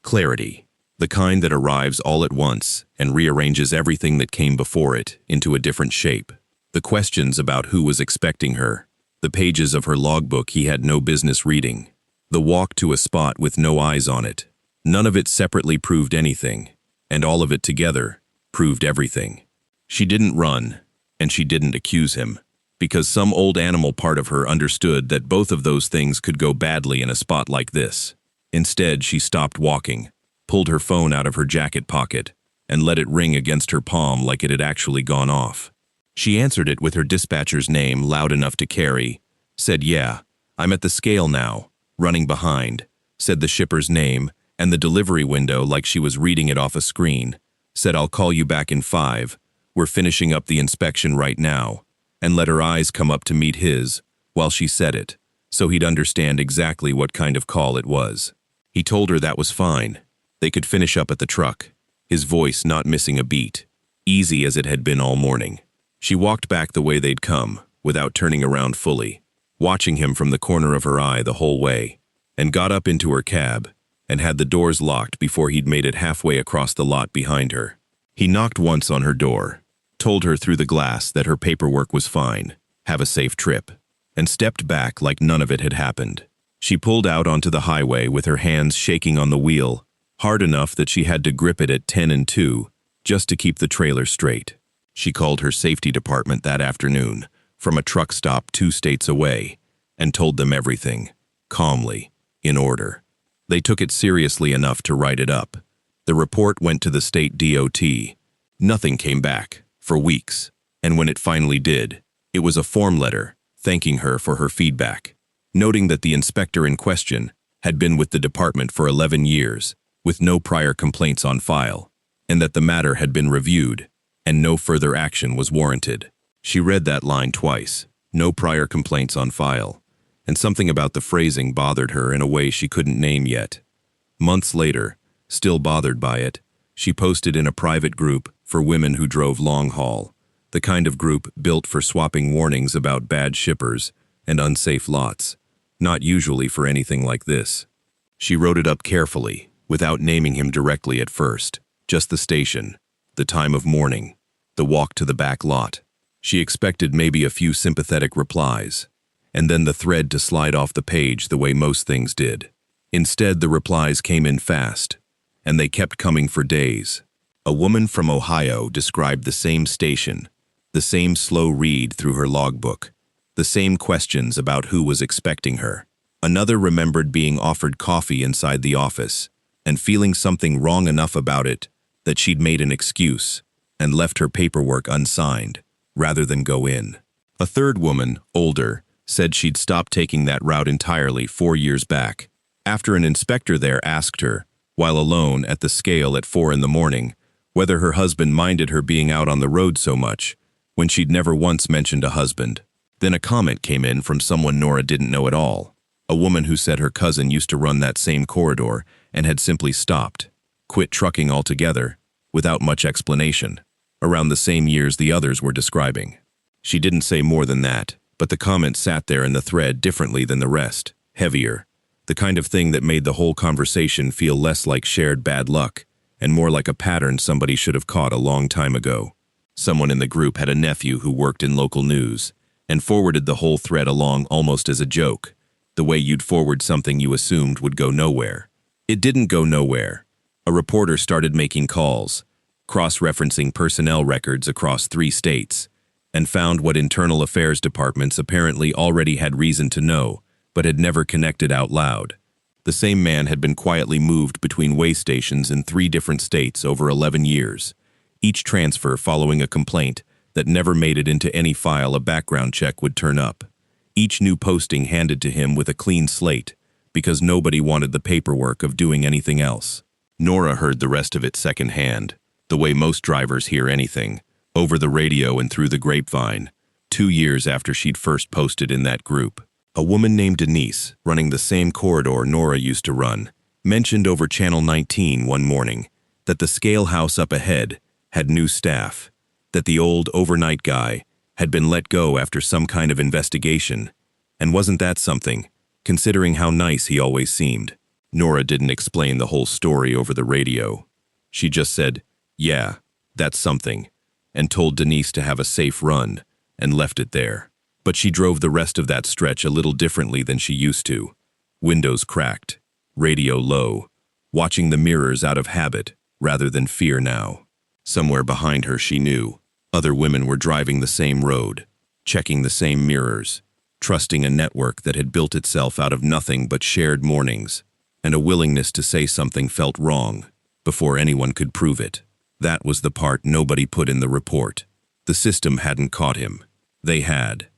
[SPEAKER 1] Clarity, the kind that arrives all at once and rearranges everything that came before it into a different shape. The questions about who was expecting her, the pages of her logbook he had no business reading, the walk to a spot with no eyes on it. None of it separately proved anything, and all of it together proved everything. She didn't run, and she didn't accuse him, because some old animal part of her understood that both of those things could go badly in a spot like this. Instead, she stopped walking, pulled her phone out of her jacket pocket, and let it ring against her palm like it had actually gone off. She answered it with her dispatcher's name loud enough to carry, said, "Yeah, I'm at the scale now, running behind," said the shipper's name, and the delivery window, like she was reading it off a screen, said, "I'll call you back in 5. We're finishing up the inspection right now," and let her eyes come up to meet his while she said it, so he'd understand exactly what kind of call it was. He told her that was fine. They could finish up at the truck, his voice not missing a beat, easy as it had been all morning. She walked back the way they'd come, without turning around fully, watching him from the corner of her eye the whole way, and got up into her cab and had the doors locked before he'd made it halfway across the lot behind her. He knocked once on her door, told her through the glass that her paperwork was fine, have a safe trip, and stepped back like none of it had happened. She pulled out onto the highway with her hands shaking on the wheel, hard enough that she had to grip it at 10 and 2 just to keep the trailer straight. She called her safety department that afternoon from a truck stop 2 states away and told them everything, calmly, in order. They took it seriously enough to write it up. The report went to the state DOT. Nothing came back for weeks, and when it finally did, it was a form letter thanking her for her feedback, noting that the inspector in question had been with the department for 11 years, with no prior complaints on file, and that the matter had been reviewed, and no further action was warranted. She read that line twice, no prior complaints on file, and something about the phrasing bothered her in a way she couldn't name yet. Months later, still bothered by it, she posted in a private group for women who drove long haul, the kind of group built for swapping warnings about bad shippers and unsafe lots, not usually for anything like this. She wrote it up carefully, without naming him directly at first, just the station, the time of morning, the walk to the back lot. She expected maybe a few sympathetic replies, and then the thread to slide off the page the way most things did. Instead, the replies came in fast, and they kept coming for days. A woman from Ohio described the same station, the same slow read through her logbook, the same questions about who was expecting her. Another remembered being offered coffee inside the office and feeling something wrong enough about it that she'd made an excuse and left her paperwork unsigned rather than go in. A third woman, older, said she'd stopped taking that route entirely 4 years back, after an inspector there asked her, while alone at the scale at 4 in the morning, whether her husband minded her being out on the road so much, when she'd never once mentioned a husband. Then a comment came in from someone Nora didn't know at all, a woman who said her cousin used to run that same corridor and had simply stopped, quit trucking altogether, without much explanation, around the same years the others were describing. She didn't say more than that, but the comment sat there in the thread differently than the rest, heavier, the kind of thing that made the whole conversation feel less like shared bad luck and more like a pattern somebody should have caught a long time ago. Someone in the group had a nephew who worked in local news and forwarded the whole thread along almost as a joke, the way you'd forward something you assumed would go nowhere. It didn't go nowhere. A reporter started making calls, cross-referencing personnel records across 3 states, and found what internal affairs departments apparently already had reason to know, but had never connected out loud. The same man had been quietly moved between way stations in 3 different states over 11 years, each transfer following a complaint that never made it into any file a background check would turn up. Each new posting handed to him with a clean slate, because nobody wanted the paperwork of doing anything else. Nora heard the rest of it secondhand, the way most drivers hear anything, over the radio and through the grapevine, 2 years after she'd first posted in that group. A woman named Denise, running the same corridor Nora used to run, mentioned over Channel 19 one morning that the scale house up ahead had new staff, that the old overnight guy had been let go after some kind of investigation, and wasn't that something, considering how nice he always seemed. Nora didn't explain the whole story over the radio. She just said, "Yeah, that's something," and told Denise to have a safe run, and left it there. But she drove the rest of that stretch a little differently than she used to. Windows cracked, radio low, watching the mirrors out of habit rather than fear now. Somewhere behind her, she knew, other women were driving the same road, checking the same mirrors, trusting a network that had built itself out of nothing but shared mornings, and a willingness to say something felt wrong before anyone could prove it. That was the part nobody put in the report. The system hadn't caught him. They had.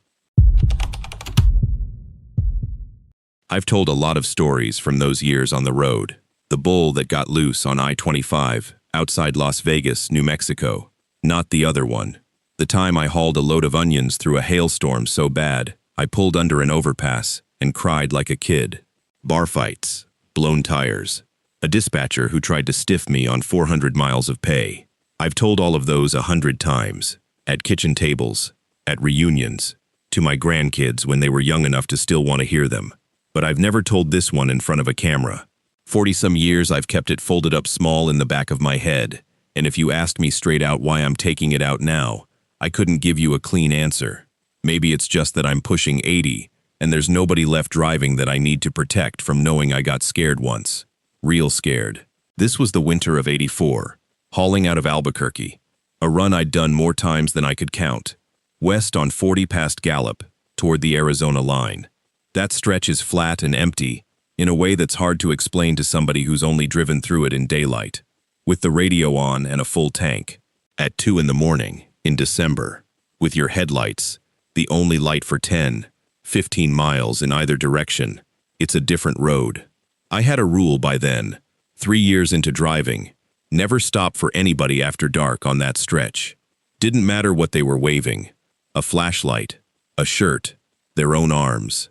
[SPEAKER 1] I've told a lot of stories from those years on the road, The bull that got loose on I-25, outside Las Vegas, New Mexico. Not the other one. The time I hauled a load of onions through a hailstorm so bad, I pulled under an overpass and cried like a kid. Bar fights, blown tires, a dispatcher who tried to stiff me on 400 miles of pay. I've told all of those 100 times, at kitchen tables, at reunions, to my grandkids when they were young enough to still want to hear them. But I've never told this one in front of a camera. 40-some years I've kept it folded up small in the back of my head, and if you asked me straight out why I'm taking it out now, I couldn't give you a clean answer. Maybe it's just that I'm pushing 80, and there's nobody left driving that I need to protect from knowing I got scared once. Real scared. This was the winter of '84, hauling out of Albuquerque, a run I'd done more times than I could count. West on 40 past Gallup, toward the Arizona line. That stretch is flat and empty, in a way that's hard to explain to somebody who's only driven through it in daylight. With the radio on and a full tank. At 2 in the morning, in December, with your headlights, the only light for 10, 15 miles in either direction. It's a different road. I had a rule by then, 3 years into driving, never stop for anybody after dark on that stretch. Didn't matter what they were waving. A flashlight, a shirt, their own arms.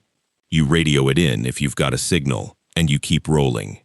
[SPEAKER 1] You radio it in if you've got a signal, and you keep rolling.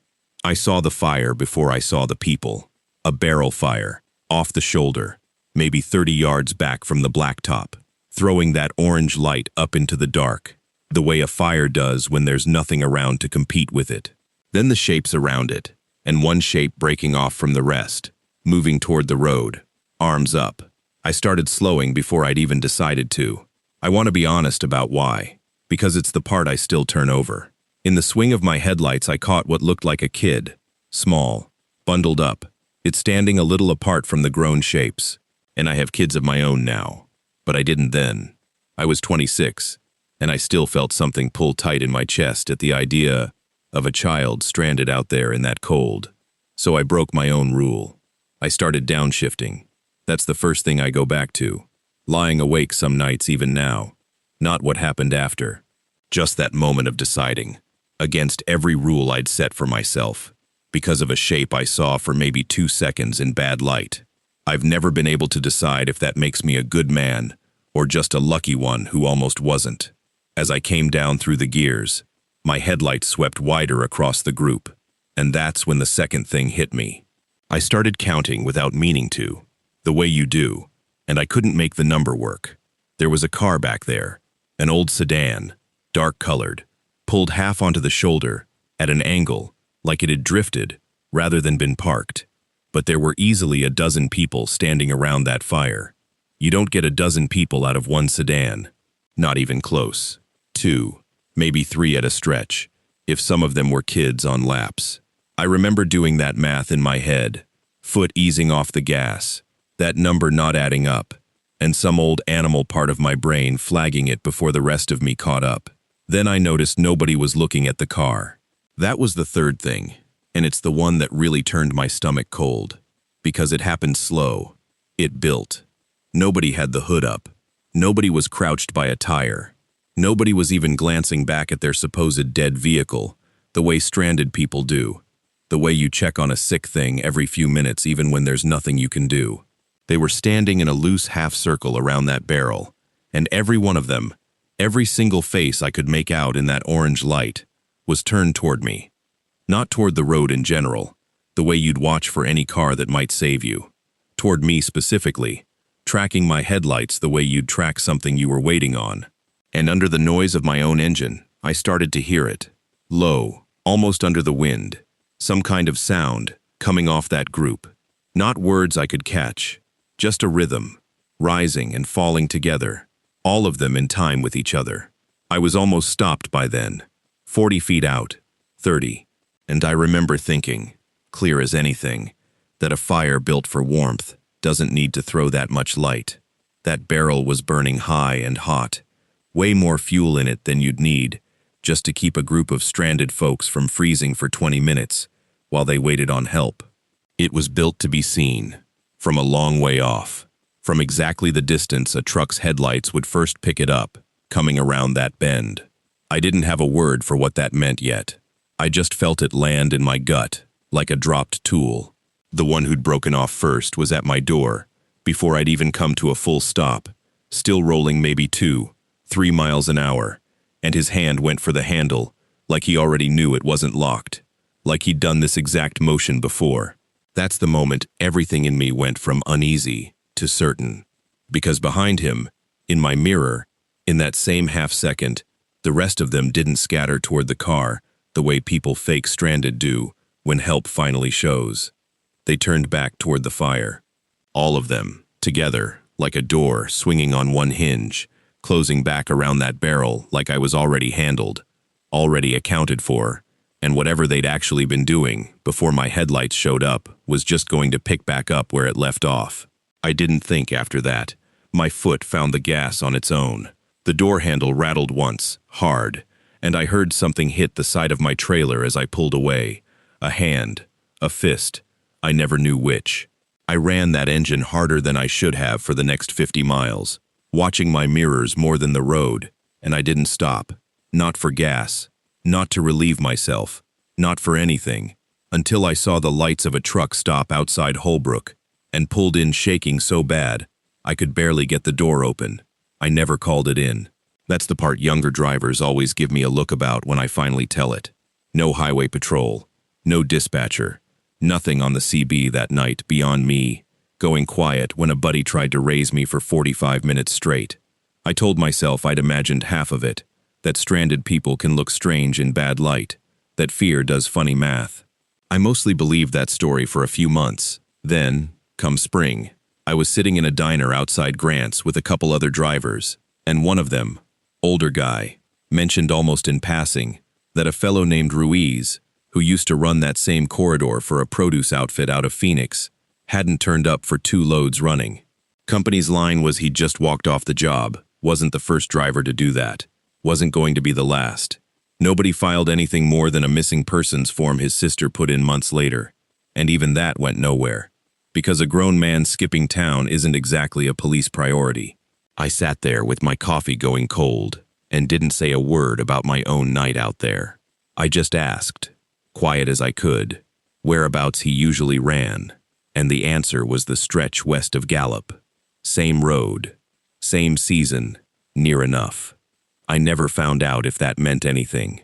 [SPEAKER 1] I saw the fire before I saw the people. A barrel fire, off the shoulder, maybe 30 yards back from the blacktop, throwing that orange light up into the dark, the way a fire does when there's nothing around to compete with it. Then the shapes around it, and one shape breaking off from the rest, moving toward the road, arms up. I started slowing before I'd even decided to. I want to be honest about why, because it's the part I still turn over. In the swing of my headlights, I caught what looked like a kid, small, bundled up. It's standing a little apart from the grown shapes, and I have kids of my own now. But I didn't then. I was 26, and I still felt something pull tight in my chest at the idea of a child stranded out there in that cold. So I broke my own rule. I started downshifting. That's the first thing I go back to. Lying awake some nights even now. Not what happened after. Just that moment of deciding. Against every rule I'd set for myself. Because of a shape I saw for maybe 2 seconds in bad light. I've never been able to decide if that makes me a good man, or just a lucky one who almost wasn't. As I came down through the gears, my headlights swept wider across the group, and that's when the second thing hit me. I started counting without meaning to, the way you do, and I couldn't make the number work. There was a car back there, an old sedan, dark-colored, pulled half onto the shoulder, at an angle, like it had drifted, rather than been parked. But there were easily a dozen people standing around that fire. You don't get a dozen people out of one sedan. Not even close. 2, maybe 3 at a stretch, if some of them were kids on laps. I remember doing that math in my head, foot easing off the gas, that number not adding up, and some old animal part of my brain flagging it before the rest of me caught up. Then I noticed nobody was looking at the car. That was the third thing, and it's the one that really turned my stomach cold, because it happened slow. It built. Nobody had the hood up. Nobody was crouched by a tire. Nobody was even glancing back at their supposed dead vehicle, the way stranded people do. The way you check on a sick thing every few minutes even when there's nothing you can do. They were standing in a loose half circle around that barrel, and every one of them, every single face I could make out in that orange light, was turned toward me. Not toward the road in general, the way you'd watch for any car that might save you. Toward me specifically, tracking my headlights the way you'd track something you were waiting on. And under the noise of my own engine, I started to hear it. Low, almost under the wind. Some kind of sound, coming off that group. Not words I could catch, just a rhythm, rising and falling together, all of them in time with each other. I was almost stopped by then, 40 feet out, 30, and I remember thinking, clear as anything, that a fire built for warmth doesn't need to throw that much light. That barrel was burning high and hot, way more fuel in it than you'd need, just to keep a group of stranded folks from freezing for 20 minutes while they waited on help. It was built to be seen, from a long way off, from exactly the distance a truck's headlights would first pick it up, coming around that bend. I didn't have a word for what that meant yet. I just felt it land in my gut, like a dropped tool. The one who'd broken off first was at my door, before I'd even come to a full stop, still rolling maybe 2-3 miles an hour, and his hand went for the handle, like he already knew it wasn't locked, like he'd done this exact motion before. That's the moment everything in me went from uneasy to certain, because behind him, in my mirror, in that same half-second, the rest of them didn't scatter toward the car the way people fake stranded do when help finally shows. They turned back toward the fire. All of them, together, like a door swinging on one hinge, closing back around that barrel like I was already handled, already accounted for, and whatever they'd actually been doing before my headlights showed up was just going to pick back up where it left off. I didn't think after that. My foot found the gas on its own. The door handle rattled once, hard, and I heard something hit the side of my trailer as I pulled away. A hand, a fist, I never knew which. I ran that engine harder than I should have for the next 50 miles, watching my mirrors more than the road, and I didn't stop. Not for gas, not to relieve myself, not for anything, until I saw the lights of a truck stop outside Holbrook and pulled in shaking so bad I could barely get the door open. I never called it in. That's the part younger drivers always give me a look about when I finally tell it. No highway patrol, no dispatcher, nothing on the CB that night beyond me, going quiet when a buddy tried to raise me for 45 minutes straight. I told myself I'd imagined half of it, that stranded people can look strange in bad light, that fear does funny math. I mostly believed that story for a few months. Then, come spring, I was sitting in a diner outside Grant's with a couple other drivers, and one of them, older guy, mentioned almost in passing that a fellow named Ruiz, who used to run that same corridor for a produce outfit out of Phoenix, hadn't turned up for 2 loads running. Company's line was he'd just walked off the job, wasn't the first driver to do that, wasn't going to be the last. Nobody filed anything more than a missing persons form his sister put in months later, and even that went nowhere, because a grown man skipping town isn't exactly a police priority. I sat there with my coffee going cold and didn't say a word about my own night out there. I just asked, quiet as I could, whereabouts he usually ran, and the answer was the stretch west of Gallup. Same road, same season, near enough. I never found out if that meant anything.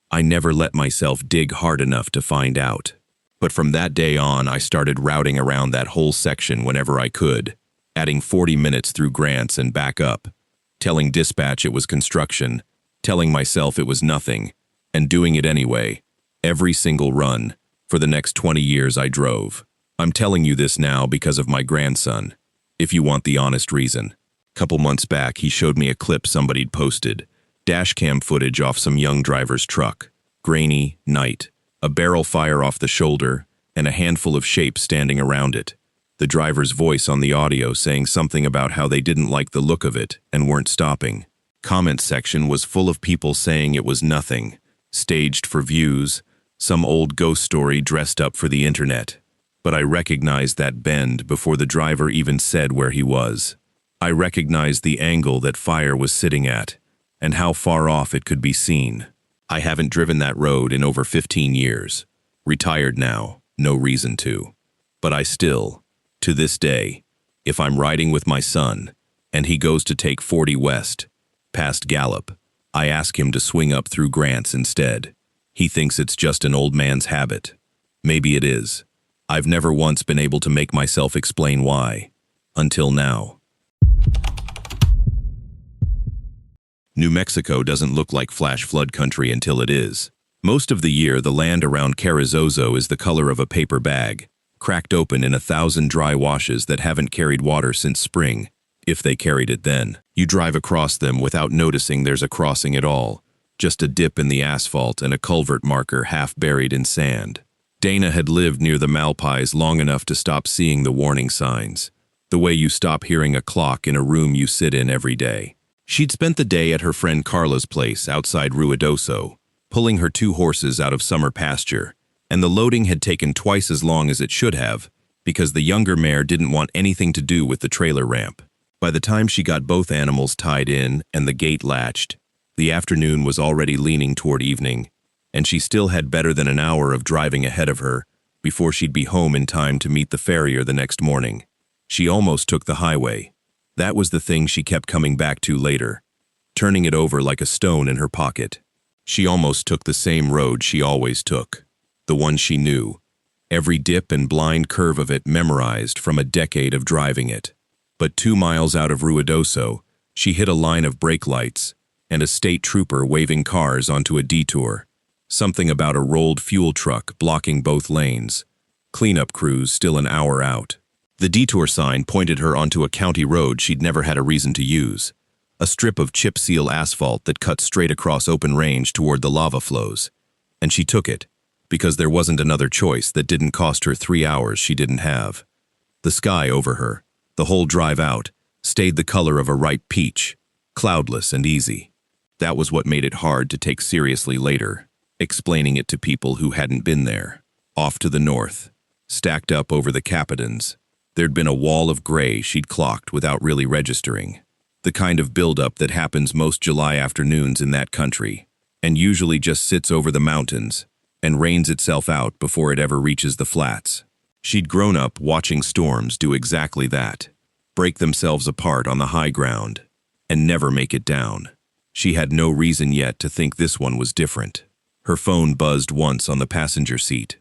[SPEAKER 1] I never let myself dig hard enough to find out. But from that day on, I started routing around that whole section whenever I could, adding 40 minutes through Grants and back up, telling dispatch it was construction, telling myself it was nothing, and doing it anyway, every single run, for the next 20 years I drove. I'm telling you this now because of my grandson, if you want the honest reason. Couple months back, he showed me a clip somebody'd posted, dashcam footage off some young driver's truck, grainy, night, a barrel fire off the shoulder, and a handful of shapes standing around it. The driver's voice on the audio saying something about how they didn't like the look of it and weren't stopping. Comment section was full of people saying it was nothing, staged for views, some old ghost story dressed up for the internet. But I recognized that bend before the driver even said where he was. I recognized the angle that fire was sitting at, and how far off it could be seen. I haven't driven that road in over 15 years. Retired now, no reason to. But I still, to this day, if I'm riding with my son, and he goes to take 40 west, past Gallup, I ask him to swing up through Grants instead. He thinks it's just an old man's habit. Maybe it is. I've never once been able to make myself explain why. Until now. New Mexico doesn't look like flash flood country until it is. Most of the year, the land around Carrizozo is the color of a paper bag, cracked open in 1,000 dry washes that haven't carried water since spring, if they carried it then. You drive across them without noticing there's a crossing at all, just a dip in the asphalt and a culvert marker half buried in sand. Dana had lived near the Malpais long enough to stop seeing the warning signs, the way you stop hearing a clock in a room you sit in every day. She'd spent the day at her friend Carla's place outside Ruidoso, pulling her 2 horses out of summer pasture, and the loading had taken twice as long as it should have, because the younger mare didn't want anything to do with the trailer ramp. By the time she got both animals tied in and the gate latched, the afternoon was already leaning toward evening, and she still had better than an hour of driving ahead of her before she'd be home in time to meet the farrier the next morning. She almost took the highway. That was the thing she kept coming back to later, turning it over like a stone in her pocket. She almost took the same road she always took, the one she knew, every dip and blind curve of it memorized from a decade of driving it. But 2 miles out of Ruidoso, she hit a line of brake lights and a state trooper waving cars onto a detour. Something about a rolled fuel truck blocking both lanes. Cleanup crews still an hour out. The detour sign pointed her onto a county road she'd never had a reason to use. A strip of chip seal asphalt that cut straight across open range toward the lava flows. And she took it, because there wasn't another choice that didn't cost her 3 hours she didn't have. The sky over her, the whole drive out, stayed the color of a ripe peach, cloudless and easy. That was what made it hard to take seriously later, explaining it to people who hadn't been there. Off to the north, stacked up over the Capitans, there'd been a wall of gray she'd clocked without really registering. The kind of buildup that happens most July afternoons in that country, and usually just sits over the mountains and rains itself out before it ever reaches the flats. She'd grown up watching storms do exactly that, break themselves apart on the high ground, and never make it down. She had no reason yet to think this one was different. Her phone buzzed once on the passenger seat,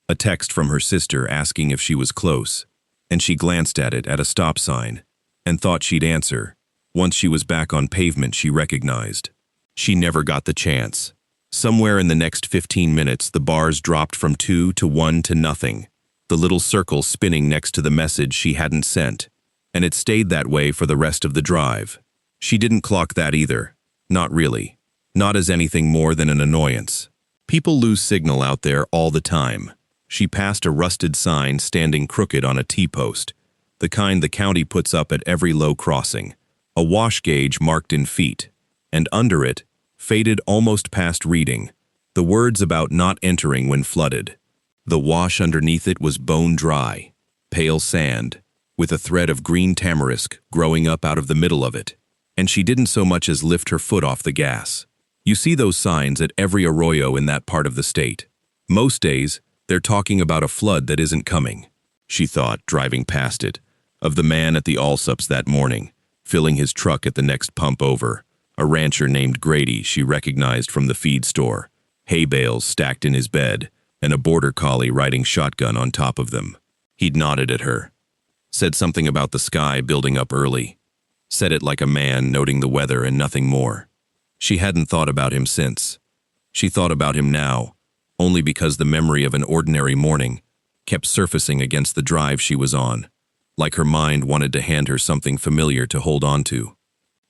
[SPEAKER 1] a text from her sister asking if she was close, and she glanced at it at a stop sign and thought she'd answer. Once she was back on pavement she recognized. She never got the chance. Somewhere in the next 15 minutes the bars dropped from 2 to 1 to nothing, the little circle spinning next to the message she hadn't sent, and it stayed that way for the rest of the drive. She didn't clock that either. Not really. Not as anything more than an annoyance. People lose signal out there all the time. She passed a rusted sign standing crooked on a T-post, the kind the county puts up at every low crossing, a wash gauge marked in feet, and under it, faded almost past reading, the words about not entering when flooded. The wash underneath it was bone dry, pale sand, with a thread of green tamarisk growing up out of the middle of it, and she didn't so much as lift her foot off the gas. You see those signs at every arroyo in that part of the state. Most days, they're talking about a flood that isn't coming. She thought, driving past it, of the man at the Allsups that morning, filling his truck at the next pump over, a rancher named Grady she recognized from the feed store, hay bales stacked in his bed, and a border collie riding shotgun on top of them. He'd nodded at her, said something about the sky building up early, said it like a man noting the weather and nothing more. She hadn't thought about him since. She thought about him now, only because the memory of an ordinary morning kept surfacing against the drive she was on, like her mind wanted to hand her something familiar to hold on to.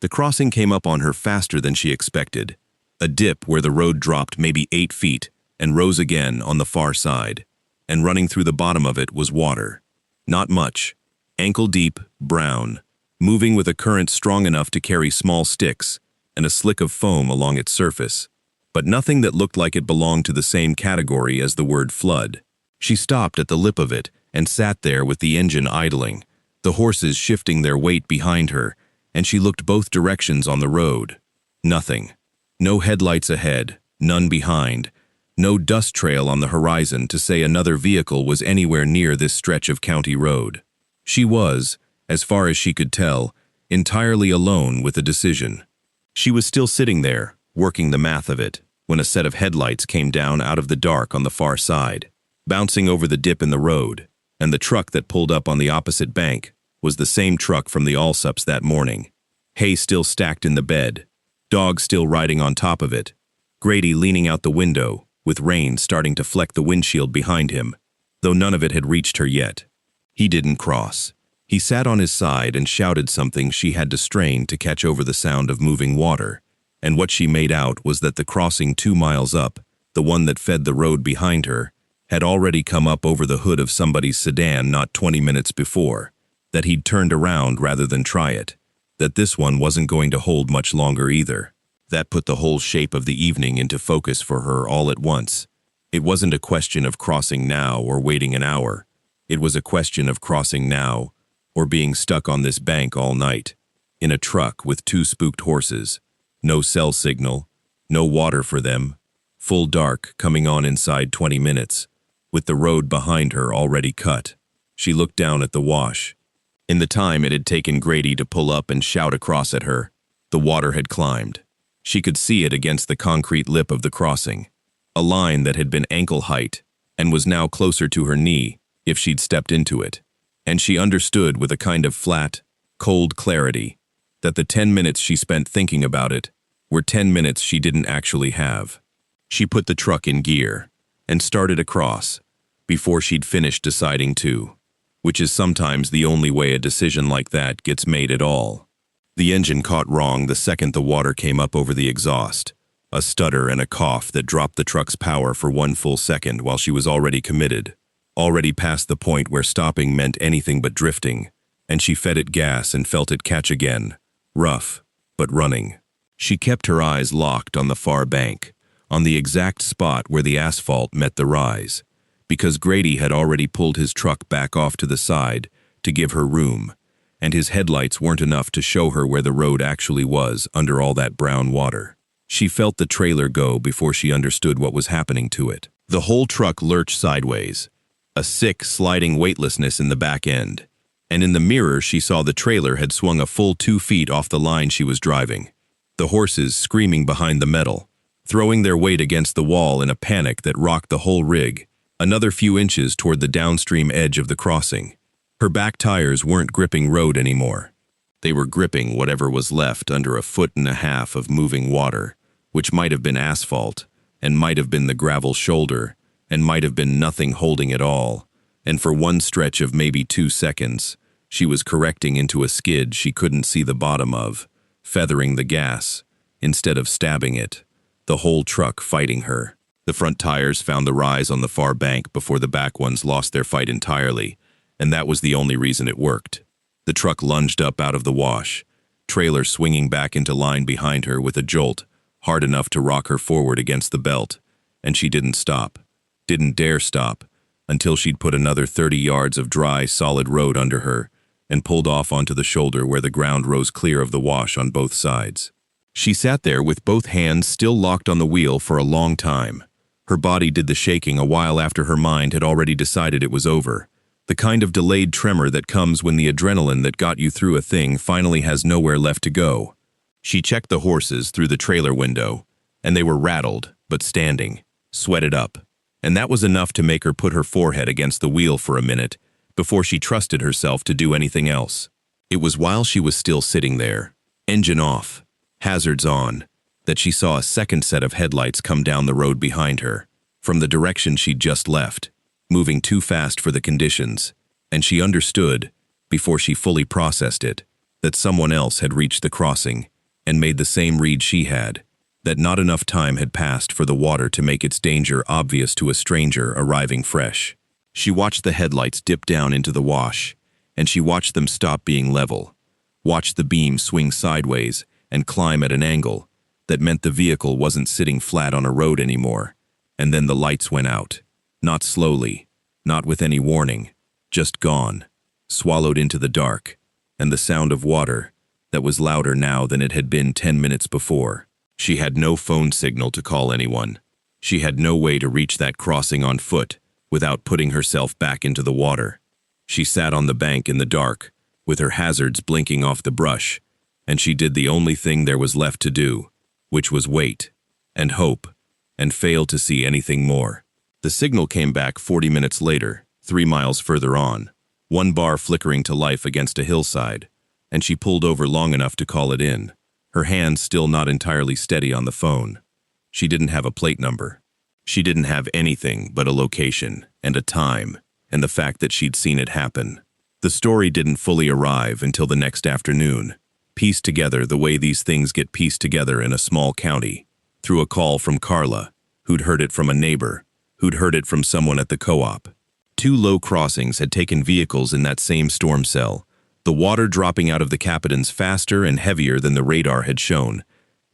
[SPEAKER 1] The crossing came up on her faster than she expected, a dip where the road dropped maybe 8 feet and rose again on the far side, and running through the bottom of it was water. Not much, ankle-deep, brown, moving with a current strong enough to carry small sticks and a slick of foam along its surface, but nothing that looked like it belonged to the same category as the word flood. She stopped at the lip of it and sat there with the engine idling, the horses shifting their weight behind her, and she looked both directions on the road. Nothing. No headlights ahead, none behind, no dust trail on the horizon to say another vehicle was anywhere near this stretch of county road. She was, as far as she could tell, entirely alone with the decision. She was still sitting there, working the math of it, when a set of headlights came down out of the dark on the far side, bouncing over the dip in the road, and the truck that pulled up on the opposite bank was the same truck from the Allsups that morning. Hay still stacked in the bed, dog still riding on top of it, Grady leaning out the window, with rain starting to fleck the windshield behind him, though none of it had reached her yet. He didn't cross. He sat on his side and shouted something she had to strain to catch over the sound of moving water, and what she made out was that the crossing 2 miles up, the one that fed the road behind her, had already come up over the hood of somebody's sedan not 20 minutes before, that he'd turned around rather than try it, that this one wasn't going to hold much longer either. That put the whole shape of the evening into focus for her all at once. It wasn't a question of crossing now or waiting an hour. It was a question of crossing now or being stuck on this bank all night, in a truck with 2 spooked horses, no cell signal, no water for them, full dark coming on inside 20 minutes, with the road behind her already cut. She looked down at the wash. In the time it had taken Grady to pull up and shout across at her, the water had climbed. She could see it against the concrete lip of the crossing, a line that had been ankle height and was now closer to her knee if she'd stepped into it. And she understood with a kind of flat, cold clarity that the 10 minutes she spent thinking about it were 10 minutes she didn't actually have. She put the truck in gear and started across before she'd finished deciding to, which is sometimes the only way a decision like that gets made at all. The engine caught wrong the second the water came up over the exhaust, a stutter and a cough that dropped the truck's power for 1 full second while she was already committed, already past the point where stopping meant anything but drifting, and she fed it gas and felt it catch again, rough, but running. She kept her eyes locked on the far bank, on the exact spot where the asphalt met the rise, because Grady had already pulled his truck back off to the side to give her room, and his headlights weren't enough to show her where the road actually was under all that brown water. She felt the trailer go before she understood what was happening to it. The whole truck lurched sideways, a sick, sliding weightlessness in the back end, and in the mirror she saw the trailer had swung a full 2 feet off the line she was driving, the horses screaming behind the metal, throwing their weight against the wall in a panic that rocked the whole rig, another few inches toward the downstream edge of the crossing. Her back tires weren't gripping road anymore. They were gripping whatever was left under 1.5 feet of moving water, which might have been asphalt, and might have been the gravel shoulder, and might have been nothing holding it all, and for one stretch of maybe 2 seconds, she was correcting into a skid she couldn't see the bottom of, feathering the gas, instead of stabbing it, the whole truck fighting her. The front tires found the rise on the far bank before the back ones lost their fight entirely, and that was the only reason it worked. The truck lunged up out of the wash, trailer swinging back into line behind her with a jolt, hard enough to rock her forward against the belt, and she didn't stop, didn't dare stop, until she'd put another 30 yards of dry, solid road under her and pulled off onto the shoulder where the ground rose clear of the wash on both sides. She sat there with both hands still locked on the wheel for a long time. Her body did the shaking a while after her mind had already decided it was over, the kind of delayed tremor that comes when the adrenaline that got you through a thing finally has nowhere left to go. She checked the horses through the trailer window, and they were rattled, but standing, sweated up, and that was enough to make her put her forehead against the wheel for a minute before she trusted herself to do anything else. It was while she was still sitting there, engine off, hazards on, that she saw a second set of headlights come down the road behind her, from the direction she'd just left, moving too fast for the conditions, and she understood, before she fully processed it, that someone else had reached the crossing and made the same read she had, that not enough time had passed for the water to make its danger obvious to a stranger arriving fresh. She watched the headlights dip down into the wash, and she watched them stop being level, watched the beam swing sideways and climb at an angle that meant the vehicle wasn't sitting flat on a road anymore, and then the lights went out, not slowly, not with any warning, just gone, swallowed into the dark, and the sound of water that was louder now than it had been 10 minutes before. She had no phone signal to call anyone. She had no way to reach that crossing on foot without putting herself back into the water. She sat on the bank in the dark, with her hazards blinking off the brush, and she did the only thing there was left to do, which was wait, and hope, and fail to see anything more. The signal came back 40 minutes later, 3 miles further on, one bar flickering to life against a hillside, and she pulled over long enough to call it in, her hands still not entirely steady on the phone. She didn't have a plate number. She didn't have anything but a location and a time, and the fact that she'd seen it happen. The story didn't fully arrive until the next afternoon, pieced together the way these things get pieced together in a small county, through a call from Carla, who'd heard it from a neighbor, who'd heard it from someone at the co-op. 2 low crossings had taken vehicles in that same storm cell, the water dropping out of the Capitans faster and heavier than the radar had shown,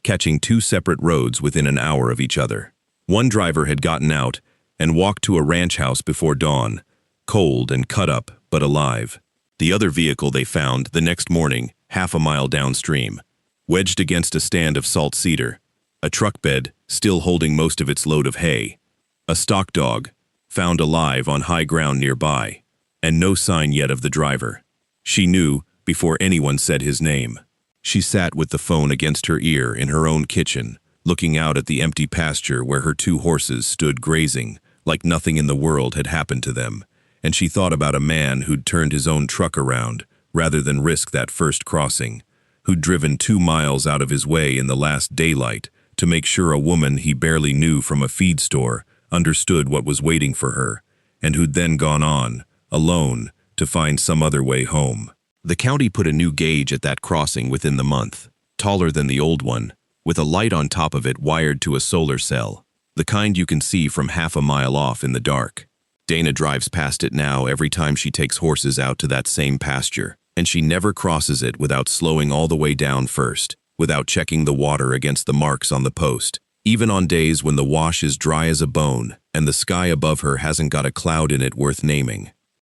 [SPEAKER 1] catching 2 separate roads within an hour of each other. One driver had gotten out and walked to a ranch house before dawn, cold and cut up, but alive. The other vehicle they found the next morning, half a mile downstream, wedged against a stand of salt cedar, a truck bed still holding most of its load of hay, a stock dog, found alive on high ground nearby, and no sign yet of the driver. She knew before anyone said his name. She sat with the phone against her ear in her own kitchen, looking out at the empty pasture where her 2 horses stood grazing, like nothing in the world had happened to them, and she thought about a man who'd turned his own truck around rather than risk that first crossing, who'd driven 2 miles out of his way in the last daylight to make sure a woman he barely knew from a feed store understood what was waiting for her, and who'd then gone on, alone, to find some other way home. The county put a new gauge at that crossing within the month, taller than the old one, with a light on top of it wired to a solar cell, the kind you can see from half a mile off in the dark. Dana drives past it now every time she takes horses out to that same pasture, and she never crosses it without slowing all the way down first, without checking the water against the marks on the post, even on days when the wash is dry as a bone and the sky above her hasn't got a cloud in it worth naming.